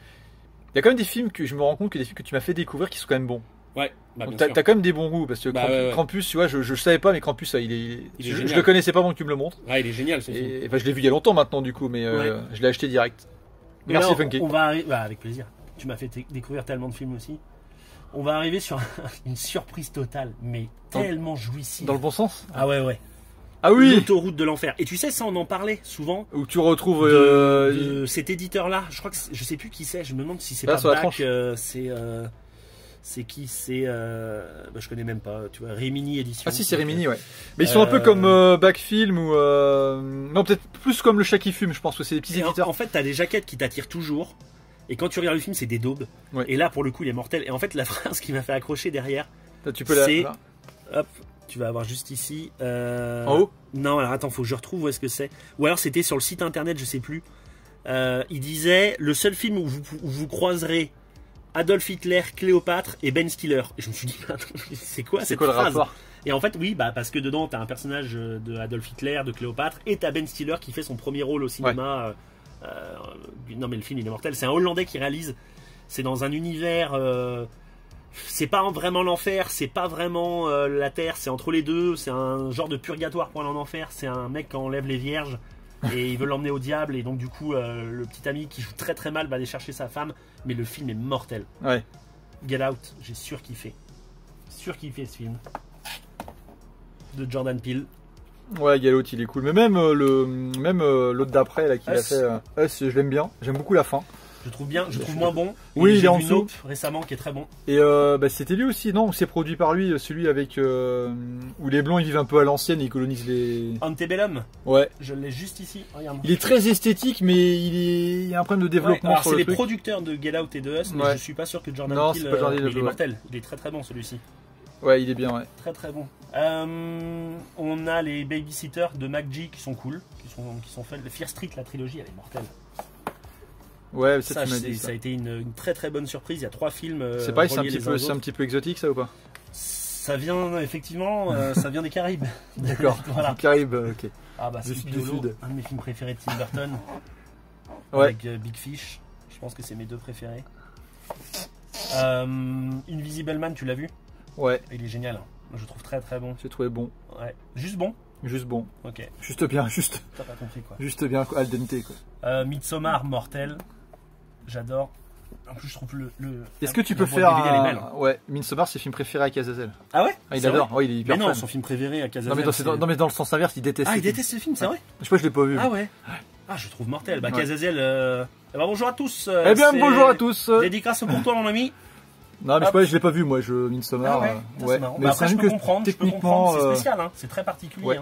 Il y a quand même des films que je me rends compte que des films que tu m'as fait découvrir qui sont quand même bons. Ouais, bah t'as quand même des bons goûts parce que Krampus, tu vois, je savais pas, mais Krampus, je le connaissais pas avant que tu me le montres. Ouais, il est génial ce film. Et je l'ai vu il y a longtemps maintenant du coup, mais je l'ai acheté direct. Merci Funky. On va arriver, avec plaisir. Tu m'as fait découvrir tellement de films aussi. On va arriver sur une surprise totale, mais tellement jouissive. Dans le bon sens. Ah ouais. Ah oui. L'autoroute de l'enfer. Et tu sais, ça on en parlait souvent. Où tu retrouves de cet éditeur-là. Je crois que je sais plus qui c'est. Je me demande si c'est pas Bach. C'est qui? C'est je connais même pas. Tu vois, Rimini Édition. Ah si, c'est Rimini, ouais. Mais ils sont un peu comme Backfilm ou non, peut-être plus comme le Chat qui fume. Je pense que c'est des petits éditeurs. En fait, t'as des jaquettes qui t'attirent toujours. Et quand tu regardes le film, c'est des daubes. Ouais. Et là, pour le coup, il est mortel. Et en fait, la phrase qui m'a fait accrocher derrière, c'est hop. Tu vas avoir juste ici. En haut? Non, alors attends, faut que je retrouve où est-ce que c'est. Ou alors c'était sur le site internet, je sais plus. Il disait le seul film où vous croiserez Adolf Hitler, Cléopâtre et Ben Stiller. Et je me suis dit, c'est quoi cette phrase? Le rapport? Et en fait, oui, parce que dedans, t'as un personnage de Adolf Hitler, de Cléopâtre, et t'as Ben Stiller qui fait son premier rôle au cinéma. Non, mais le film il est mortel. C'est un Hollandais qui réalise. C'est dans un univers. C'est pas vraiment l'enfer, c'est pas vraiment la terre, c'est entre les deux, c'est un genre de purgatoire pour aller en enfer, c'est un mec qui enlève les vierges et il veut l'emmener au diable et donc du coup le petit ami qui joue très très mal va aller chercher sa femme, mais le film est mortel. Ouais. Get Out, j'ai surkiffé. surkiffé ce film. De Jordan Peele. Ouais, Get Out, il est cool. Mais même l'autre d'après là qu'il a fait, je l'aime bien. J'aime beaucoup la fin. Je trouve bien, je trouve moins bon. Oui, il est en dessous. Nope Récemment qui est très bon. Et c'était lui aussi, non? C'est produit par lui, celui avec où les blancs ils vivent un peu à l'ancienne et ils colonisent les. Antebellum. Ouais. Je l'ai juste ici. Regarde. Il est très esthétique, mais il y a un problème de développement. Alors sur c'est le les truc. producteurs de Get Out et de Us, mais je suis pas sûr que Jordan non, Peele. c'est pas Jordan Peele, il est mortel. Il est très très bon celui-ci. Ouais, il est bien, ouais. Très très bon. On a les Babysitters de McG qui sont cool, qui sont faits. Le Fear Street, la trilogie, elle est mortelle. Ouais, ça a été une très très bonne surprise. Il y a 3 films. C'est pareil, c'est un petit peu exotique ça ou pas? Ça vient effectivement, ça vient des Caraïbes. D'accord. Voilà. Les Caraïbes, ok. Ah bah c'est du Sud. Un de mes films préférés de Tim Burton. Ouais. Avec Big Fish. Je pense que c'est mes 2 préférés. Invisible Man, tu l'as vu? Ouais. Il est génial. Je le trouve très très bon. J'ai trouvé bon. Ouais. Juste bon? Juste bon. Ok. Juste bien, juste. T'as pas compris quoi. Juste bien, al dente quoi. Midsommar, mortel. J'adore. En plus, je trouve le. Est-ce que tu peux faire ouais, Midsommar, c'est le film préféré à Cazazel. Ah ouais? Ah, il adore. Ouais, il est hyper fan. Mais non, fan. Son film préféré à Cazazel. Non, mais dans le sens inverse, il déteste. Ah, il déteste ce film, c'est vrai? Je sais pas, je l'ai pas vu. Ah ouais. Ah, je trouve mortel. Bah, Cazazel. Bonjour à tous. Eh bien, bonjour à tous. Dédicace pour toi, mon ami. Non, mais je l'ai pas vu, moi, Midsommar. Ouais. Mais après, je peux comprendre. Techniquement, c'est spécial, hein. C'est très particulier. Ouais.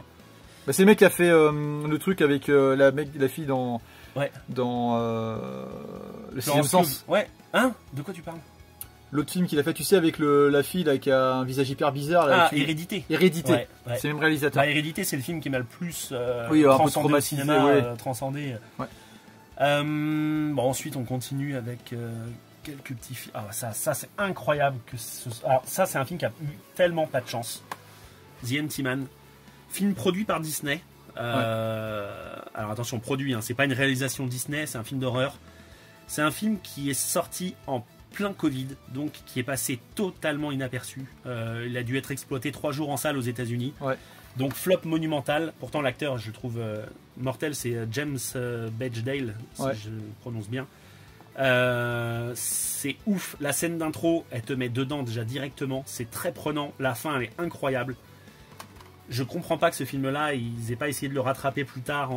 Bah, c'est le mec qui a fait le truc avec la fille dans. Ouais. Dans le sixième sens. Ouais. Hein? De quoi tu parles? L'autre film qu'il a fait, tu sais, avec la fille là qui a un visage hyper bizarre. Là, Hérédité. Hérédité. Ouais. C'est le même réalisateur. Bah, Hérédité, c'est le film qui m'a le plus transcendé au cinéma, transcendé. Ouais. Bon, ensuite, on continue avec quelques petits films. Ah, ça c'est incroyable que alors ça, c'est un film qui a eu tellement pas de chance. The Empty Man, film produit par Disney. Alors attention, produit, hein, c'est pas une réalisation Disney, c'est un film d'horreur. C'est un film qui est sorti en plein Covid, donc qui est passé totalement inaperçu. Il a dû être exploité 3 jours en salle aux États-Unis. Ouais. Donc flop monumental. Pourtant l'acteur, je trouve mortel, c'est James Badgedale, si je prononce bien. C'est ouf. La scène d'intro, elle te met dedans déjà directement. C'est très prenant. La fin, elle est incroyable. Je comprends pas que ce film-là, ils aient pas essayé de le rattraper plus tard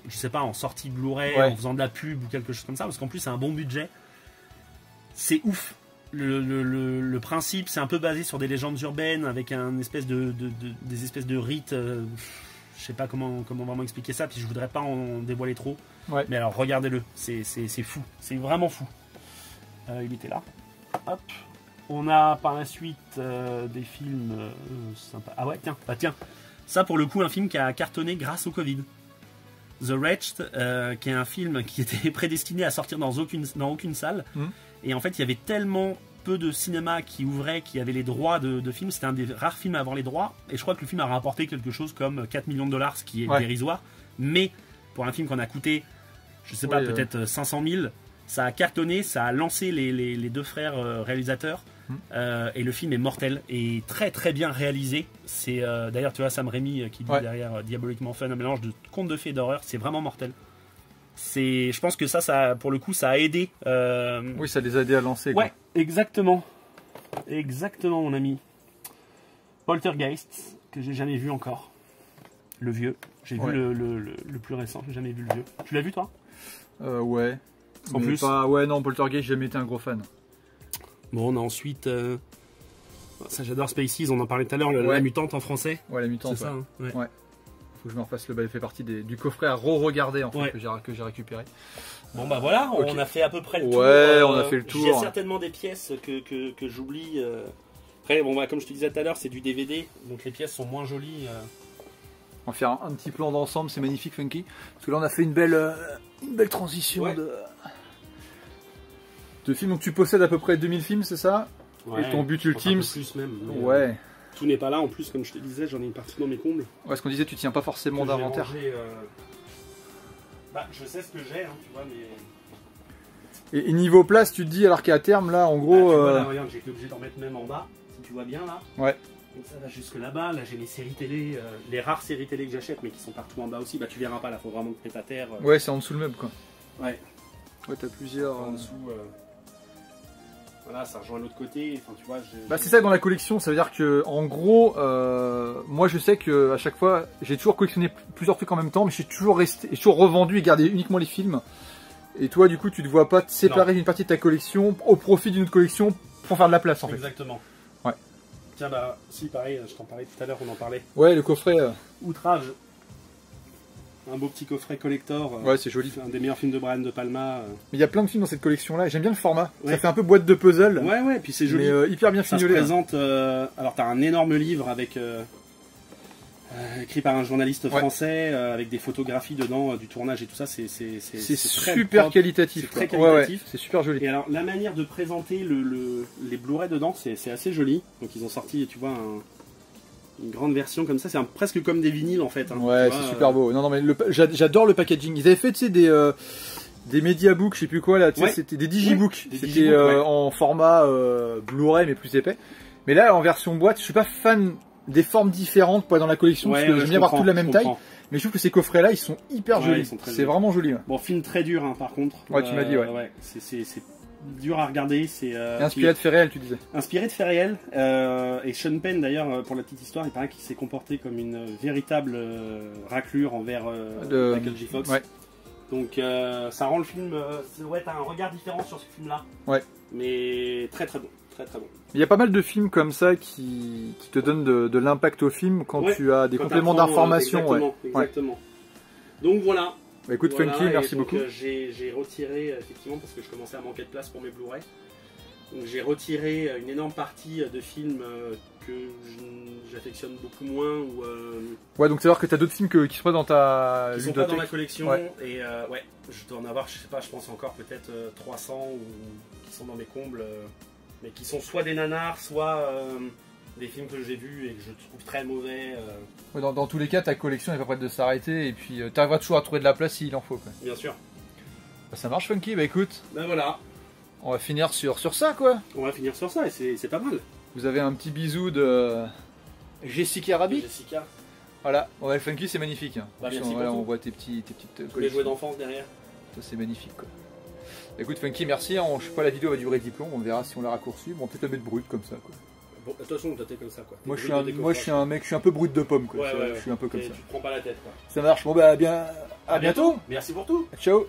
je sais pas, en sortie de Blu-ray, en faisant de la pub ou quelque chose comme ça, parce qu'en plus c'est un bon budget. C'est ouf. Le principe, c'est un peu basé sur des légendes urbaines avec des espèces de rites. Je sais pas comment vraiment expliquer ça, puis je voudrais pas en dévoiler trop. Ouais. Mais alors regardez-le, c'est fou, c'est vraiment fou. Il était là. Hop. On a par la suite des films sympas. Ah ouais, tiens. Ça pour le coup, un film qui a cartonné grâce au Covid. The Wretched, qui est un film qui était prédestiné à sortir dans aucune salle. Et en fait, il y avait tellement peu de cinéma qui ouvrait, qui avait les droits de films. C'était un des rares films à avoir les droits. Et je crois que le film a rapporté quelque chose comme 4 millions de dollars, ce qui est dérisoire. Mais pour un film qu'on a coûté, je sais pas, peut-être 500 000, ça a cartonné, ça a lancé les 2 frères réalisateurs. Et le film est mortel et très très bien réalisé. C'est d'ailleurs, tu vois, Sam Raimi qui dit derrière Diaboliquement Fun, un mélange de contes de fées et d'horreur. C'est vraiment mortel. Je pense que ça pour le coup, ça a aidé. Oui, ça les a aidés à lancer. Ouais, exactement, mon ami. Poltergeist, que j'ai jamais vu encore. Le vieux. J'ai vu le plus récent. J'ai jamais vu le vieux. Tu l'as vu toi? Ouais. En plus. Non, Poltergeist, j'ai jamais été un gros fan. Bon, on a ensuite. Ça, j'adore Spaces, on en parlait tout à l'heure, la mutante en français. Ouais, la mutante. C'est ça, hein. Ouais. Faut que je me refasse il fait partie du coffret à re-regarder en fait, que j'ai récupéré. Bon, bah voilà, on a fait à peu près le tour. Ouais, on a fait le tour. Il y a certainement des pièces que j'oublie. Après, bon, bah, comme je te disais tout à l'heure, c'est du DVD, donc les pièces sont moins jolies. On va faire un petit plan d'ensemble, c'est magnifique, Funky. Parce que là, on a fait une belle transition de films. Donc tu possèdes à peu près 2000 films, c'est ça? Et ton but ultime, plus même. Ouais. Tout n'est pas là en plus, comme je te disais, j'en ai une partie dans mes combles. Ouais, ce qu'on disait, tu tiens pas forcément d'inventaire. Bah, je sais ce que j'ai, hein, tu vois, mais. Et niveau place, tu te dis, alors qu'à terme, là, en gros. Tu vois, là, regarde, j'ai été obligé d'en mettre même en bas, si tu vois bien là. Ouais. Donc ça va jusque là-bas. Là, j'ai les séries télé, les rares séries télé que j'achète, mais qui sont partout en bas aussi. Bah, tu verras pas, là, faut vraiment te mettre à terre. Ouais, c'est en dessous le meuble, quoi. Ouais. Ouais, t'as plusieurs. En dessous. Voilà, ça rejoint l'autre côté. Enfin, tu vois, bah, c'est ça dans la collection, ça veut dire que en gros, moi je sais que à chaque fois, j'ai toujours collectionné plusieurs trucs en même temps, mais j'ai toujours revendu et gardé uniquement les films. Et toi, du coup, tu ne vois pas te séparer d'une partie de ta collection au profit d'une autre collection pour faire de la place, en fait. Exactement. Ouais. Tiens, bah, si, pareil, je t'en parlais tout à l'heure, on en parlait. Ouais, le coffret. Outrage. Un beau petit coffret collector. Ouais, c'est joli. Un des meilleurs films de Brian De Palma. Mais il y a plein de films dans cette collection-là. J'aime bien le format. Ouais. Ça fait un peu boîte de puzzle. Ouais, ouais, puis c'est joli. Mais hyper bien fignolé. Ça se présente. Alors, t'as un énorme livre avec écrit par un journaliste français, avec des photographies dedans du tournage et tout ça. C'est super qualitatif. C'est très qualitatif. Ouais, c'est super joli. Et alors, la manière de présenter les Blu-ray dedans, c'est assez joli. Donc, ils ont sorti, tu vois, une grande version comme ça, c'est presque comme des vinyles en fait. Hein, ouais, c'est super beau. Non, mais j'adore le packaging. Ils avaient fait, tu sais, des Mediabook, je sais plus quoi là, tu sais, c'était des Digibooks. C'était en format Blu-ray mais plus épais. Mais là, en version boîte, je suis pas fan des formes différentes pour être dans la collection, parce que j'aime bien avoir tout de la même taille. Mais je trouve que ces coffrets-là, ils sont hyper jolis. C'est vraiment joli. Ouais. Bon, film très dur, hein, par contre. Ouais, tu m'as dit, ouais. C'est dur à regarder. Inspiré de faits réels, tu disais. Inspiré de faits réels. Et Sean Penn, d'ailleurs, pour la petite histoire, il paraît qu'il s'est comporté comme une véritable raclure envers Michael J. Fox. Ouais. Donc ça rend le film... t'as un regard différent sur ce film-là. Ouais. Mais très très bon. Très très bon. Il y a pas mal de films comme ça qui te donnent de l'impact au film quand tu as des compléments d'information. Exactement. Donc voilà. Bah écoute, Funky, merci beaucoup. J'ai retiré, effectivement, parce que je commençais à manquer de place pour mes Blu-ray. Donc j'ai retiré une énorme partie de films que j'affectionne beaucoup moins. Ouais, donc c'est à dire que tu as d'autres films qui sont pas dans ta ludothèque. Qui sont pas dans ma collection. Ouais. Et je dois en avoir, je sais pas, je pense encore peut-être 300 ou qui sont dans mes combles. Mais qui sont soit des nanars, soit des films que j'ai vus et que je trouve très mauvais. Ouais, dans tous les cas, ta collection n'est pas prête de s'arrêter et puis tu arriveras toujours à trouver de la place s'il en faut. Quoi. Bien sûr. Bah, ça marche, Funky. Bah écoute. Ben voilà. On va finir sur ça, quoi. On va finir sur ça et c'est pas mal. Vous avez un petit bisou de Jessica Rabbit. Jessica. Voilà. Ouais, Funky, c'est magnifique. Hein. Bah, merci on voit tes petites collections. Les jouets d'enfance derrière. Ça, c'est magnifique, quoi. Écoute Funky, merci, je sais pas, la vidéo va durer 10 plombs, on verra si on la raccourcit, bon, on peut peut-être la mettre brute comme ça quoi. Bon, attention, t'es comme ça quoi. Moi je suis un mec, je suis un peu brute de pomme quoi, je suis un peu comme ça. Tu te prends pas la tête quoi. Ça marche, bon bah à bientôt. Merci pour tout. Ciao.